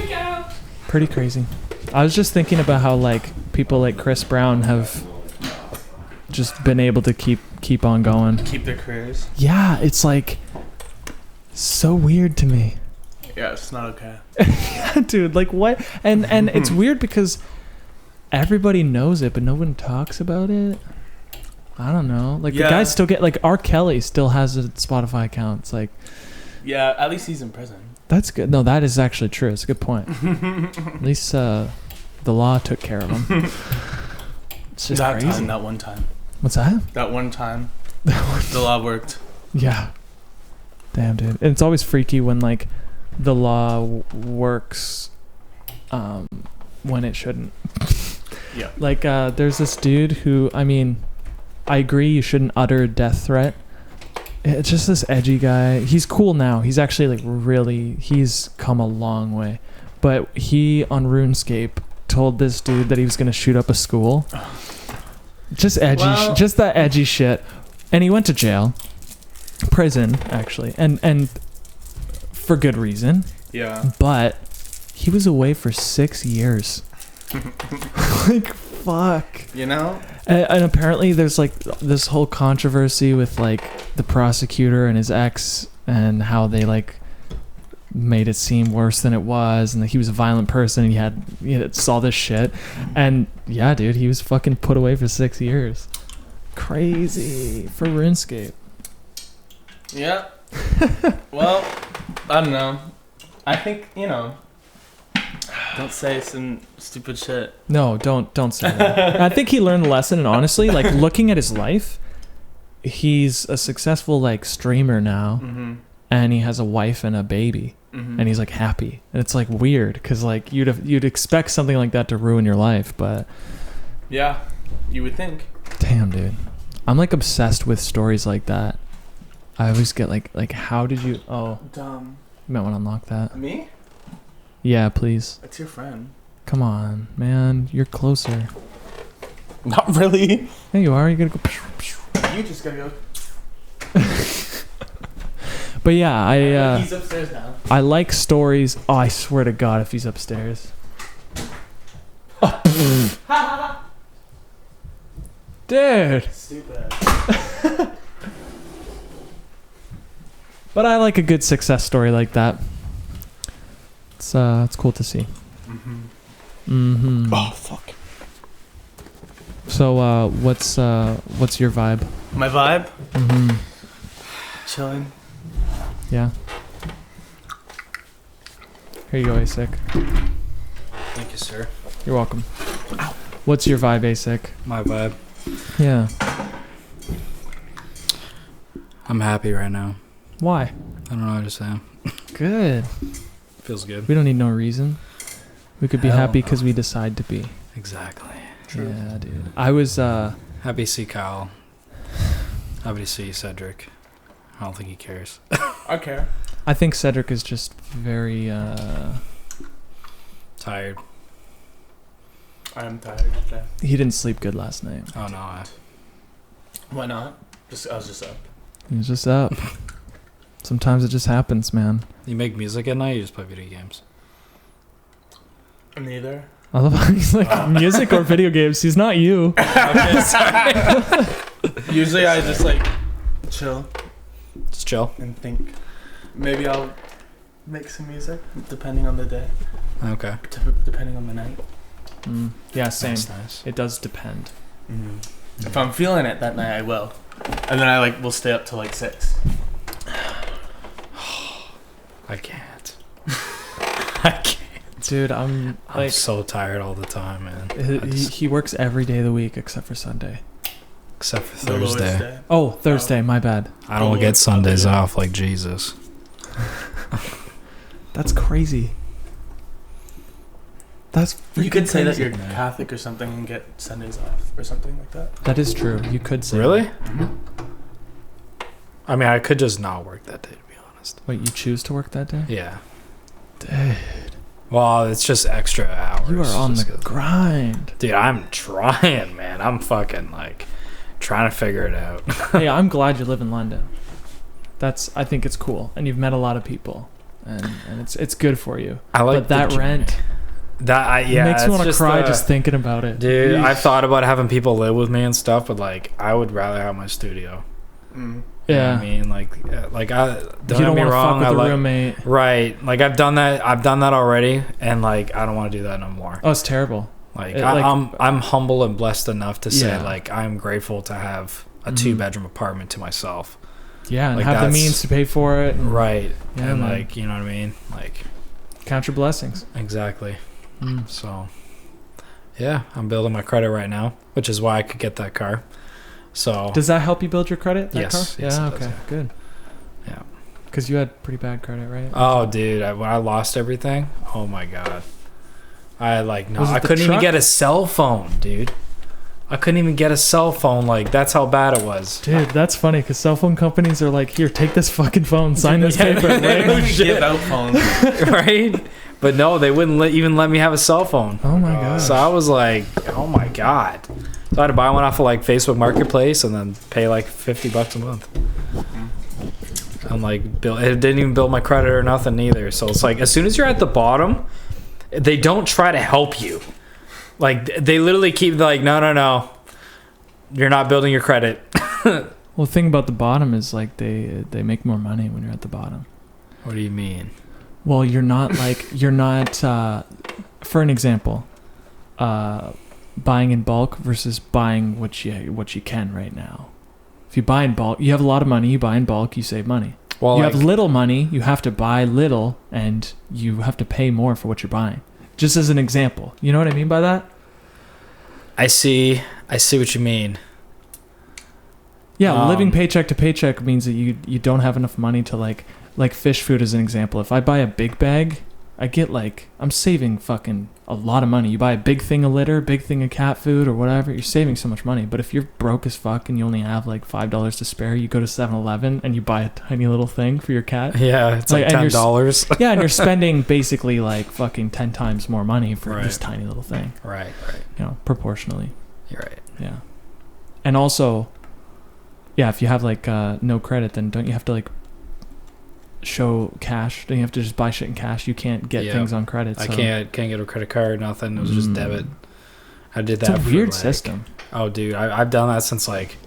[SPEAKER 2] Pretty crazy. I was just thinking about how like people like Chris Brown have just been able to keep keep on going.
[SPEAKER 5] Keep their careers.
[SPEAKER 2] Yeah, it's like so weird to me.
[SPEAKER 5] Yeah, it's not okay.
[SPEAKER 2] Yeah, dude, like what? And it's weird because everybody knows it, but no one talks about it. I don't know. Like the guys still get like R. Kelly still has a Spotify account. It's like,
[SPEAKER 5] yeah, at least he's in prison.
[SPEAKER 2] that's good. No, that is actually true. It's a good point. At least the law took care of him. It's just
[SPEAKER 5] That
[SPEAKER 2] crazy.
[SPEAKER 5] time, that one time.
[SPEAKER 2] What's that?
[SPEAKER 5] That one time. The law worked.
[SPEAKER 2] Yeah. Damn, dude. And it's always freaky when like the law works when it shouldn't.
[SPEAKER 5] Yeah.
[SPEAKER 2] Like there's this dude who, I mean, I agree you shouldn't utter a death threat. It's just this edgy guy. He's cool now. He's actually like really, he's come a long way. But he on RuneScape told this dude that he was going to shoot up a school. Just edgy, just that edgy shit. And he went to jail. Prison, actually. And for good reason.
[SPEAKER 5] Yeah.
[SPEAKER 2] But he was away for 6 years. Like, fuck.
[SPEAKER 5] You know?
[SPEAKER 2] And apparently there's like this whole controversy with like the prosecutor and his ex and how they like made it seem worse than it was, and that he was a violent person and he had saw this shit. And yeah, dude, he was fucking put away for 6 years. Crazy for RuneScape.
[SPEAKER 5] Yeah. Well, I don't know. I think, you know, don't say some stupid shit.
[SPEAKER 2] No, don't say that. I think he learned the lesson, and honestly, like looking at his life, he's a successful like streamer now, and he has a wife and a baby, and he's like happy. And it's like weird because like you'd expect something like that to ruin your life, but
[SPEAKER 5] yeah, you would think.
[SPEAKER 2] Damn, dude, I'm like obsessed with stories like that. I always get like how did you? Oh,
[SPEAKER 5] Dumb.
[SPEAKER 2] you might want to unlock that.
[SPEAKER 5] Me?
[SPEAKER 2] Yeah, please.
[SPEAKER 5] It's your friend.
[SPEAKER 2] Come on, man, you're closer.
[SPEAKER 5] Not really.
[SPEAKER 2] There you are. You gotta go.
[SPEAKER 5] You just gotta go.
[SPEAKER 2] But yeah,
[SPEAKER 5] He's upstairs now.
[SPEAKER 2] I like stories. Oh, I swear to God, if he's upstairs. Dude.
[SPEAKER 5] Stupid.
[SPEAKER 2] But I like a good success story like that. It's cool to see.
[SPEAKER 5] Oh fuck.
[SPEAKER 2] So what's your vibe?
[SPEAKER 5] My vibe? Chilling.
[SPEAKER 2] Yeah. Here you go, ASIC.
[SPEAKER 1] Thank you, sir.
[SPEAKER 2] You're welcome. What's your vibe, ASIC?
[SPEAKER 1] My vibe.
[SPEAKER 2] Yeah.
[SPEAKER 1] I'm happy right now.
[SPEAKER 2] Why?
[SPEAKER 1] I don't know. I just am.
[SPEAKER 2] Good.
[SPEAKER 1] Feels good.
[SPEAKER 2] We don't need no reason. We could be
[SPEAKER 1] Hell
[SPEAKER 2] happy
[SPEAKER 1] no.
[SPEAKER 2] because we decide to be.
[SPEAKER 1] Exactly.
[SPEAKER 2] Yeah, dude. I was
[SPEAKER 1] Happy to see Kyle. Happy to see Cedric. I don't think he cares.
[SPEAKER 5] I care.
[SPEAKER 2] I think Cedric is just very
[SPEAKER 1] Tired.
[SPEAKER 5] I'm tired today.
[SPEAKER 2] he didn't sleep good last night.
[SPEAKER 1] Oh no.
[SPEAKER 5] Why not? I was just up.
[SPEAKER 2] He was just up. Sometimes it just happens, man.
[SPEAKER 1] You make music at night. You just play video games.
[SPEAKER 5] Neither.
[SPEAKER 2] I love how he's like music or video games. He's not you.
[SPEAKER 5] Usually I just like chill
[SPEAKER 1] Just chill.
[SPEAKER 5] and think. Maybe I'll make some music depending on the day,
[SPEAKER 1] Okay.
[SPEAKER 5] depending on the night.
[SPEAKER 2] Yeah, same.
[SPEAKER 1] That's nice.
[SPEAKER 2] It does depend.
[SPEAKER 5] If I'm feeling it that night, I will, and then I will stay up till like 6.
[SPEAKER 1] I can't. I can't.
[SPEAKER 2] Dude, I'm
[SPEAKER 1] I'm
[SPEAKER 2] like
[SPEAKER 1] so tired all the time, man.
[SPEAKER 2] he works every day of the week except for Sunday.
[SPEAKER 1] Except for
[SPEAKER 5] The lowest
[SPEAKER 1] Thursday.
[SPEAKER 5] day.
[SPEAKER 2] Oh, Thursday, my bad.
[SPEAKER 1] I don't get Sundays off like Jesus.
[SPEAKER 2] That's crazy. That's
[SPEAKER 5] You could say that
[SPEAKER 2] crazy.
[SPEAKER 5] you're Catholic or something and get Sundays off or something like that.
[SPEAKER 2] That is true. You could say
[SPEAKER 1] Really?
[SPEAKER 2] that.
[SPEAKER 1] I mean, I could just not work that day, to be honest.
[SPEAKER 2] Wait, you choose to work that day?
[SPEAKER 1] Yeah.
[SPEAKER 2] Dude,
[SPEAKER 1] Well, it's just extra hours.
[SPEAKER 2] you are on
[SPEAKER 1] just
[SPEAKER 2] the
[SPEAKER 1] 'cause-
[SPEAKER 2] grind.
[SPEAKER 1] Dude, I'm trying, man. I'm fucking like trying to figure it out.
[SPEAKER 2] Hey, I'm glad you live in London. I think it's cool, and you've met a lot of people, and it's good for you.
[SPEAKER 1] I like
[SPEAKER 2] But that
[SPEAKER 1] the journey.
[SPEAKER 2] rent, It makes me want to cry just thinking about it.
[SPEAKER 1] Dude, I've thought about having people live with me and stuff, but like I would rather have my studio.
[SPEAKER 5] Mm.
[SPEAKER 1] You know
[SPEAKER 2] Yeah.
[SPEAKER 1] what I mean, like I don't
[SPEAKER 2] You
[SPEAKER 1] get
[SPEAKER 2] don't
[SPEAKER 1] me
[SPEAKER 2] want to
[SPEAKER 1] wrong.
[SPEAKER 2] fuck
[SPEAKER 1] I
[SPEAKER 2] with a
[SPEAKER 1] like
[SPEAKER 2] roommate.
[SPEAKER 1] right. Like I've done that already, and like I don't want to do that no more.
[SPEAKER 2] Oh, it's terrible.
[SPEAKER 1] Like,
[SPEAKER 2] Like-
[SPEAKER 1] I'm humble and blessed enough to say
[SPEAKER 2] Yeah.
[SPEAKER 1] like I'm grateful to have a
[SPEAKER 2] Mhm.
[SPEAKER 1] 2-bedroom apartment to myself.
[SPEAKER 2] Yeah, and
[SPEAKER 1] Like,
[SPEAKER 2] have the
[SPEAKER 1] that's-
[SPEAKER 2] means to pay for it. And
[SPEAKER 1] Right.
[SPEAKER 2] Yeah,
[SPEAKER 1] and
[SPEAKER 2] man.
[SPEAKER 1] like, you know what I mean? Like
[SPEAKER 2] count your blessings.
[SPEAKER 1] exactly.
[SPEAKER 2] Mm.
[SPEAKER 1] So yeah, I'm building my credit right now, which is why I could get that car. So
[SPEAKER 2] Does that help you build your credit? That
[SPEAKER 1] Yes,
[SPEAKER 2] car?
[SPEAKER 1] yes,
[SPEAKER 2] Yeah.
[SPEAKER 1] it does,
[SPEAKER 2] Okay.
[SPEAKER 1] yeah.
[SPEAKER 2] Good.
[SPEAKER 1] Yeah.
[SPEAKER 2] Because you had pretty bad credit, right?
[SPEAKER 1] oh dude, when I lost everything, oh my god. I like no,
[SPEAKER 2] Was it
[SPEAKER 1] I
[SPEAKER 2] the
[SPEAKER 1] couldn't even
[SPEAKER 2] truck?
[SPEAKER 1] get a cell phone, dude. I couldn't even get a cell phone. Like that's how bad it was.
[SPEAKER 2] Dude, that's funny because cell phone companies are like, here, take this fucking phone, sign this
[SPEAKER 1] Yeah.
[SPEAKER 2] paper.
[SPEAKER 5] They
[SPEAKER 2] right?
[SPEAKER 5] don't even give out phones.
[SPEAKER 1] Right? But no, they wouldn't even let me have a cell phone.
[SPEAKER 2] Oh my god.
[SPEAKER 1] So I was like, oh my god. So I had to buy one off of like Facebook Marketplace and then pay like $50 a month. I'm like, it didn't even build my credit or nothing either. So it's like, as soon as you're at the bottom, they don't try to help you. Like they literally keep like, no, you're not building your credit.
[SPEAKER 2] Well, the thing about the bottom is like they make more money when you're at the bottom.
[SPEAKER 1] What do you mean?
[SPEAKER 2] Well, you're not for an example, buying in bulk versus buying what you can right now. If you buy in bulk, you have a lot of money, you buy in bulk, you save money.
[SPEAKER 1] Well,
[SPEAKER 2] You
[SPEAKER 1] like,
[SPEAKER 2] have little money, you have to buy little and you have to pay more for what you're buying. Just as an example. You know what I mean by that?
[SPEAKER 1] I see what you mean.
[SPEAKER 2] Yeah, living
[SPEAKER 1] Um,
[SPEAKER 2] paycheck to paycheck means that you don't have enough money to like fish food as an example. If I buy a big bag, I get like, I'm saving fucking a lot of money. You buy a big thing of litter, big thing of cat food or whatever, you're saving so much money. But if you're broke as fuck and you only have like $5 to spare, you go to 7-Eleven and you buy a tiny little thing for your cat.
[SPEAKER 1] Yeah, it's like
[SPEAKER 2] Like, and you're
[SPEAKER 1] $10.
[SPEAKER 2] Yeah, and you're spending basically like fucking 10 times more money for
[SPEAKER 1] Right.
[SPEAKER 2] this tiny little thing,
[SPEAKER 1] Right.
[SPEAKER 2] you know, proportionally.
[SPEAKER 1] You're right.
[SPEAKER 2] Yeah. And also, yeah, if you have like no credit, then don't you have to like show cash? Don't you have to just buy shit in cash? You can't get
[SPEAKER 1] Yeah.
[SPEAKER 2] things on credit.
[SPEAKER 1] I
[SPEAKER 2] so-
[SPEAKER 1] can't get a credit card, nothing. It was just
[SPEAKER 2] Mm.
[SPEAKER 1] debit. I did
[SPEAKER 2] It's
[SPEAKER 1] that
[SPEAKER 2] a
[SPEAKER 1] for,
[SPEAKER 2] weird
[SPEAKER 1] like-
[SPEAKER 2] system.
[SPEAKER 1] Oh, dude, I've done that since like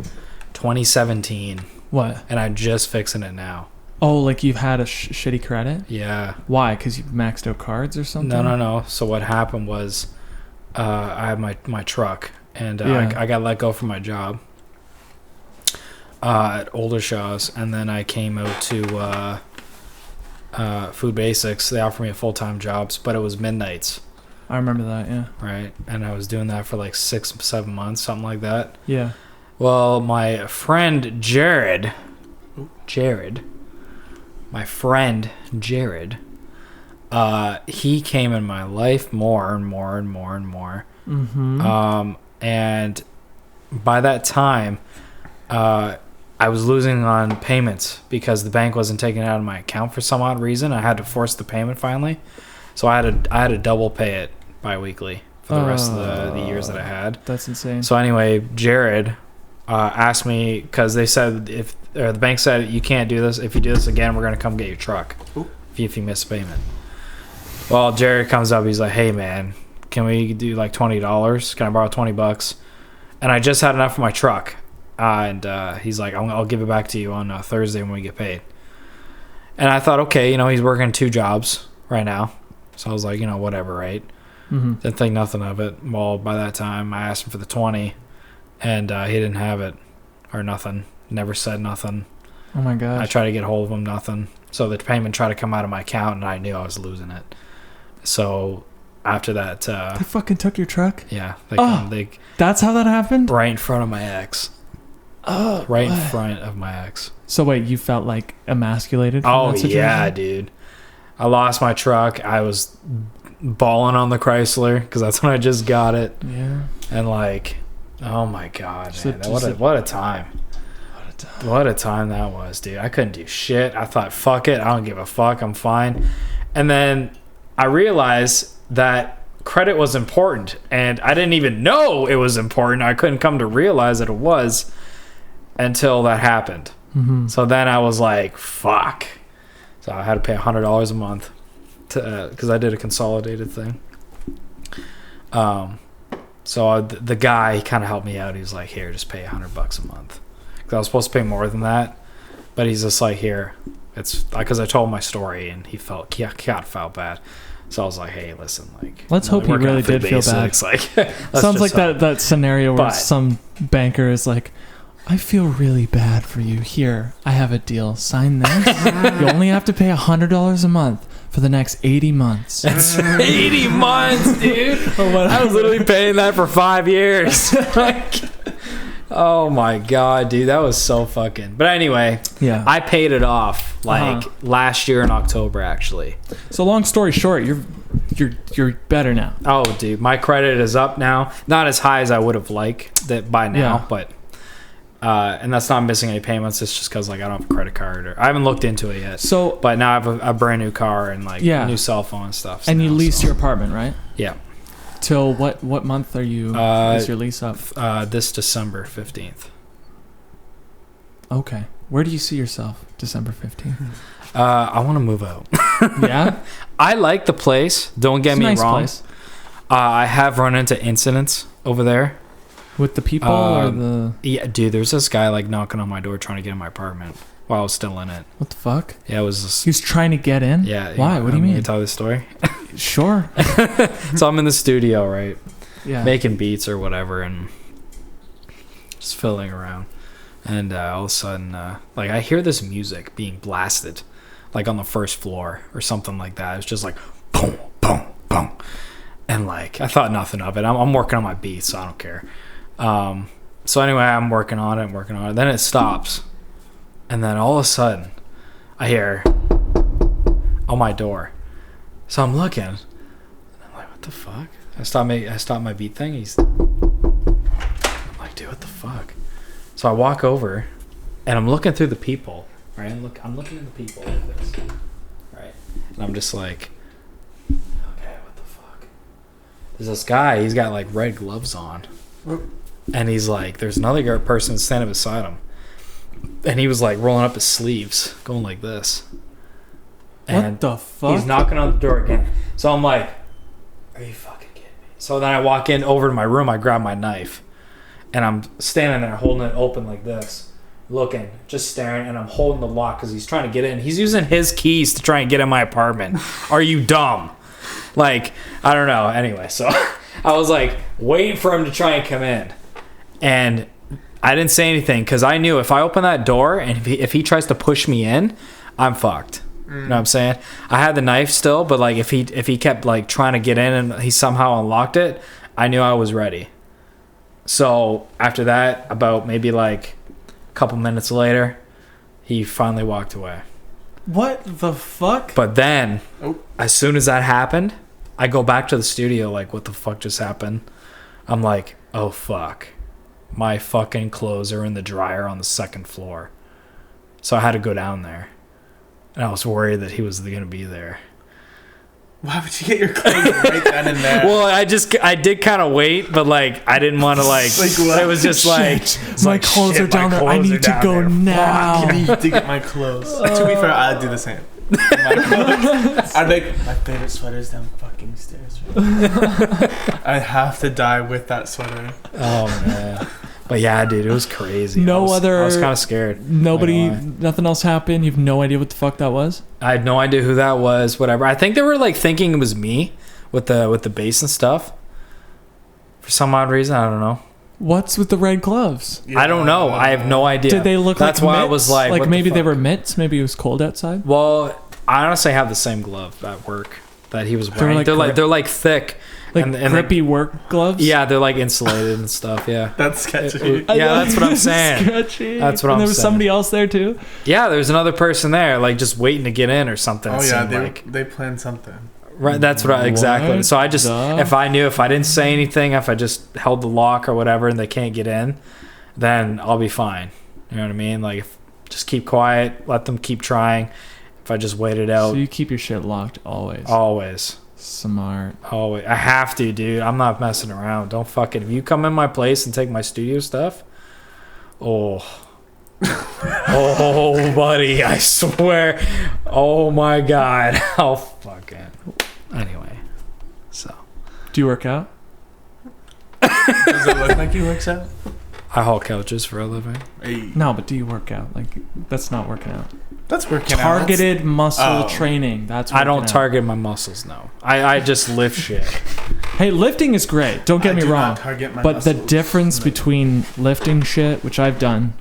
[SPEAKER 1] 2017,
[SPEAKER 2] What?
[SPEAKER 1] and I'm just fixing it now.
[SPEAKER 2] Oh, like you've had a shitty credit?
[SPEAKER 1] Yeah.
[SPEAKER 2] Why? Because you've maxed out cards or something?
[SPEAKER 1] No. So what happened was, I had my truck, and
[SPEAKER 2] Yeah.
[SPEAKER 1] I got let go from my job at Oldershaw's, and then I came out to Food Basics. They offered me a full-time job, but it was midnights,
[SPEAKER 2] I remember that, yeah.
[SPEAKER 1] right? And I was doing that for like 6-7 months, something like that.
[SPEAKER 2] Yeah.
[SPEAKER 1] Well, my friend Jared, my friend Jared, he came in my life more and more and more and more.
[SPEAKER 2] Mm-hmm.
[SPEAKER 1] And by that time, I was losing on payments because the bank wasn't taking it out of my account for some odd reason. I had to force the payment finally, so I had to double pay it bi-weekly for the rest of the years that I had.
[SPEAKER 2] That's insane.
[SPEAKER 1] So anyway, Jared asked me, because they said the bank said you can't do this. If you do this again, we're gonna come get your truck if you miss payment. Well, Jared comes up. He's like, "Hey man, can we do like $20? Can I borrow $20?" And I just had enough for my truck, and he's like, "I'll give it back to you on Thursday when we get paid." And I thought, okay, he's working 2 jobs right now, so I was like, whatever, right?
[SPEAKER 2] Mm-hmm.
[SPEAKER 1] Didn't think nothing of it. Well, by that time, I asked him for the 20, and he didn't have it, or nothing. Never said nothing.
[SPEAKER 2] Oh my gosh.
[SPEAKER 1] I tried to get hold of him, nothing. So the payment tried to come out of my account, and I knew I was losing it. So after that,
[SPEAKER 2] They fucking took your truck?
[SPEAKER 1] yeah, they
[SPEAKER 2] That's how that happened?
[SPEAKER 1] right in front of my ex.
[SPEAKER 2] Oh,
[SPEAKER 1] Right in front of my ex.
[SPEAKER 2] So wait, you felt like emasculated from
[SPEAKER 1] Oh
[SPEAKER 2] that situation?
[SPEAKER 1] yeah, dude. I lost my truck. I was balling on the Chrysler because that's when I just got it.
[SPEAKER 2] Yeah.
[SPEAKER 1] And like, oh my god,
[SPEAKER 2] So
[SPEAKER 1] man,
[SPEAKER 2] just
[SPEAKER 1] what a time. What a time that was, dude. I couldn't do shit. I thought, fuck it, I don't give a fuck, I'm fine. And then I realized that credit was important, and I didn't even know it was important. I couldn't come to realize that it was until that happened.
[SPEAKER 2] Mm-hmm.
[SPEAKER 1] So then I was like, fuck. So I had to pay $100 a month because I did a consolidated thing. So the guy, he kind of helped me out. He was like, here, just pay $100 a month. Because I was supposed to pay more than that. But he's just like, here. It's because I told my story and he felt bad. So I was like, hey, listen, like,
[SPEAKER 2] Let's hope he
[SPEAKER 1] working
[SPEAKER 2] really
[SPEAKER 1] on food
[SPEAKER 2] did feel bad.
[SPEAKER 1] basics, like, let's
[SPEAKER 2] Sounds
[SPEAKER 1] just
[SPEAKER 2] like
[SPEAKER 1] hope.
[SPEAKER 2] that scenario where
[SPEAKER 1] But-
[SPEAKER 2] some banker is like, I feel really bad for you. Here, I have a deal. Sign this. You only have to pay $100 a month for the next 80 months.
[SPEAKER 1] It's 80 months, dude. I was literally paying that for 5 years. Like, oh my god, dude, that was so fucking. But anyway,
[SPEAKER 2] Yeah.
[SPEAKER 1] I paid it off like last year in October, actually.
[SPEAKER 2] So long story short, you're better now.
[SPEAKER 1] Oh, dude, my credit is up now. Not as high as I would have liked that by now,
[SPEAKER 2] Yeah.
[SPEAKER 1] but and that's not missing any payments. It's just because like I don't have a credit card, or I haven't looked into it yet.
[SPEAKER 2] So
[SPEAKER 1] But now I have a brand new car and like
[SPEAKER 2] Yeah.
[SPEAKER 1] new cell phone and stuff.
[SPEAKER 2] and you
[SPEAKER 1] now,
[SPEAKER 2] leased
[SPEAKER 1] so-
[SPEAKER 2] your apartment, right?
[SPEAKER 1] Yeah.
[SPEAKER 2] Till what month are you is your lease up?
[SPEAKER 1] This December 15th.
[SPEAKER 2] Okay. Where do you see yourself December 15th?
[SPEAKER 1] I want to move out.
[SPEAKER 2] Yeah?
[SPEAKER 1] I like the place. Don't get
[SPEAKER 2] It's a
[SPEAKER 1] me
[SPEAKER 2] nice
[SPEAKER 1] wrong.
[SPEAKER 2] place.
[SPEAKER 1] I have run into incidents over there.
[SPEAKER 2] With the people or the
[SPEAKER 1] Yeah, dude, there's this guy like knocking on my door trying to get in my apartment while I was still in it.
[SPEAKER 2] what the fuck?
[SPEAKER 1] Yeah, it was just,
[SPEAKER 2] He was trying to get in?
[SPEAKER 1] yeah.
[SPEAKER 2] Why? What do you
[SPEAKER 1] Can
[SPEAKER 2] mean?
[SPEAKER 1] tell this story?
[SPEAKER 2] Sure.
[SPEAKER 1] So I'm in the studio, right?
[SPEAKER 2] Yeah.
[SPEAKER 1] Making beats or whatever and just fiddling around. And all of a sudden, like I hear this music being blasted like on the first floor or something like that. It's just like boom, boom, boom. And like I thought nothing of it. I'm working on my beats, so I don't care. So anyway, I'm working on it. Then it stops. And then all of a sudden, I hear on my door. So I'm looking. And I'm like, what the fuck? I stopped my beat thing. I'm like, dude, what the fuck? So I walk over, and I'm looking through the people, right? I'm looking at the people like this, right? And I'm just like, okay, what the fuck? There's this guy. He's got like red gloves on, and he's like, there's another person standing beside him, and he was like rolling up his sleeves, going like this.
[SPEAKER 2] What the fuck?
[SPEAKER 1] He's knocking on the door again. So I'm like, are you fucking kidding me? So then I walk in over to my room. I grab my knife. And I'm standing there holding it open like this. Looking. Just staring. And I'm holding the lock because he's trying to get in. He's using his keys to try and get in my apartment. Are you dumb? Like, I don't know. Anyway, so I was like waiting for him to try and come in. And I didn't say anything because I knew if I open that door and if he tries to push me in, I'm fucked. You know what I'm saying? I had the knife still, but like if he kept like trying to get in and he somehow unlocked it, I knew I was ready. So after that, about maybe like a couple minutes later, he finally walked away.
[SPEAKER 2] What the fuck?
[SPEAKER 1] But then, as soon as that happened, I go back to the studio like, what the fuck just happened? I'm like, oh fuck. My fucking clothes are in the dryer on the second floor. So I had to go down there. And I was worried that he was going to be there.
[SPEAKER 5] Why would you get your clothes right then and there?
[SPEAKER 1] Well, I did kind of wait, but like I didn't want to like.
[SPEAKER 5] What?
[SPEAKER 1] It was just like it's
[SPEAKER 2] My
[SPEAKER 1] like,
[SPEAKER 2] clothes
[SPEAKER 1] shit,
[SPEAKER 2] are down
[SPEAKER 1] my
[SPEAKER 2] there. I
[SPEAKER 1] clothes are
[SPEAKER 2] need to
[SPEAKER 1] down
[SPEAKER 2] go
[SPEAKER 1] there.
[SPEAKER 2] now.
[SPEAKER 5] I need to get my clothes. To be fair, I'd do the same. My clothes. I'd make my favorite sweater's down fucking stairs. Right? I have to die with that sweater.
[SPEAKER 1] Oh man, but yeah, dude, it was crazy.
[SPEAKER 2] No
[SPEAKER 1] I was
[SPEAKER 2] other-
[SPEAKER 1] kind of scared.
[SPEAKER 2] Nobody,
[SPEAKER 1] Not gonna
[SPEAKER 2] nothing else happened. You have no idea what the fuck that was.
[SPEAKER 1] I had no idea who that was. Whatever. I think they were like thinking it was me with the bass and stuff. For some odd reason, I don't know.
[SPEAKER 2] What's with the red gloves?
[SPEAKER 1] I don't know. I have no idea.
[SPEAKER 2] Did they look
[SPEAKER 1] That's
[SPEAKER 2] like
[SPEAKER 1] why
[SPEAKER 2] mitts?
[SPEAKER 1] I was like, what the
[SPEAKER 2] maybe they
[SPEAKER 1] fuck?
[SPEAKER 2] were mitts. Maybe it was cold outside.
[SPEAKER 1] Well, I honestly have the same glove at work that he was wearing.
[SPEAKER 2] like
[SPEAKER 1] They're like thick,
[SPEAKER 2] Like
[SPEAKER 1] and
[SPEAKER 2] grippy work gloves.
[SPEAKER 1] yeah, they're like insulated and stuff. Yeah,
[SPEAKER 5] That's sketchy.
[SPEAKER 1] yeah, that's what I'm saying.
[SPEAKER 2] Sketchy.
[SPEAKER 1] That's what
[SPEAKER 2] and
[SPEAKER 1] I'm
[SPEAKER 2] there was
[SPEAKER 1] saying.
[SPEAKER 2] somebody else there too.
[SPEAKER 1] Yeah, there's another person there, like just waiting to get in or something.
[SPEAKER 5] Oh
[SPEAKER 1] it
[SPEAKER 5] yeah,
[SPEAKER 1] seemed
[SPEAKER 5] they planned something.
[SPEAKER 1] right. That's what exactly.
[SPEAKER 2] What
[SPEAKER 1] So I just,
[SPEAKER 2] the
[SPEAKER 1] if I knew, if I didn't say anything, if I just held the lock or whatever, and they can't get in, then I'll be fine. You know what I mean? Like, just keep quiet, let them keep trying. If I just wait it out,
[SPEAKER 2] So you keep your shit locked always.
[SPEAKER 1] always.
[SPEAKER 2] Smart.
[SPEAKER 1] Oh, I have to, dude. I'm not messing around. Don't fucking. If you come in my place and take my studio stuff, oh, oh, buddy, I swear. Oh my god, I'll fucking. Anyway, so
[SPEAKER 2] Do you work out?
[SPEAKER 5] Does it look like he works out?
[SPEAKER 1] I haul couches for a living.
[SPEAKER 5] Hey.
[SPEAKER 2] No, but do you work out? Like that's not working out.
[SPEAKER 5] That's working out.
[SPEAKER 2] Targeted muscle
[SPEAKER 5] Oh.
[SPEAKER 2] training. That's
[SPEAKER 1] I don't
[SPEAKER 2] working out.
[SPEAKER 1] target my muscles. No, I just lift shit.
[SPEAKER 2] Hey, lifting is great. Don't get
[SPEAKER 5] I
[SPEAKER 2] me
[SPEAKER 5] do
[SPEAKER 2] wrong.
[SPEAKER 5] not target my
[SPEAKER 2] But the
[SPEAKER 5] muscles.
[SPEAKER 2] difference
[SPEAKER 5] No.
[SPEAKER 2] between lifting shit, which I've done,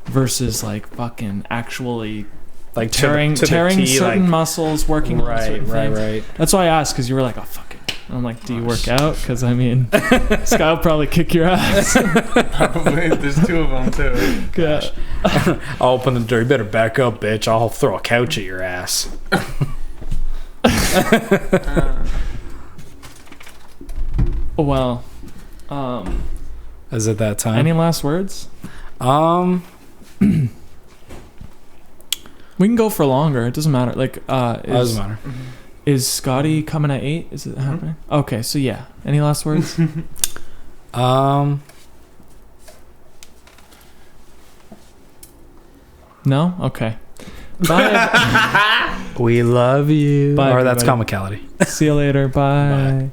[SPEAKER 2] versus like fucking actually
[SPEAKER 1] Like
[SPEAKER 2] tearing
[SPEAKER 1] to the T,
[SPEAKER 2] certain
[SPEAKER 1] like,
[SPEAKER 2] muscles, working on
[SPEAKER 1] right,
[SPEAKER 2] certain
[SPEAKER 1] right,
[SPEAKER 2] things.
[SPEAKER 1] right.
[SPEAKER 2] That's why I asked, because you were like, "Oh fuck it." And I'm like, "Do you work out?" Because I mean, this guy will probably kick your ass.
[SPEAKER 5] Probably. There's two of them too.
[SPEAKER 2] Yeah.
[SPEAKER 1] I'll open the door. You better back up, bitch. I'll throw a couch at your ass.
[SPEAKER 2] Well,
[SPEAKER 1] Is it that time?
[SPEAKER 2] any last words?
[SPEAKER 1] We
[SPEAKER 2] We can go for longer. It doesn't matter. Like,
[SPEAKER 1] doesn't matter.
[SPEAKER 2] is Scotty coming at 8? Is it happening? Okay, so yeah. Any last words? No? Okay. Bye.
[SPEAKER 1] We love you.
[SPEAKER 2] Bye,
[SPEAKER 1] Or that's
[SPEAKER 2] everybody.
[SPEAKER 1] comicality.
[SPEAKER 2] See you later. Bye.